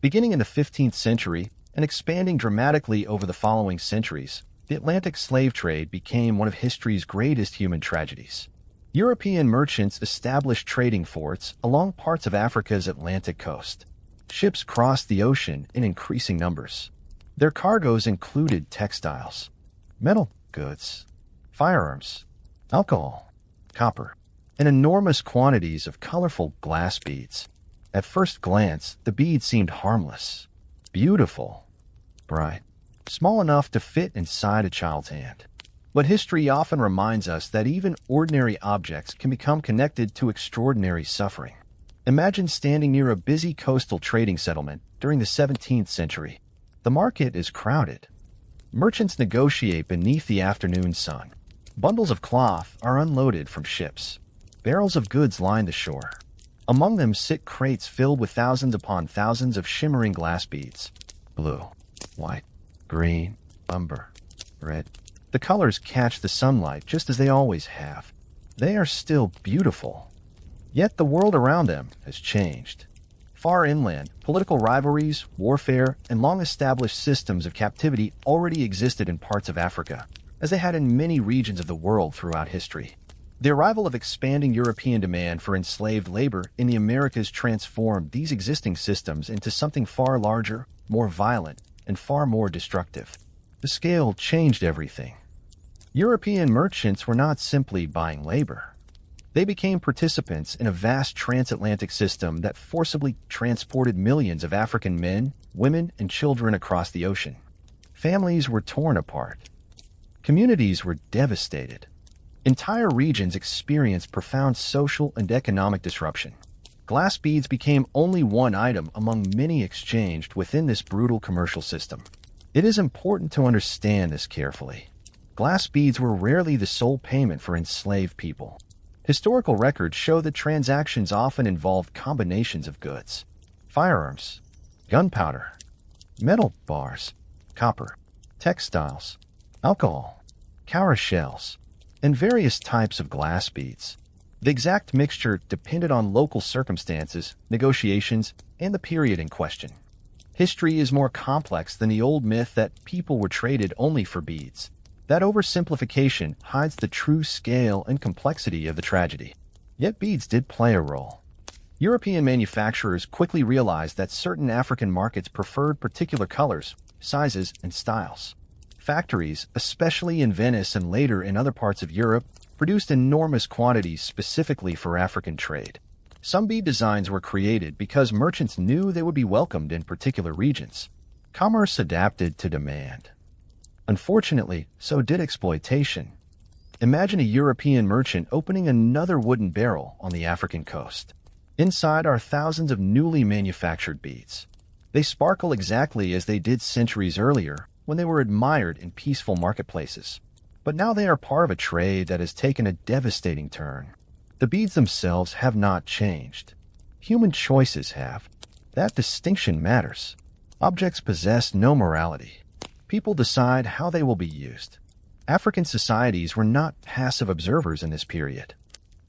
Beginning in the 15th century and expanding dramatically over the following centuries, the Atlantic slave trade became one of history's greatest human tragedies. European merchants established trading forts along parts of Africa's Atlantic coast. Ships crossed the ocean in increasing numbers. Their cargoes included textiles, metal goods, firearms, alcohol, copper, and enormous quantities of colorful glass beads. At first glance, the beads seemed harmless, beautiful, bright, small enough to fit inside a child's hand. But history often reminds us that even ordinary objects can become connected to extraordinary suffering. Imagine standing near a busy coastal trading settlement during the 17th century. The market is crowded. Merchants negotiate beneath the afternoon sun. Bundles of cloth are unloaded from ships. Barrels of goods line the shore. Among them sit crates filled with thousands upon thousands of shimmering glass beads. Blue, white, green, umber, red. The colors catch the sunlight just as they always have. They are still beautiful. Yet the world around them has changed. Far inland, political rivalries, warfare, and long-established systems of captivity already existed in parts of Africa, as they had in many regions of the world throughout history. The arrival of expanding European demand for enslaved labor in the Americas transformed these existing systems into something far larger, more violent, and far more destructive. The scale changed everything. European merchants were not simply buying labor. They became participants in a vast transatlantic system that forcibly transported millions of African men, women, and children across the ocean. Families were torn apart. Communities were devastated. Entire regions experienced profound social and economic disruption. Glass beads became only one item among many exchanged within this brutal commercial system. It is important to understand this carefully. Glass beads were rarely the sole payment for enslaved people. Historical records show that transactions often involved combinations of goods: firearms, gunpowder, metal bars, copper, textiles, alcohol, cowrie shells, and various types of glass beads. The exact mixture depended on local circumstances, negotiations, and the period in question. History is more complex than the old myth that people were traded only for beads. That oversimplification hides the true scale and complexity of the tragedy. Yet beads did play a role. European manufacturers quickly realized that certain African markets preferred particular colors, sizes, and styles. Factories, especially in Venice and later in other parts of Europe, produced enormous quantities specifically for African trade. Some bead designs were created because merchants knew they would be welcomed in particular regions. Commerce adapted to demand. Unfortunately, so did exploitation. Imagine a European merchant opening another wooden barrel on the African coast. Inside are thousands of newly manufactured beads. They sparkle exactly as they did centuries earlier when they were admired in peaceful marketplaces. But now they are part of a trade that has taken a devastating turn. The beads themselves have not changed. Human choices have. That distinction matters. Objects possess no morality. People decide how they will be used. African societies were not passive observers in this period.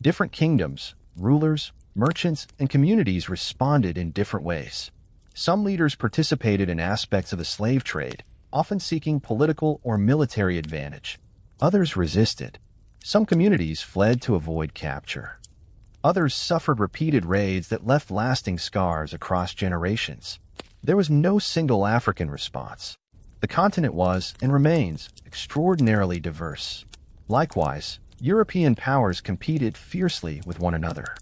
Different kingdoms, rulers, merchants, and communities responded in different ways. Some leaders participated in aspects of the slave trade, often seeking political or military advantage. Others resisted. Some communities fled to avoid capture. Others suffered repeated raids that left lasting scars across generations. There was no single African response. The continent was, and remains, extraordinarily diverse. Likewise, European powers competed fiercely with one another.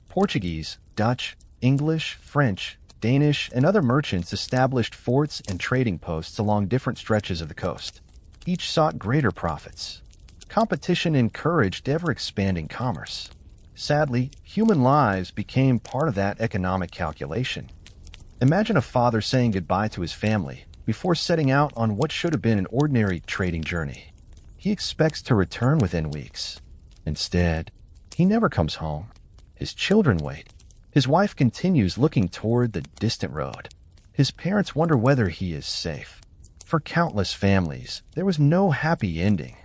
Portuguese, Dutch, English, French, Danish, and other merchants established forts and trading posts along different stretches of the coast. Each sought greater profits. Competition encouraged ever-expanding commerce. Sadly, human lives became part of that economic calculation. Imagine a father saying goodbye to his family before setting out on what should have been an ordinary trading journey. He expects to return within weeks. Instead, he never comes home. His children wait. His wife continues looking toward the distant road. His parents wonder whether he is safe. For countless families, there was no happy ending.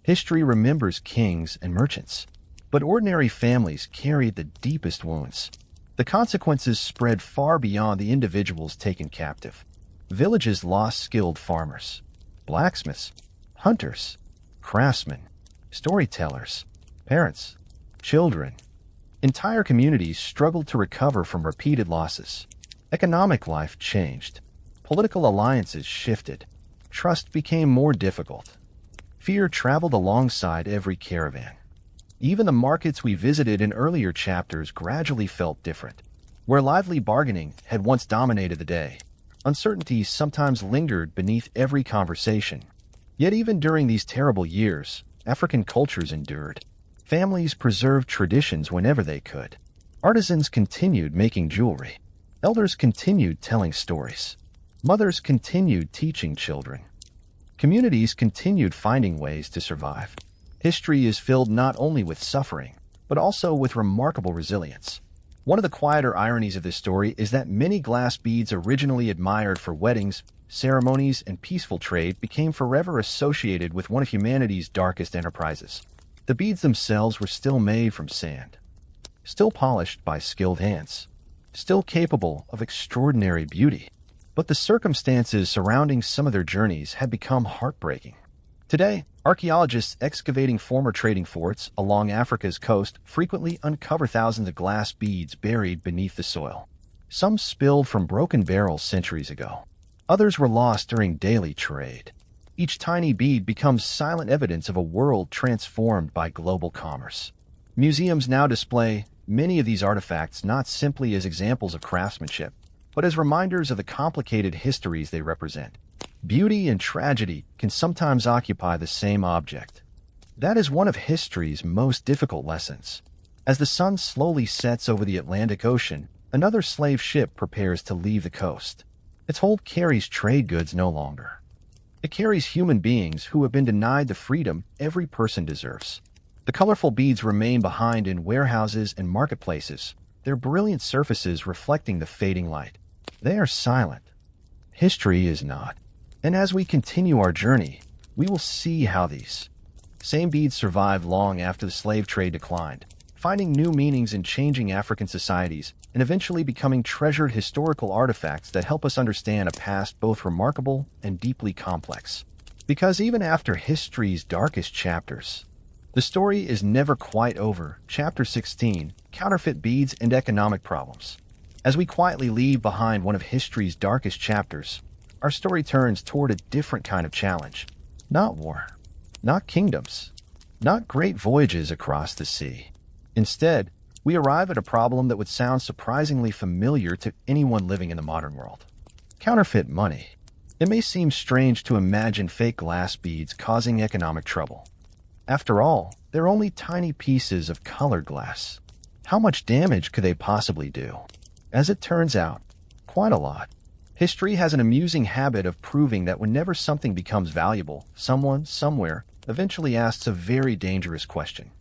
History remembers kings and merchants, but ordinary families carried the deepest wounds. The consequences spread far beyond the individuals taken captive. Villages lost skilled farmers, blacksmiths, hunters, craftsmen, storytellers, parents, children. Entire communities struggled to recover from repeated losses. Economic life changed. Political alliances shifted. Trust became more difficult. Fear traveled alongside every caravan. Even the markets we visited in earlier chapters gradually felt different. Where lively bargaining had once dominated the day, Uncertainty sometimes lingered beneath every conversation. Yet even during these terrible years, African cultures endured. Families preserved traditions whenever they could. Artisans continued making jewelry. Elders continued telling stories. Mothers continued teaching children. Communities continued finding ways to survive. History is filled not only with suffering, but also with remarkable resilience. One of the quieter ironies of this story is that many glass beads originally admired for weddings, ceremonies, and peaceful trade became forever associated with one of humanity's darkest enterprises. The beads themselves were still made from sand, still polished by skilled hands, still capable of extraordinary beauty. But the circumstances surrounding some of their journeys had become heartbreaking. Today, archaeologists excavating former trading forts along Africa's coast frequently uncover thousands of glass beads buried beneath the soil. Some spilled from broken barrels centuries ago. Others were lost during daily trade. Each tiny bead becomes silent evidence of a world transformed by global commerce. Museums now display many of these artifacts not simply as examples of craftsmanship, but as reminders of the complicated histories they represent. Beauty and tragedy can sometimes occupy the same object. That is one of history's most difficult lessons. As the sun slowly sets over the Atlantic Ocean, another slave ship prepares to leave the coast. Its hold carries trade goods no longer. It carries human beings who have been denied the freedom every person deserves. The colorful beads remain behind in warehouses and marketplaces, their brilliant surfaces reflecting the fading light. They are silent. History is not. And as we continue our journey, we will see how these same beads survived long after the slave trade declined, finding new meanings in changing African societies and eventually becoming treasured historical artifacts that help us understand a past both remarkable and deeply complex. Because even after history's darkest chapters, the story is never quite over. Chapter 16, Counterfeit Beads and Economic Problems. As we quietly leave behind one of history's darkest chapters, our story turns toward a different kind of challenge. Not war, not kingdoms, not great voyages across the sea. Instead, we arrive at a problem that would sound surprisingly familiar to anyone living in the modern world. Counterfeit money. It may seem strange to imagine fake glass beads causing economic trouble. After all, they're only tiny pieces of colored glass. How much damage could they possibly do? As it turns out, quite a lot. History has an amusing habit of proving that whenever something becomes valuable, someone, somewhere, eventually asks a very dangerous question.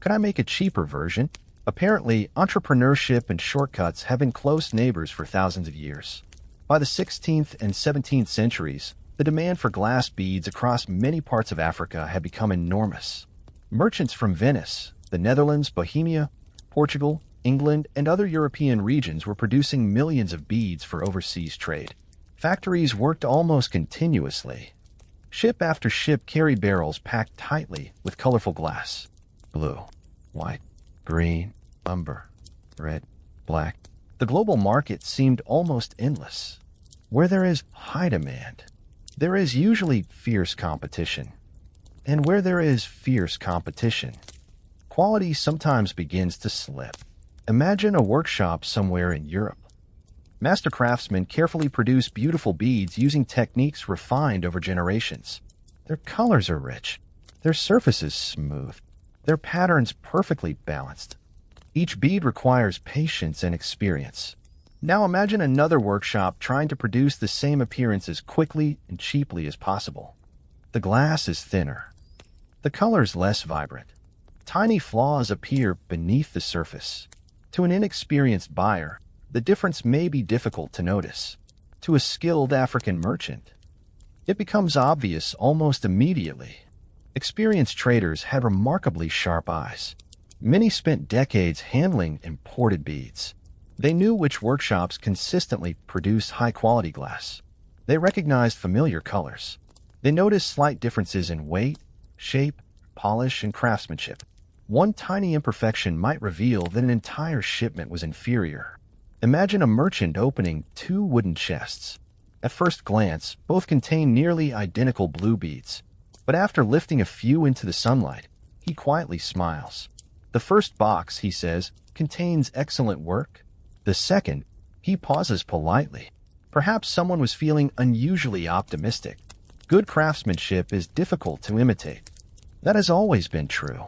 Could I make a cheaper version? Apparently, entrepreneurship and shortcuts have been close neighbors for thousands of years. By the 16th and 17th centuries, the demand for glass beads across many parts of Africa had become enormous. Merchants from Venice, the Netherlands, Bohemia, Portugal, England, and other European regions were producing millions of beads for overseas trade. Factories worked almost continuously. Ship after ship carried barrels packed tightly with colorful glass. Blue, white, green, umber, red, black. The global market seemed almost endless. Where there is high demand, there is usually fierce competition. And where there is fierce competition, quality sometimes begins to slip. Imagine a workshop somewhere in Europe. Master craftsmen carefully produce beautiful beads using techniques refined over generations. Their colors are rich, their surfaces smooth, their patterns perfectly balanced. Each bead requires patience and experience. Now imagine another workshop trying to produce the same appearance as quickly and cheaply as possible. The glass is thinner, the colors less vibrant. Tiny flaws appear beneath the surface. To an inexperienced buyer, the difference may be difficult to notice. To a skilled African merchant, it becomes obvious almost immediately. Experienced traders had remarkably sharp eyes. Many spent decades handling imported beads. They knew which workshops consistently produced high-quality glass. They recognized familiar colors. They noticed slight differences in weight, shape, polish, and craftsmanship. One tiny imperfection might reveal that an entire shipment was inferior. Imagine a merchant opening two wooden chests. At first glance, both contain nearly identical blue beads. But after lifting a few into the sunlight, he quietly smiles. The first box, he says, contains excellent work. The second, he pauses politely, Perhaps someone was feeling unusually optimistic. Good craftsmanship is difficult to imitate. That has always been true.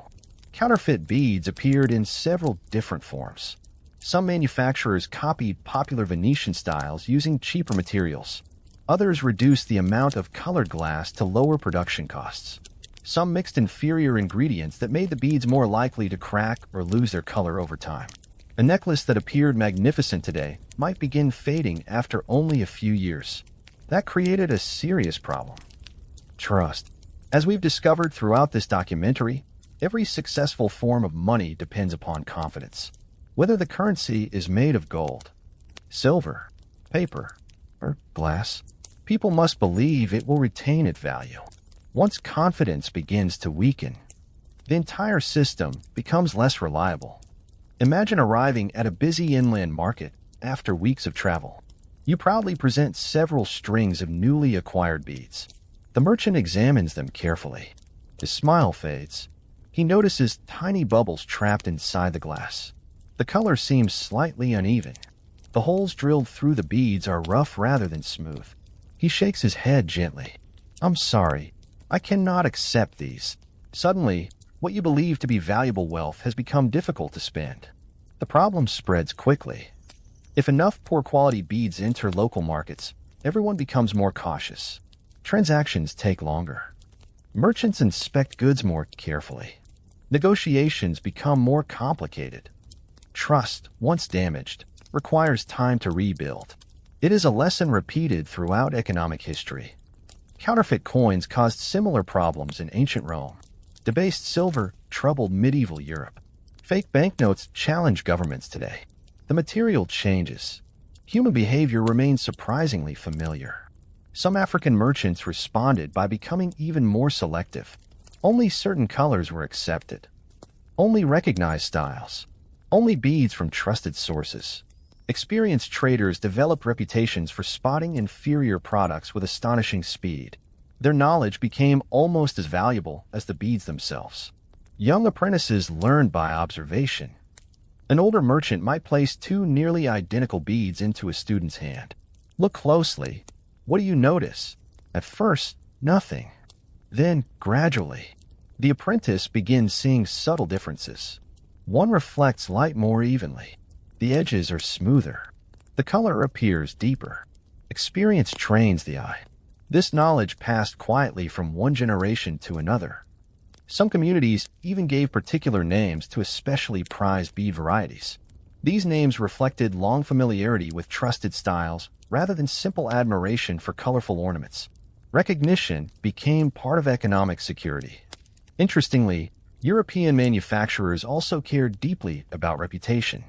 Counterfeit beads appeared in several different forms. Some manufacturers copied popular Venetian styles using cheaper materials. Others reduced the amount of colored glass to lower production costs. Some mixed inferior ingredients that made the beads more likely to crack or lose their color over time. A necklace that appeared magnificent today might begin fading after only a few years. That created a serious problem. Trust. As we've discovered throughout this documentary, every successful form of money depends upon confidence. Whether the currency is made of gold, silver, paper, or glass, people must believe it will retain its value. Once confidence begins to weaken, the entire system becomes less reliable. Imagine arriving at a busy inland market after weeks of travel. You proudly present several strings of newly acquired beads. The merchant examines them carefully. His smile fades. He notices tiny bubbles trapped inside the glass. The color seems slightly uneven. The holes drilled through the beads are rough rather than smooth. He shakes his head gently. "I'm sorry. I cannot accept these." Suddenly, what you believe to be valuable wealth has become difficult to spend. The problem spreads quickly. If enough poor-quality beads enter local markets, everyone becomes more cautious. Transactions take longer. Merchants inspect goods more carefully. Negotiations become more complicated. Trust, once damaged, requires time to rebuild. It is a lesson repeated throughout economic history. Counterfeit coins caused similar problems in ancient Rome. Debased silver troubled medieval Europe. Fake banknotes challenge governments today. The material changes. Human behavior remains surprisingly familiar. Some African merchants responded by becoming even more selective. Only certain colors were accepted. Only recognized styles. Only beads from trusted sources. Experienced traders developed reputations for spotting inferior products with astonishing speed. Their knowledge became almost as valuable as the beads themselves. Young apprentices learned by observation. An older merchant might place two nearly identical beads into a student's hand. Look closely. What do you notice? At first, nothing. Then, gradually, the apprentice begins seeing subtle differences. One reflects light more evenly. The edges are smoother. The color appears deeper. Experience trains the eye. This knowledge passed quietly from one generation to another. Some communities even gave particular names to especially prized bead varieties. These names reflected long familiarity with trusted styles rather than simple admiration for colorful ornaments. Recognition became part of economic security. Interestingly, European manufacturers also cared deeply about reputation.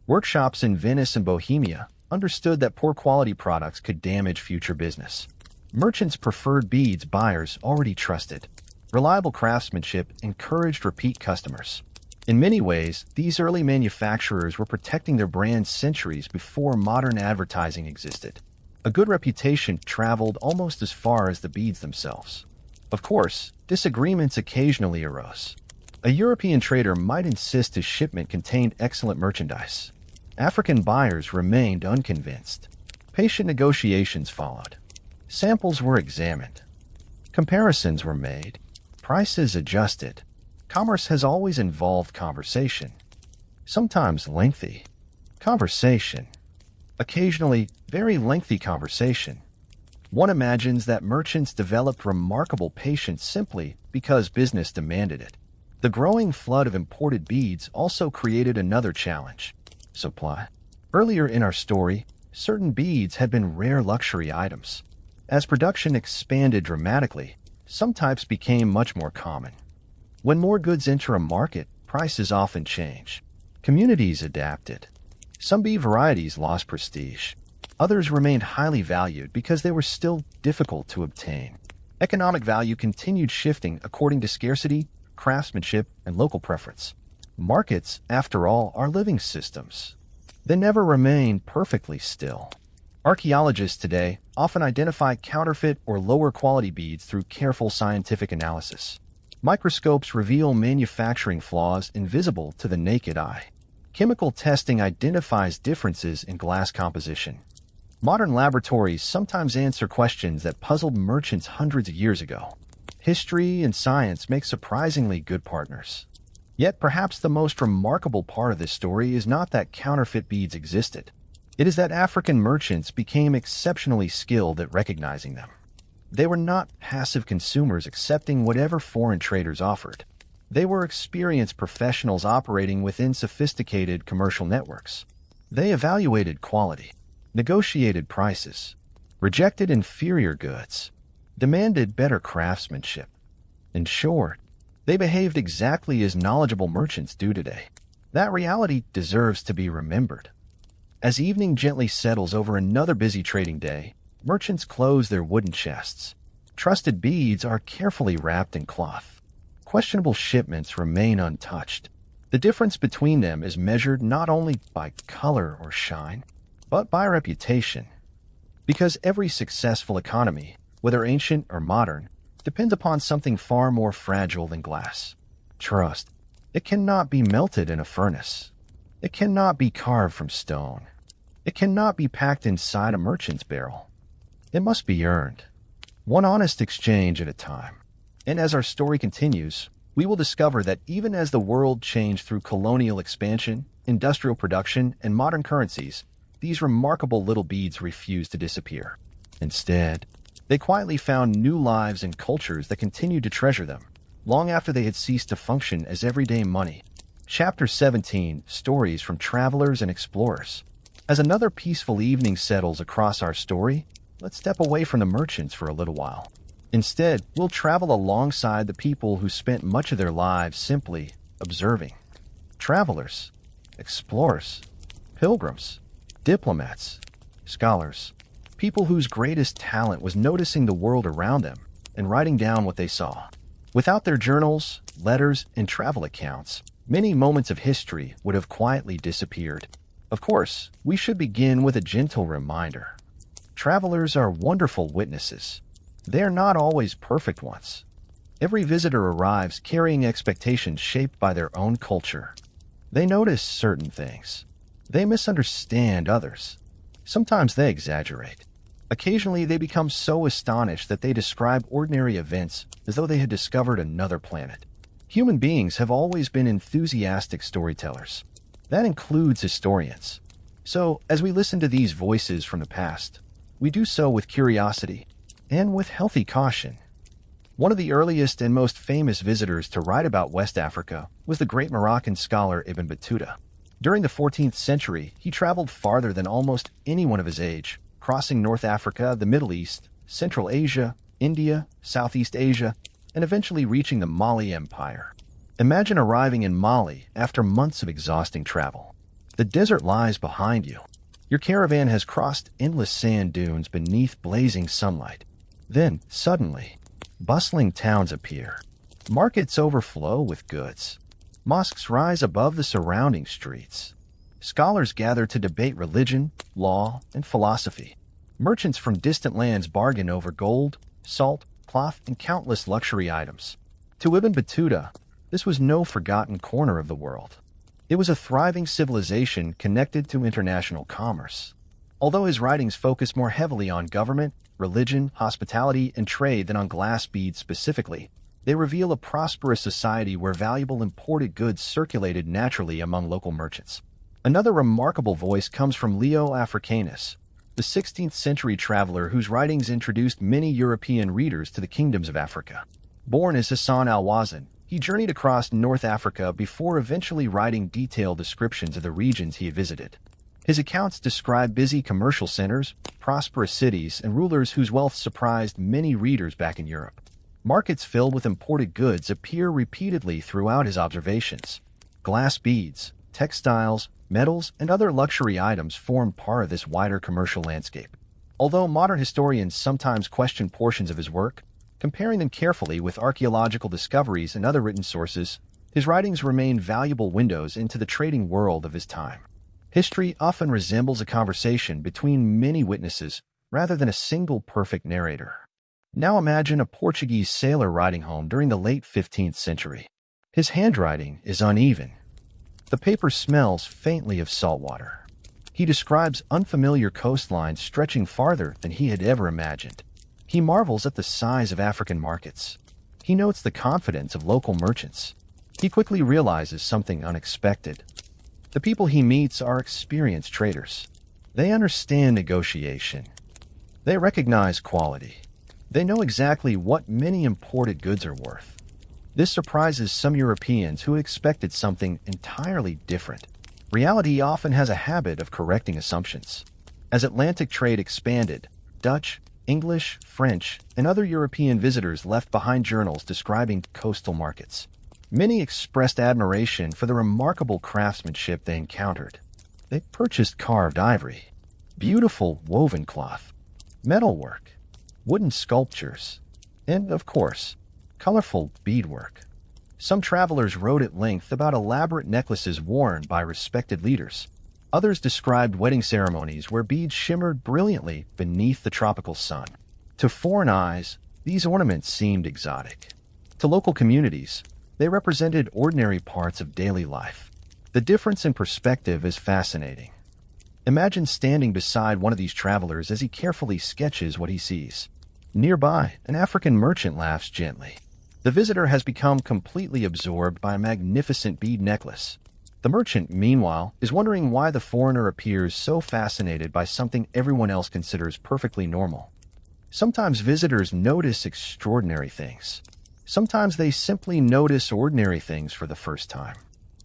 Workshops in Venice and Bohemia understood that poor quality products could damage future business. Merchants preferred beads buyers already trusted. Reliable craftsmanship encouraged repeat customers. In many ways, these early manufacturers were protecting their brands centuries before modern advertising existed. A good reputation traveled almost as far as the beads themselves. Of course, disagreements occasionally arose. A European trader might insist his shipment contained excellent merchandise. African buyers remained unconvinced. Patient negotiations followed. Samples were examined. Comparisons were made. Prices adjusted. Commerce has always involved conversation. Sometimes lengthy conversation. Occasionally, very lengthy conversation. One imagines that merchants developed remarkable patience simply because business demanded it. The growing flood of imported beads also created another challenge: supply. Earlier in our story, certain beads had been rare luxury items. As production expanded dramatically, some types became much more common. When more goods enter a market, prices often change. Communities adapted. Some bead varieties lost prestige. Others remained highly valued because they were still difficult to obtain. Economic value continued shifting according to scarcity, craftsmanship, and local preference. Markets, after all, are living systems. They never remain perfectly still. Archaeologists today often identify counterfeit or lower quality beads through careful scientific analysis. Microscopes reveal manufacturing flaws invisible to the naked eye. Chemical testing identifies differences in glass composition. Modern laboratories sometimes answer questions that puzzled merchants hundreds of years ago. History and science make surprisingly good partners. Yet perhaps the most remarkable part of this story is not that counterfeit beads existed. It is that African merchants became exceptionally skilled at recognizing them. They were not passive consumers accepting whatever foreign traders offered. They were experienced professionals operating within sophisticated commercial networks. They evaluated quality, negotiated prices, rejected inferior goods, demanded better craftsmanship. In short, they behaved exactly as knowledgeable merchants do today. That reality deserves to be remembered. As evening gently settles over another busy trading day, merchants close their wooden chests. Trusted beads are carefully wrapped in cloth. Questionable shipments remain untouched. The difference between them is measured not only by color or shine, but by reputation. Because every successful economy, whether ancient or modern, depends upon something far more fragile than glass. Trust. It cannot be melted in a furnace. It cannot be carved from stone. It cannot be packed inside a merchant's barrel. It must be earned, one honest exchange at a time. And as our story continues, we will discover that even as the world changed through colonial expansion, industrial production, and modern currencies, these remarkable little beads refused to disappear. Instead, they quietly found new lives and cultures that continued to treasure them, long after they had ceased to function as everyday money. Chapter 17, Stories from Travelers and Explorers. As another peaceful evening settles across our story, let's step away from the merchants for a little while. Instead, we'll travel alongside the people who spent much of their lives simply observing. Travelers, explorers, pilgrims, diplomats, scholars, people whose greatest talent was noticing the world around them and writing down what they saw. Without their journals, letters, and travel accounts, many moments of history would have quietly disappeared. Of course, we should begin with a gentle reminder. Travelers are wonderful witnesses. They are not always perfect ones. Every visitor arrives carrying expectations shaped by their own culture. They notice certain things. They misunderstand others. Sometimes they exaggerate. Occasionally, they become so astonished that they describe ordinary events as though they had discovered another planet. Human beings have always been enthusiastic storytellers. That includes historians. So, as we listen to these voices from the past, we do so with curiosity and with healthy caution. One of the earliest and most famous visitors to write about West Africa was the great Moroccan scholar Ibn Battuta. During the 14th century, he traveled farther than almost anyone of his age, crossing North Africa, the Middle East, Central Asia, India, Southeast Asia, and eventually reaching the Mali Empire. Imagine arriving in Mali after months of exhausting travel. The desert lies behind you. Your caravan has crossed endless sand dunes beneath blazing sunlight. Then, suddenly, bustling towns appear. Markets overflow with goods. Mosques rise above the surrounding streets. Scholars gather to debate religion, law, and philosophy. Merchants from distant lands bargain over gold, salt, cloth, and countless luxury items. To Ibn Battuta, this was no forgotten corner of the world. It was a thriving civilization connected to international commerce. Although his writings focus more heavily on government, religion, hospitality, and trade than on glass beads specifically, they reveal a prosperous society where valuable imported goods circulated naturally among local merchants. Another remarkable voice comes from Leo Africanus, the 16th century traveler whose writings introduced many European readers to the kingdoms of Africa. Born as Hassan al-Wazn, he journeyed across North Africa before eventually writing detailed descriptions of the regions he had visited. His accounts describe busy commercial centers, prosperous cities, and rulers whose wealth surprised many readers back in Europe. Markets filled with imported goods appear repeatedly throughout his observations. Glass beads, textiles, metals, and other luxury items form part of this wider commercial landscape. Although modern historians sometimes question portions of his work, comparing them carefully with archaeological discoveries and other written sources, his writings remain valuable windows into the trading world of his time. History often resembles a conversation between many witnesses rather than a single perfect narrator. Now imagine a Portuguese sailor writing home during the late 15th century. His handwriting is uneven. The paper smells faintly of salt water. He describes unfamiliar coastlines stretching farther than he had ever imagined. He marvels at the size of African markets. He notes the confidence of local merchants. He quickly realizes something unexpected. The people he meets are experienced traders. They understand negotiation. They recognize quality. They know exactly what many imported goods are worth. This surprises some Europeans who expected something entirely different. Reality often has a habit of correcting assumptions. As Atlantic trade expanded, Dutch, English, French, and other European visitors left behind journals describing coastal markets. Many expressed admiration for the remarkable craftsmanship they encountered. They purchased carved ivory, beautiful woven cloth, metalwork, wooden sculptures, and, of course, colorful beadwork. Some travelers wrote at length about elaborate necklaces worn by respected leaders. Others described wedding ceremonies where beads shimmered brilliantly beneath the tropical sun. To foreign eyes, these ornaments seemed exotic. To local communities, they represented ordinary parts of daily life. The difference in perspective is fascinating. Imagine standing beside one of these travelers as he carefully sketches what he sees. Nearby, an African merchant laughs gently. The visitor has become completely absorbed by a magnificent bead necklace. The merchant, meanwhile, is wondering why the foreigner appears so fascinated by something everyone else considers perfectly normal. Sometimes visitors notice extraordinary things. Sometimes they simply notice ordinary things for the first time.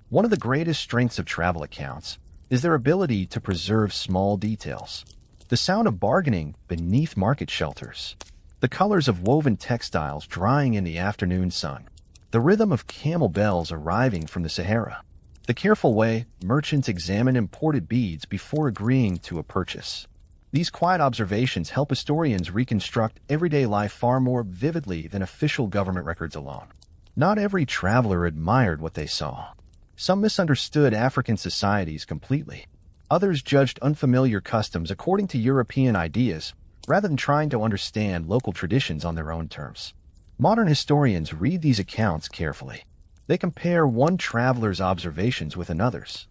One of the greatest strengths of travel accounts is their ability to preserve small details. The sound of bargaining beneath market shelters. The colors of woven textiles drying in the afternoon sun. The rhythm of camel bells arriving from the Sahara. The careful way merchants examine imported beads before agreeing to a purchase. These quiet observations help historians reconstruct everyday life far more vividly than official government records alone. Not every traveler admired what they saw. Some misunderstood African societies completely. Others judged unfamiliar customs according to European ideas, rather than trying to understand local traditions on their own terms. Modern historians read these accounts carefully. They compare one traveler's observations with another's.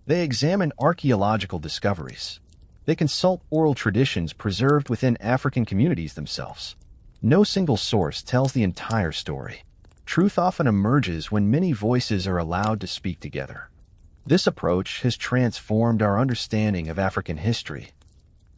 They examine archaeological discoveries. They consult oral traditions preserved within African communities themselves. No single source tells the entire story. Truth often emerges when many voices are allowed to speak together. This approach has transformed our understanding of African history.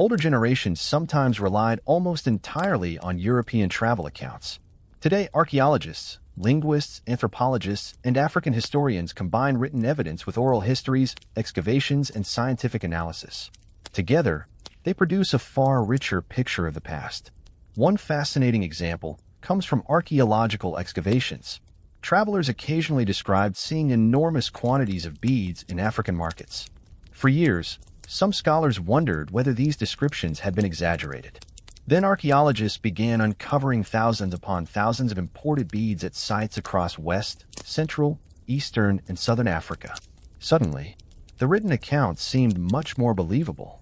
Older generations sometimes relied almost entirely on European travel accounts. Today, archaeologists, linguists, anthropologists, and African historians combine written evidence with oral histories, excavations, and scientific analysis. Together, they produce a far richer picture of the past. One fascinating example comes from archaeological excavations. Travelers occasionally described seeing enormous quantities of beads in African markets. For years, some scholars wondered whether these descriptions had been exaggerated. Then archaeologists began uncovering thousands upon thousands of imported beads at sites across West, Central, Eastern, and Southern Africa. Suddenly, the written accounts seemed much more believable.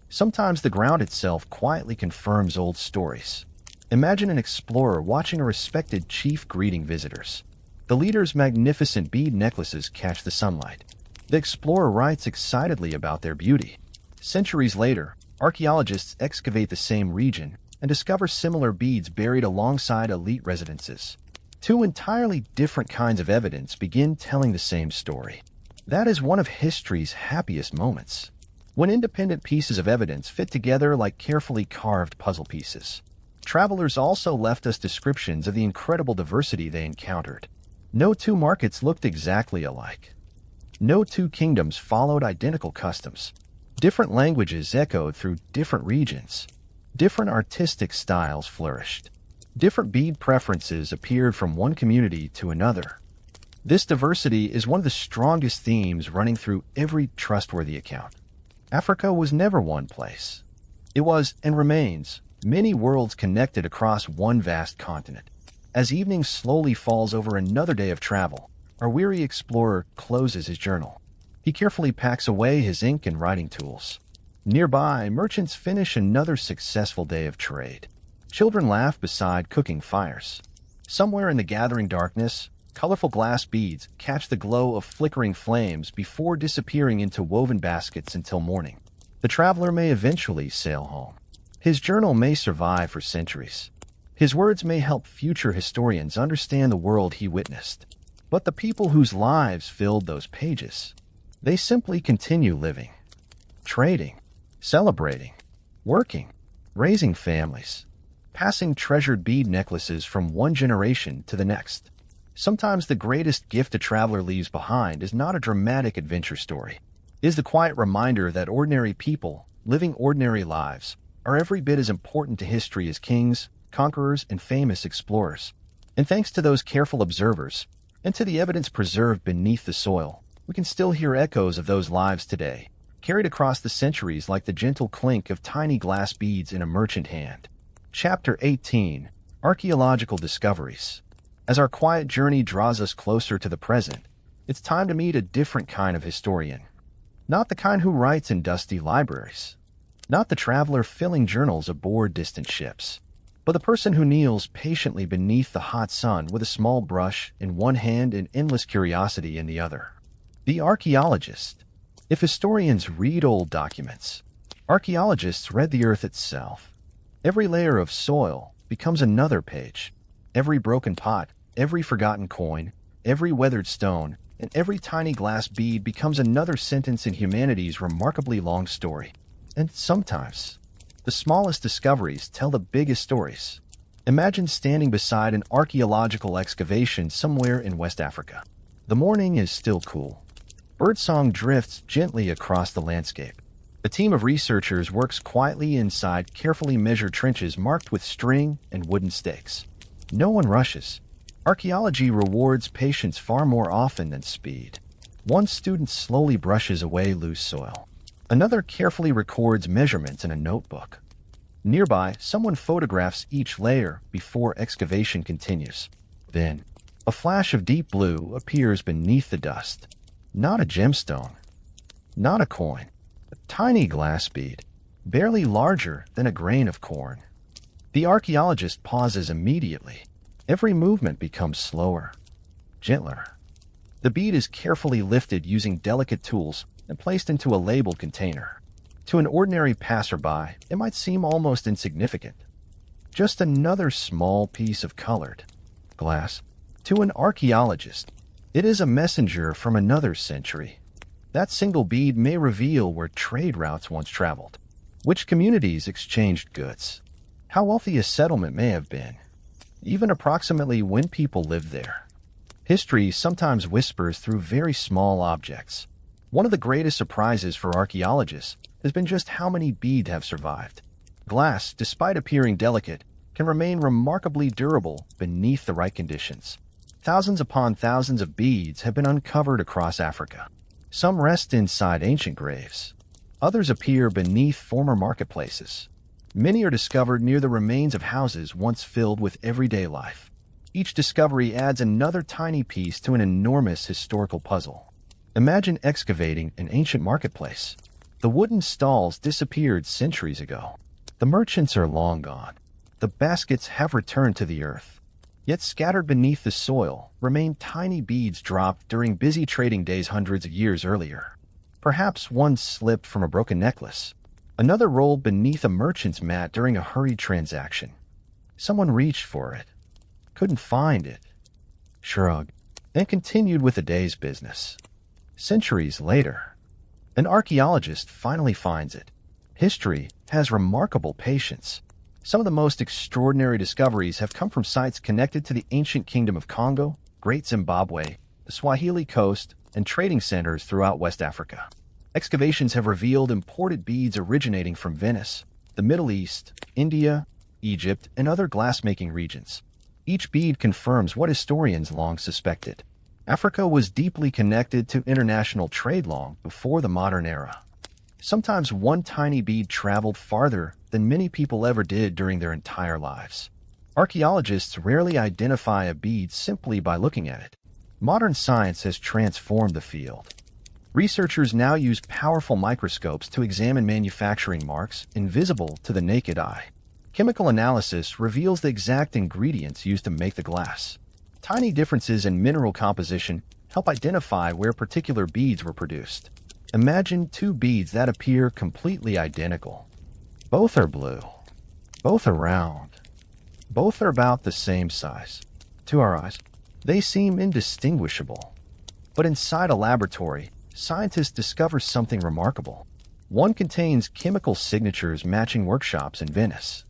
Sometimes the ground itself quietly confirms old stories. Imagine an explorer watching a respected chief greeting visitors. The leader's magnificent bead necklaces catch the sunlight. The explorer writes excitedly about their beauty. Centuries later, archaeologists excavate the same region and discover similar beads buried alongside elite residences. Two entirely different kinds of evidence begin telling the same story. That is one of history's happiest moments, when independent pieces of evidence fit together like carefully carved puzzle pieces. Travelers also left us descriptions of the incredible diversity they encountered. No two markets looked exactly alike. No two kingdoms followed identical customs. Different languages echoed through different regions. Different artistic styles flourished. Different bead preferences appeared from one community to another. This diversity is one of the strongest themes running through every trustworthy account. Africa was never one place. It was, and remains, many worlds connected across one vast continent. As evening slowly falls over another day of travel, our weary explorer closes his journal. He carefully packs away his ink and writing tools. Nearby, merchants finish another successful day of trade. Children laugh beside cooking fires. Somewhere in the gathering darkness, colorful glass beads catch the glow of flickering flames before disappearing into woven baskets until morning. The traveler may eventually sail home. His journal may survive for centuries. His words may help future historians understand the world he witnessed. But the people whose lives filled those pages, they simply continue living, trading, celebrating, working, raising families, passing treasured bead necklaces from one generation to the next. Sometimes the greatest gift a traveler leaves behind is not a dramatic adventure story. It is the quiet reminder that ordinary people, living ordinary lives, are every bit as important to history as kings, conquerors, and famous explorers. And thanks to those careful observers, and to the evidence preserved beneath the soil, we can still hear echoes of those lives today, carried across the centuries like the gentle clink of tiny glass beads in a merchant hand. Chapter 18: Archaeological Discoveries. As our quiet journey draws us closer to the present, it's time to meet a different kind of historian. Not the kind who writes in dusty libraries. Not the traveler filling journals aboard distant ships. But the person who kneels patiently beneath the hot sun with a small brush in one hand and endless curiosity in the other. The archaeologist. If historians read old documents, archaeologists read the earth itself. Every layer of soil becomes another page. Every broken pot, every forgotten coin, every weathered stone, and every tiny glass bead becomes another sentence in humanity's remarkably long story. And sometimes, the smallest discoveries tell the biggest stories. Imagine standing beside an archaeological excavation somewhere in West Africa. The morning is still cool. Birdsong drifts gently across the landscape. A team of researchers works quietly inside carefully measured trenches marked with string and wooden stakes. No one rushes. Archaeology rewards patience far more often than speed. One student slowly brushes away loose soil. Another carefully records measurements in a notebook. Nearby, someone photographs each layer before excavation continues. Then, a flash of deep blue appears beneath the dust. Not a gemstone. Not a coin. A tiny glass bead, barely larger than a grain of corn. The archaeologist pauses immediately. Every movement becomes slower, gentler. The bead is carefully lifted using delicate tools and placed into a labeled container. To an ordinary passerby, it might seem almost insignificant. Just another small piece of colored glass. To an archaeologist, it is a messenger from another century. That single bead may reveal where trade routes once traveled, which communities exchanged goods, how wealthy a settlement may have been, even approximately when people lived there. History sometimes whispers through very small objects. One of the greatest surprises for archaeologists has been just how many beads have survived. Glass, despite appearing delicate, can remain remarkably durable beneath the right conditions. Thousands upon thousands of beads have been uncovered across Africa. Some rest inside ancient graves. Others appear beneath former marketplaces. Many are discovered near the remains of houses once filled with everyday life. Each discovery adds another tiny piece to an enormous historical puzzle. Imagine excavating an ancient marketplace. The wooden stalls disappeared centuries ago. The merchants are long gone. The baskets have returned to the earth. Yet scattered beneath the soil remain tiny beads dropped during busy trading days hundreds of years earlier. Perhaps one slipped from a broken necklace. Another rolled beneath a merchant's mat during a hurried transaction. Someone reached for it, couldn't find it, shrugged, and continued with the day's business. Centuries later, an archaeologist finally finds it. History has remarkable patience. Some of the most extraordinary discoveries have come from sites connected to the ancient Kingdom of Congo, Great Zimbabwe, the Swahili Coast, and trading centers throughout West Africa. Excavations have revealed imported beads originating from Venice, the Middle East, India, Egypt, and other glassmaking regions. Each bead confirms what historians long suspected. Africa was deeply connected to international trade long before the modern era. Sometimes one tiny bead traveled farther than many people ever did during their entire lives. Archaeologists rarely identify a bead simply by looking at it. Modern science has transformed the field. Researchers now use powerful microscopes to examine manufacturing marks invisible to the naked eye. Chemical analysis reveals the exact ingredients used to make the glass. Tiny differences in mineral composition help identify where particular beads were produced. Imagine two beads that appear completely identical. Both are blue. Both are round. Both are about the same size. To our eyes, they seem indistinguishable. But inside a laboratory, scientists discover something remarkable. One contains chemical signatures matching workshops in Venice.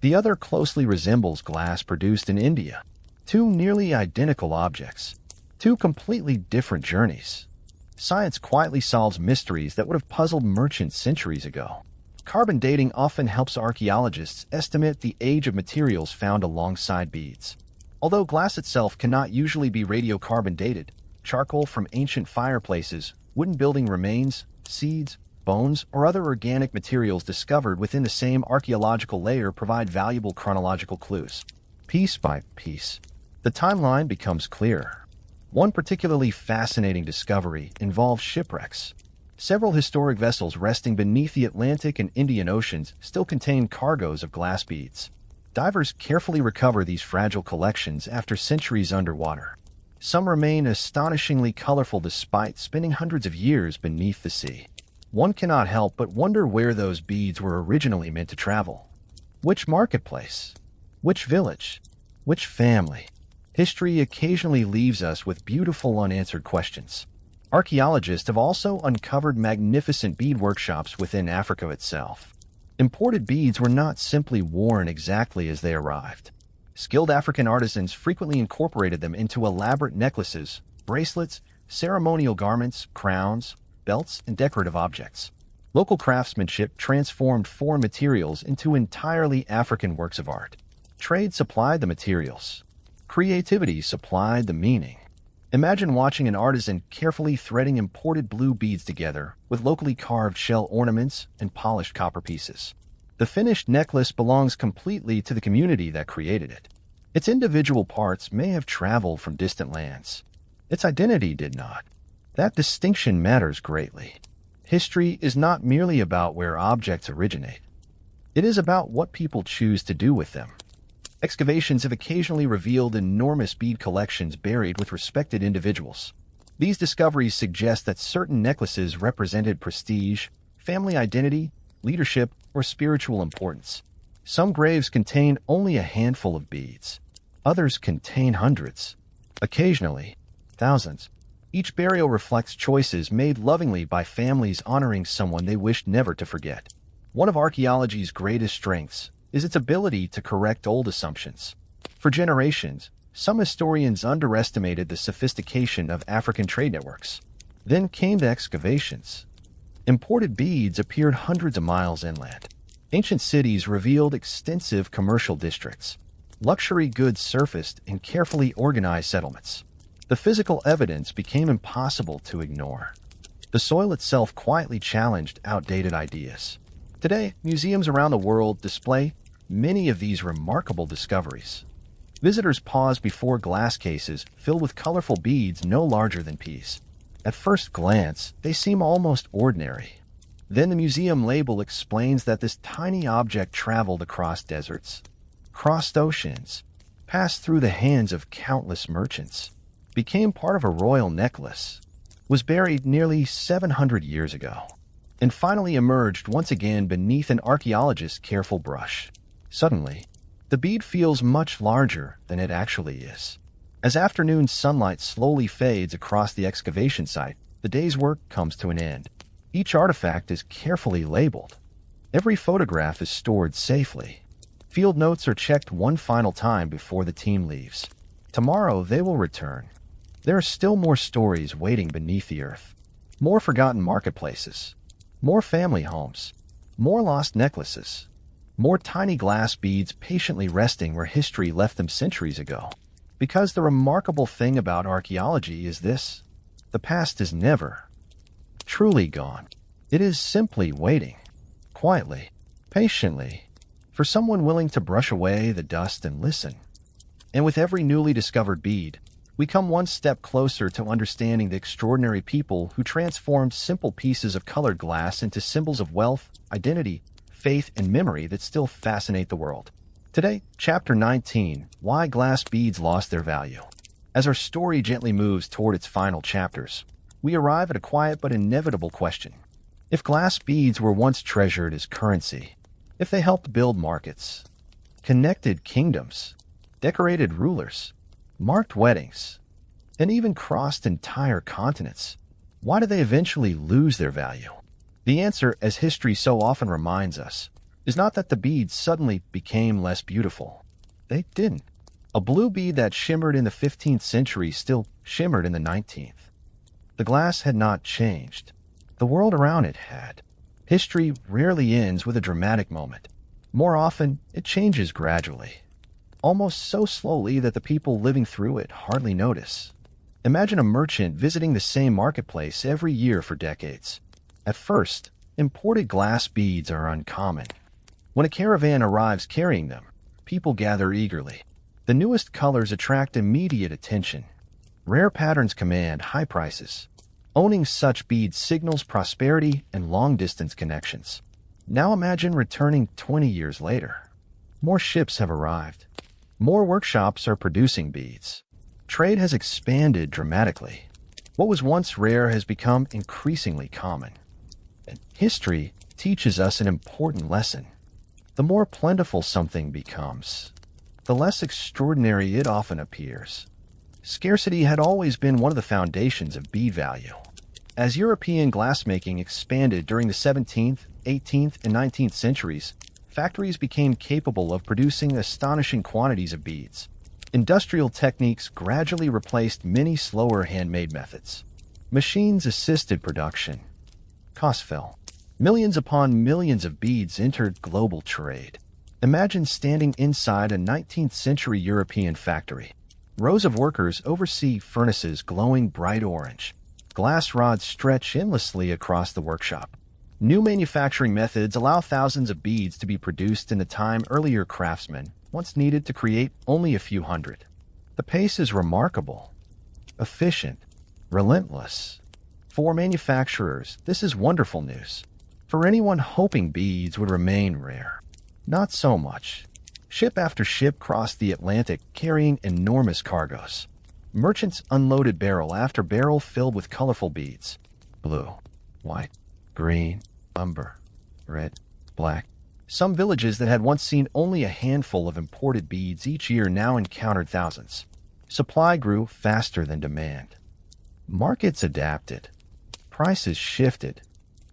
The other closely resembles glass produced in India. Two nearly identical objects. Two completely different journeys. Science quietly solves mysteries that would have puzzled merchants centuries ago. Carbon dating often helps archaeologists estimate the age of materials found alongside beads. Although glass itself cannot usually be radiocarbon dated, charcoal from ancient fireplaces, wooden building remains, seeds, bones, or other organic materials discovered within the same archaeological layer provide valuable chronological clues. Piece by piece, the timeline becomes clearer. One particularly fascinating discovery involves shipwrecks. Several historic vessels resting beneath the Atlantic and Indian Oceans still contain cargoes of glass beads. Divers carefully recover these fragile collections after centuries underwater. Some remain astonishingly colorful despite spending hundreds of years beneath the sea. One cannot help but wonder where those beads were originally meant to travel. Which marketplace? Which village? Which family? History occasionally leaves us with beautiful unanswered questions. Archaeologists have also uncovered magnificent bead workshops within Africa itself. Imported beads were not simply worn exactly as they arrived. Skilled African artisans frequently incorporated them into elaborate necklaces, bracelets, ceremonial garments, crowns, belts, and decorative objects. Local craftsmanship transformed foreign materials into entirely African works of art. Trade supplied the materials. Creativity supplied the meaning. Imagine watching an artisan carefully threading imported blue beads together with locally carved shell ornaments and polished copper pieces. The finished necklace belongs completely to the community that created it. Its individual parts may have traveled from distant lands. Its identity did not. That distinction matters greatly. History is not merely about where objects originate. It is about what people choose to do with them. Excavations have occasionally revealed enormous bead collections buried with respected individuals. These discoveries suggest that certain necklaces represented prestige, family identity, leadership, or spiritual importance. Some graves contain only a handful of beads. Others contain hundreds. Occasionally, thousands. Each burial reflects choices made lovingly by families honoring someone they wished never to forget. One of archaeology's greatest strengths is its ability to correct old assumptions. For generations, some historians underestimated the sophistication of African trade networks. Then came the excavations. Imported beads appeared hundreds of miles inland. Ancient cities revealed extensive commercial districts. Luxury goods surfaced in carefully organized settlements. The physical evidence became impossible to ignore. The soil itself quietly challenged outdated ideas. Today, museums around the world display many of these remarkable discoveries. Visitors pause before glass cases filled with colorful beads no larger than peas. At first glance, they seem almost ordinary. Then the museum label explains that this tiny object traveled across deserts, crossed oceans, passed through the hands of countless merchants, became part of a royal necklace, was buried nearly 700 years ago, and finally emerged once again beneath an archaeologist's careful brush. Suddenly, the bead feels much larger than it actually is. As afternoon sunlight slowly fades across the excavation site, the day's work comes to an end. Each artifact is carefully labeled. Every photograph is stored safely. Field notes are checked one final time before the team leaves. Tomorrow they will return. There are still more stories waiting beneath the earth. More forgotten marketplaces. More family homes. More lost necklaces. More tiny glass beads patiently resting where history left them centuries ago. Because the remarkable thing about archaeology is this: the past is never truly gone. It is simply waiting, quietly, patiently, for someone willing to brush away the dust and listen. And with every newly discovered bead, we come one step closer to understanding the extraordinary people who transformed simple pieces of colored glass into symbols of wealth, identity, faith, and memory that still fascinate the world. Today, Chapter 19, Why Glass Beads Lost Their Value. As our story gently moves toward its final chapters, we arrive at a quiet but inevitable question. If glass beads were once treasured as currency, if they helped build markets, connected kingdoms, decorated rulers, marked weddings, and even crossed entire continents, why did they eventually lose their value? The answer, as history so often reminds us, is not that the beads suddenly became less beautiful. They didn't. A blue bead that shimmered in the 15th century still shimmered in the 19th. The glass had not changed. The world around it had. History rarely ends with a dramatic moment. More often, it changes gradually, almost so slowly that the people living through it hardly notice. Imagine a merchant visiting the same marketplace every year for decades. At first, imported glass beads are uncommon. When a caravan arrives carrying them, people gather eagerly. The newest colors attract immediate attention. Rare patterns command high prices. Owning such beads signals prosperity and long-distance connections. Now imagine returning 20 years later. More ships have arrived. More workshops are producing beads. Trade has expanded dramatically. What was once rare has become increasingly common. And history teaches us an important lesson. The more plentiful something becomes, the less extraordinary it often appears. Scarcity had always been one of the foundations of bead value. As European glassmaking expanded during the 17th, 18th, and 19th centuries, factories became capable of producing astonishing quantities of beads. Industrial techniques gradually replaced many slower handmade methods. Machines assisted production. Costs fell. Millions upon millions of beads entered global trade. Imagine standing inside a 19th century European factory. Rows of workers oversee furnaces glowing bright orange. Glass rods stretch endlessly across the workshop. New manufacturing methods allow thousands of beads to be produced in the time earlier craftsmen once needed to create only a few hundred. The pace is remarkable, efficient, relentless. For manufacturers, this is wonderful news. For anyone hoping beads would remain rare, not so much. Ship after ship crossed the Atlantic carrying enormous cargoes. Merchants unloaded barrel after barrel filled with colorful beads. Blue, white, green, umber, red, black. Some villages that had once seen only a handful of imported beads each year now encountered thousands. Supply grew faster than demand. Markets adapted. Prices shifted.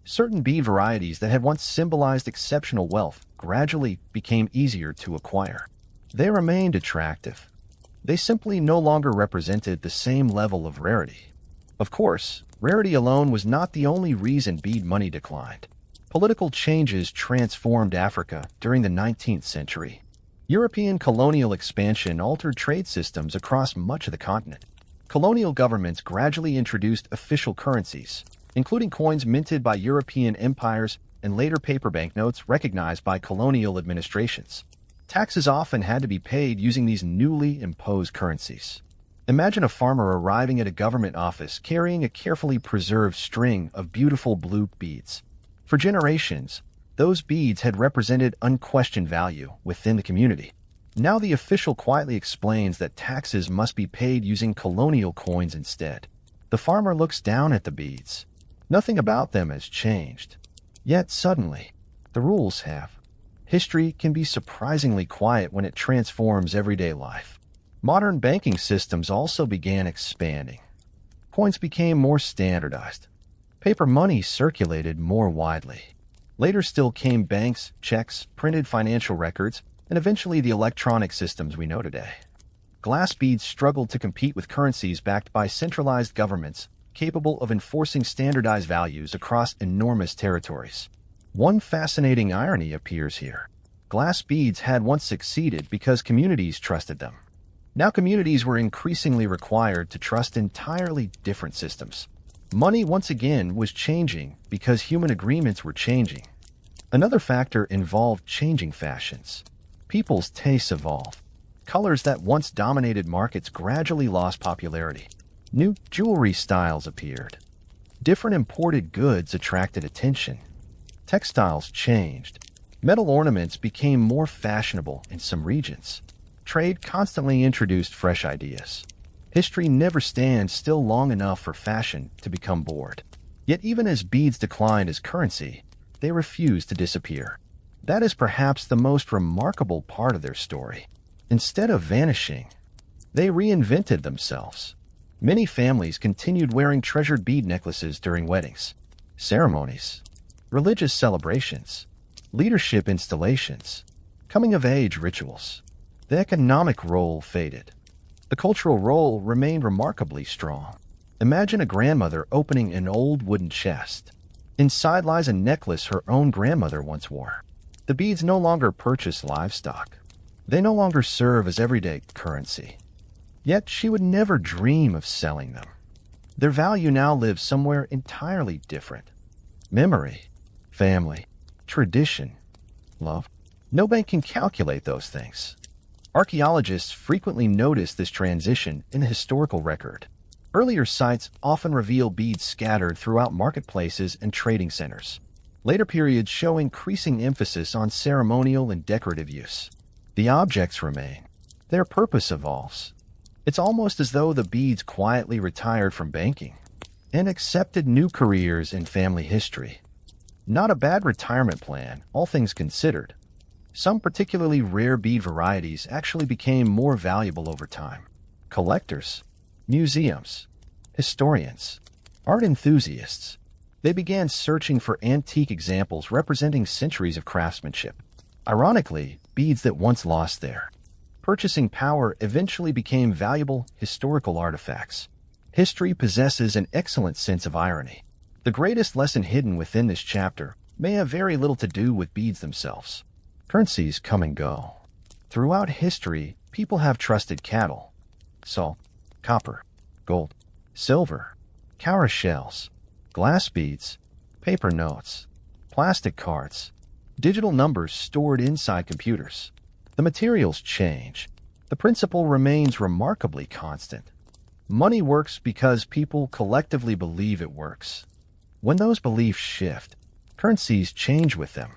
Certain bead varieties that had once symbolized exceptional wealth gradually became easier to acquire. They remained attractive. They simply no longer represented the same level of rarity. Of course, rarity alone was not the only reason bead money declined. Political changes transformed Africa during the 19th century. European colonial expansion altered trade systems across much of the continent. Colonial governments gradually introduced official currencies, including coins minted by European empires and later paper banknotes recognized by colonial administrations. Taxes often had to be paid using these newly imposed currencies. Imagine a farmer arriving at a government office carrying a carefully preserved string of beautiful blue beads. For generations, those beads had represented unquestioned value within the community. Now the official quietly explains that taxes must be paid using colonial coins instead. The farmer looks down at the beads. Nothing about them has changed. Yet suddenly, the rules have. History can be surprisingly quiet when it transforms everyday life. Modern banking systems also began expanding. Coins became more standardized. Paper money circulated more widely. Later still came banks, checks, printed financial records, and eventually the electronic systems we know today. Glass beads struggled to compete with currencies backed by centralized governments capable of enforcing standardized values across enormous territories. One fascinating irony appears here. Glass beads had once succeeded because communities trusted them. Now communities were increasingly required to trust entirely different systems. Money once again was changing because human agreements were changing. Another factor involved changing fashions. People's tastes evolved. Colors that once dominated markets gradually lost popularity. New jewelry styles appeared. Different imported goods attracted attention. Textiles changed. Metal ornaments became more fashionable in some regions. Trade constantly introduced fresh ideas. History never stands still long enough for fashion to become bored. Yet even as beads declined as currency, they refused to disappear. That is perhaps the most remarkable part of their story. Instead of vanishing, they reinvented themselves. Many families continued wearing treasured bead necklaces during weddings, ceremonies, religious celebrations, leadership installations, coming-of-age rituals. The economic role faded. The cultural role remained remarkably strong. Imagine a grandmother opening an old wooden chest. Inside lies a necklace her own grandmother once wore. The beads no longer purchase livestock. They no longer serve as everyday currency. Yet she would never dream of selling them. Their value now lives somewhere entirely different. Memory, family, tradition, love. No bank can calculate those things. Archaeologists frequently notice this transition in the historical record. Earlier sites often reveal beads scattered throughout marketplaces and trading centers. Later periods show increasing emphasis on ceremonial and decorative use. The objects remain. Their purpose evolves. It's almost as though the beads quietly retired from banking and accepted new careers in family history. Not a bad retirement plan, all things considered. Some particularly rare bead varieties actually became more valuable over time. Collectors, museums, historians, art enthusiasts, they began searching for antique examples representing centuries of craftsmanship. Ironically, beads that once lost their purchasing power eventually became valuable historical artifacts. History possesses an excellent sense of irony. The greatest lesson hidden within this chapter may have very little to do with beads themselves. Currencies come and go. Throughout history, people have trusted cattle, salt, copper, gold, silver, cowrie shells, glass beads, paper notes, plastic cards, digital numbers stored inside computers. The materials change. The principle remains remarkably constant. Money works because people collectively believe it works. When those beliefs shift, currencies change with them.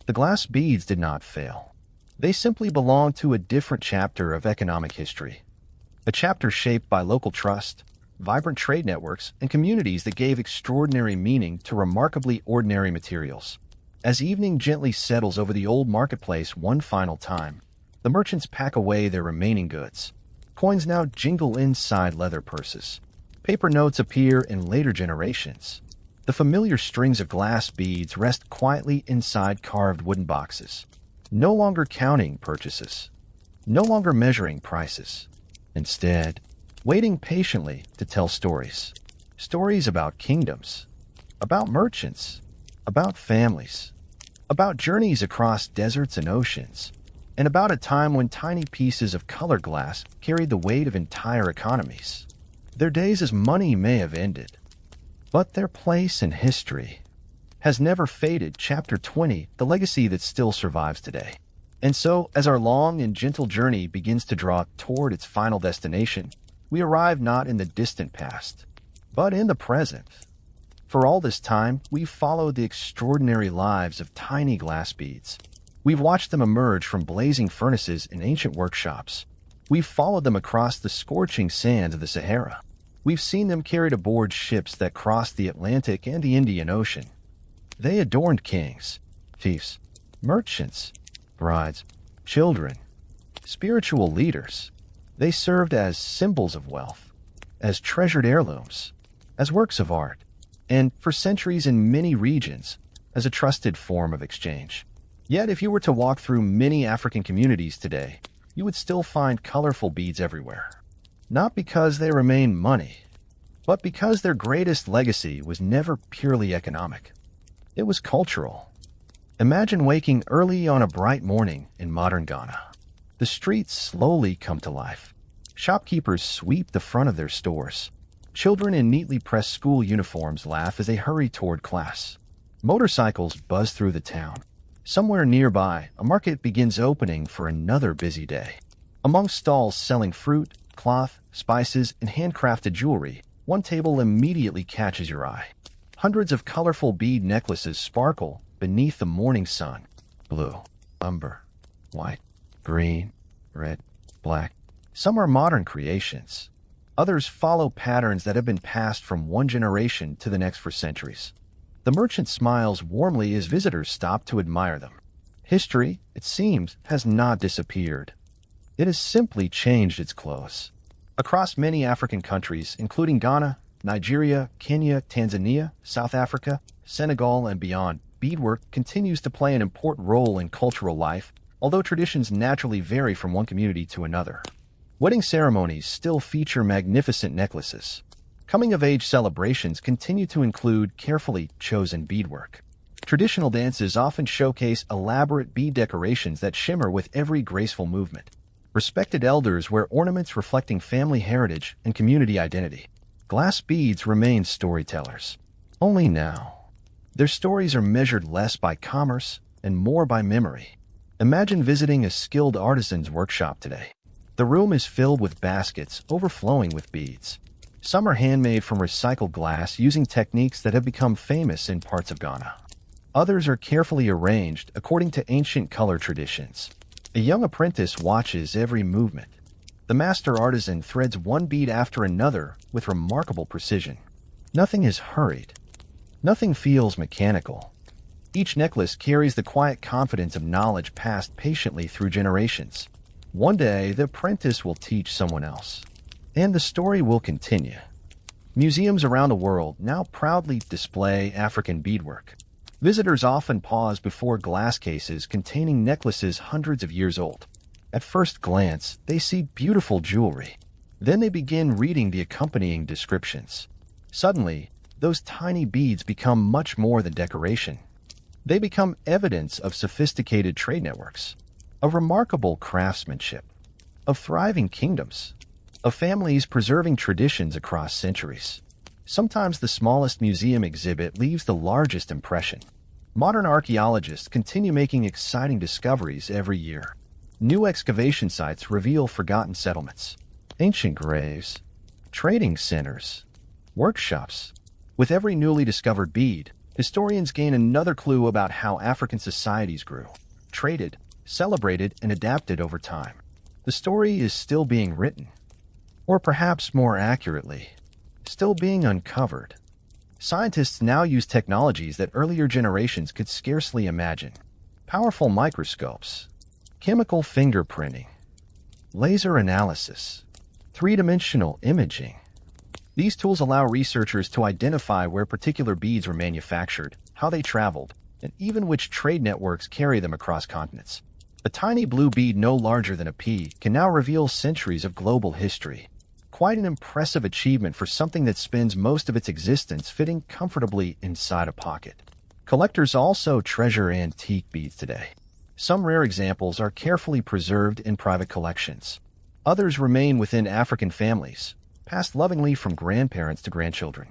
The glass beads did not fail. They simply belong to a different chapter of economic history. A chapter shaped by local trust, vibrant trade networks, and communities that gave extraordinary meaning to remarkably ordinary materials. As evening gently settles over the old marketplace one final time, the merchants pack away their remaining goods. Coins now jingle inside leather purses. Paper notes appear in later generations. The familiar strings of glass beads rest quietly inside carved wooden boxes. No longer counting purchases. No longer measuring prices. Instead, waiting patiently to tell stories. Stories about kingdoms, about merchants, about families, about journeys across deserts and oceans, and about a time when tiny pieces of colored glass carried the weight of entire economies. Their days as money may have ended, but their place in history has never faded. Chapter 20, the legacy that still survives today. And so, as our long and gentle journey begins to draw toward its final destination, we arrive not in the distant past, but in the present. For all this time, we've followed the extraordinary lives of tiny glass beads. We've watched them emerge from blazing furnaces in ancient workshops. We've followed them across the scorching sands of the Sahara. We've seen them carried aboard ships that crossed the Atlantic and the Indian Ocean. They adorned kings, chiefs, merchants, brides, children, spiritual leaders. They served as symbols of wealth, as treasured heirlooms, as works of art, and for centuries in many regions, as a trusted form of exchange. Yet if you were to walk through many African communities today, you would still find colorful beads everywhere. Not because they remain money, but because their greatest legacy was never purely economic. It was cultural. Imagine waking early on a bright morning in modern Ghana. The streets slowly come to life. Shopkeepers sweep the front of their stores. Children in neatly pressed school uniforms laugh as they hurry toward class. Motorcycles buzz through the town. Somewhere nearby, a market begins opening for another busy day. Among stalls selling fruit, cloth, spices, and handcrafted jewelry, one table immediately catches your eye. Hundreds of colorful bead necklaces sparkle beneath the morning sun. Blue, umber, white, green, red, black. Some are modern creations. Others follow patterns that have been passed from one generation to the next for centuries. The merchant smiles warmly as visitors stop to admire them. History, it seems, has not disappeared. It has simply changed its clothes. Across many African countries, including Ghana, Nigeria, Kenya, Tanzania, South Africa, Senegal, and beyond, beadwork continues to play an important role in cultural life, although traditions naturally vary from one community to another. Wedding ceremonies still feature magnificent necklaces. Coming-of-age celebrations continue to include carefully chosen beadwork. Traditional dances often showcase elaborate bead decorations that shimmer with every graceful movement. Respected elders wear ornaments reflecting family heritage and community identity. Glass beads remain storytellers. Only now. Their stories are measured less by commerce and more by memory. Imagine visiting a skilled artisan's workshop today. The room is filled with baskets overflowing with beads. Some are handmade from recycled glass using techniques that have become famous in parts of Ghana. Others are carefully arranged according to ancient color traditions. A young apprentice watches every movement. The master artisan threads one bead after another with remarkable precision. Nothing is hurried. Nothing feels mechanical. Each necklace carries the quiet confidence of knowledge passed patiently through generations. One day, the apprentice will teach someone else, and the story will continue. Museums around the world now proudly display African beadwork. Visitors often pause before glass cases containing necklaces hundreds of years old. At first glance, they see beautiful jewelry. Then they begin reading the accompanying descriptions. Suddenly, those tiny beads become much more than decoration. They become evidence of sophisticated trade networks, of remarkable craftsmanship, of thriving kingdoms, of families preserving traditions across centuries. Sometimes the smallest museum exhibit leaves the largest impression. Modern archaeologists continue making exciting discoveries every year. New excavation sites reveal forgotten settlements, ancient graves, trading centers, workshops. With every newly discovered bead, historians gain another clue about how African societies grew, traded, celebrated, and adapted over time. The story is still being written, or perhaps more accurately, still being uncovered. Scientists now use technologies that earlier generations could scarcely imagine. Powerful microscopes, chemical fingerprinting, laser analysis, three-dimensional imaging. These tools allow researchers to identify where particular beads were manufactured, how they traveled, and even which trade networks carry them across continents. A tiny blue bead no larger than a pea can now reveal centuries of global history. Quite an impressive achievement for something that spends most of its existence fitting comfortably inside a pocket. Collectors also treasure antique beads today. Some rare examples are carefully preserved in private collections. Others remain within African families, passed lovingly from grandparents to grandchildren.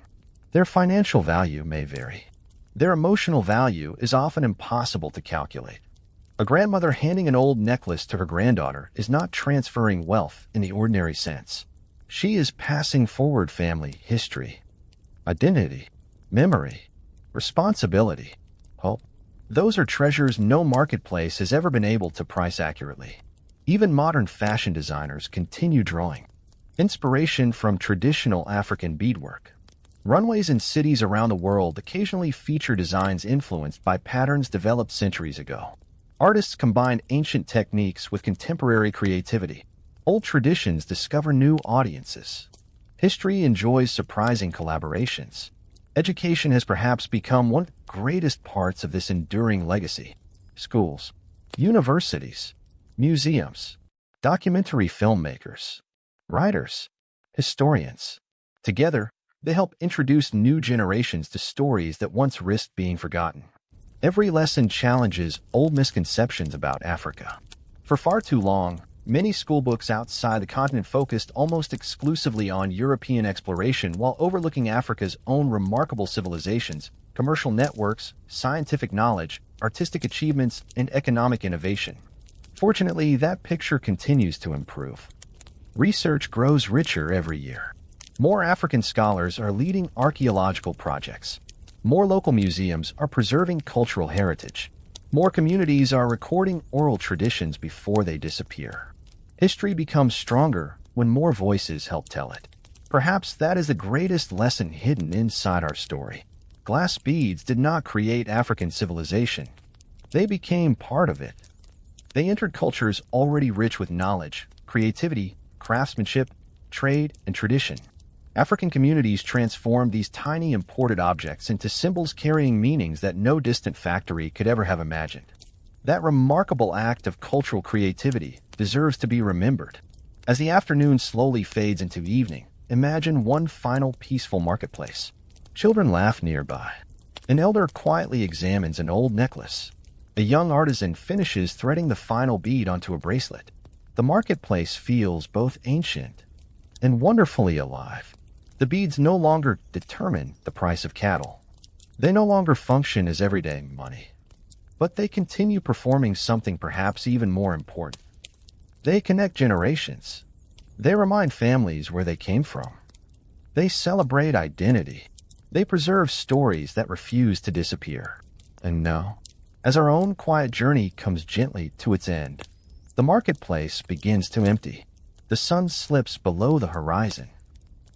Their financial value may vary. Their emotional value is often impossible to calculate. A grandmother handing an old necklace to her granddaughter is not transferring wealth in the ordinary sense. She is passing forward family history, identity, memory, responsibility, hope. Those are treasures no marketplace has ever been able to price accurately. Even modern fashion designers continue drawing inspiration from traditional African beadwork. Runways in cities around the world occasionally feature designs influenced by patterns developed centuries ago. Artists combine ancient techniques with contemporary creativity. Old traditions discover new audiences. History enjoys surprising collaborations. Education has perhaps become one of the greatest parts of this enduring legacy. Schools, universities, museums, documentary filmmakers, writers, historians. Together, they help introduce new generations to stories that once risked being forgotten. Every lesson challenges old misconceptions about Africa. For far too long, many schoolbooks outside the continent focused almost exclusively on European exploration while overlooking Africa's own remarkable civilizations, commercial networks, scientific knowledge, artistic achievements, and economic innovation. Fortunately, that picture continues to improve. Research grows richer every year. More African scholars are leading archaeological projects. More local museums are preserving cultural heritage. More communities are recording oral traditions before they disappear. History becomes stronger when more voices help tell it. Perhaps that is the greatest lesson hidden inside our story. Glass beads did not create African civilization. They became part of it. They entered cultures already rich with knowledge, creativity, craftsmanship, trade, and tradition. African communities transformed these tiny imported objects into symbols carrying meanings that no distant factory could ever have imagined. That remarkable act of cultural creativity deserves to be remembered. As the afternoon slowly fades into evening, imagine one final peaceful marketplace. Children laugh nearby. An elder quietly examines an old necklace. A young artisan finishes threading the final bead onto a bracelet. The marketplace feels both ancient and wonderfully alive. The beads no longer determine the price of cattle. They no longer function as everyday money. But they continue performing something perhaps even more important. They connect generations. They remind families where they came from. They celebrate identity. They preserve stories that refuse to disappear. And now, as our own quiet journey comes gently to its end, the marketplace begins to empty. The sun slips below the horizon.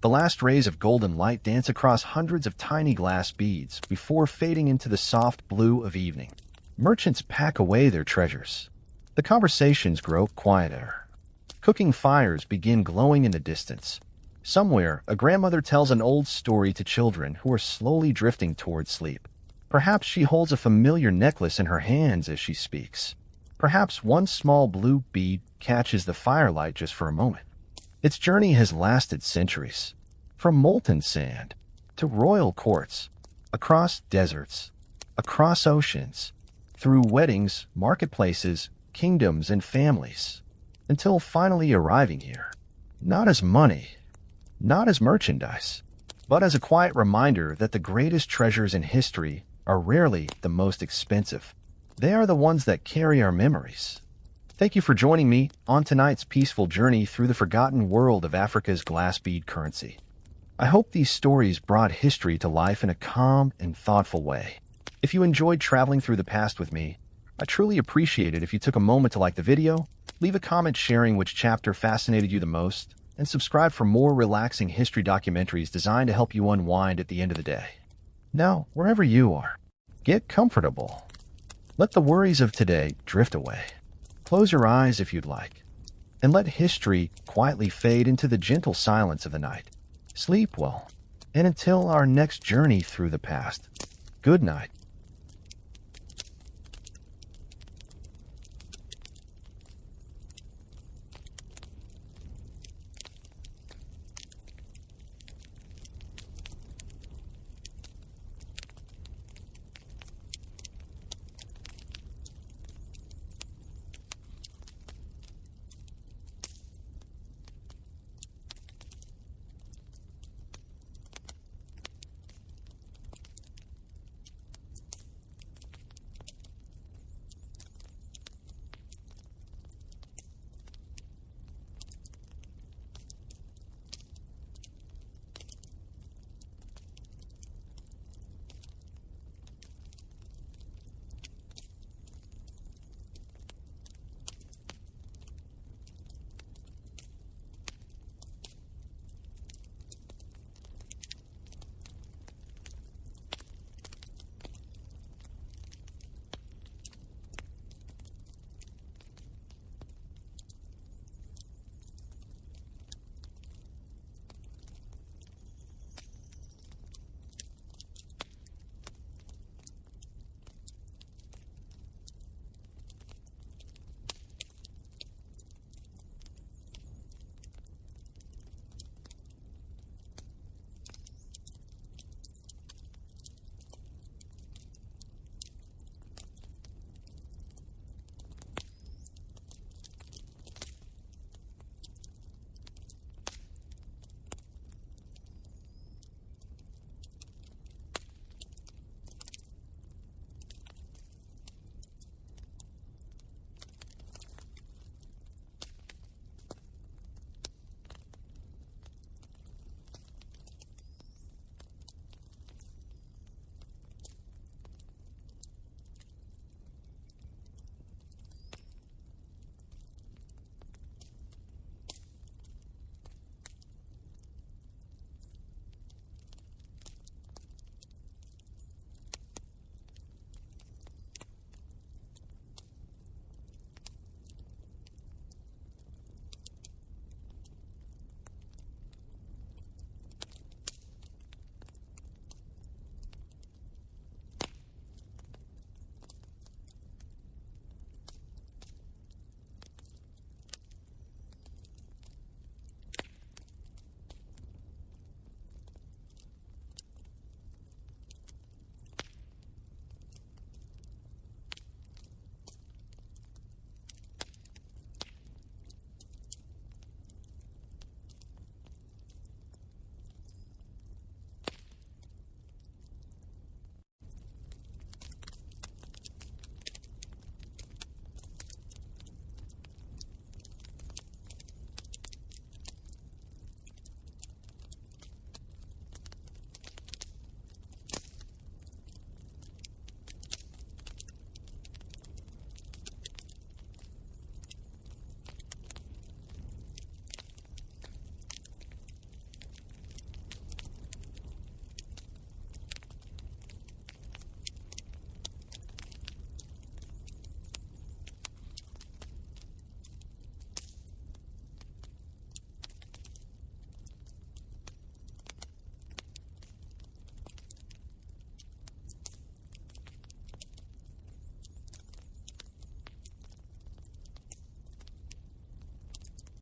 The last rays of golden light dance across hundreds of tiny glass beads before fading into the soft blue of evening. Merchants pack away their treasures. The conversations grow quieter. Cooking fires begin glowing in the distance. Somewhere, a grandmother tells an old story to children who are slowly drifting towards sleep. Perhaps she holds a familiar necklace in her hands as she speaks. Perhaps one small blue bead catches the firelight just for a moment. Its journey has lasted centuries. From molten sand to royal courts, across deserts, across oceans, through weddings, marketplaces, kingdoms, and families, until finally arriving here. Not as money, not as merchandise, but as a quiet reminder that the greatest treasures in history are rarely the most expensive. They are the ones that carry our memories. Thank you for joining me on tonight's peaceful journey through the forgotten world of Africa's glass bead currency. I hope these stories brought history to life in a calm and thoughtful way. If you enjoyed traveling through the past with me, I truly appreciate it if you took a moment to like the video, leave a comment sharing which chapter fascinated you the most, and subscribe for more relaxing history documentaries designed to help you unwind at the end of the day. Now, wherever you are, get comfortable. Let the worries of today drift away. Close your eyes if you'd like, and let history quietly fade into the gentle silence of the night. Sleep well, and until our next journey through the past, good night.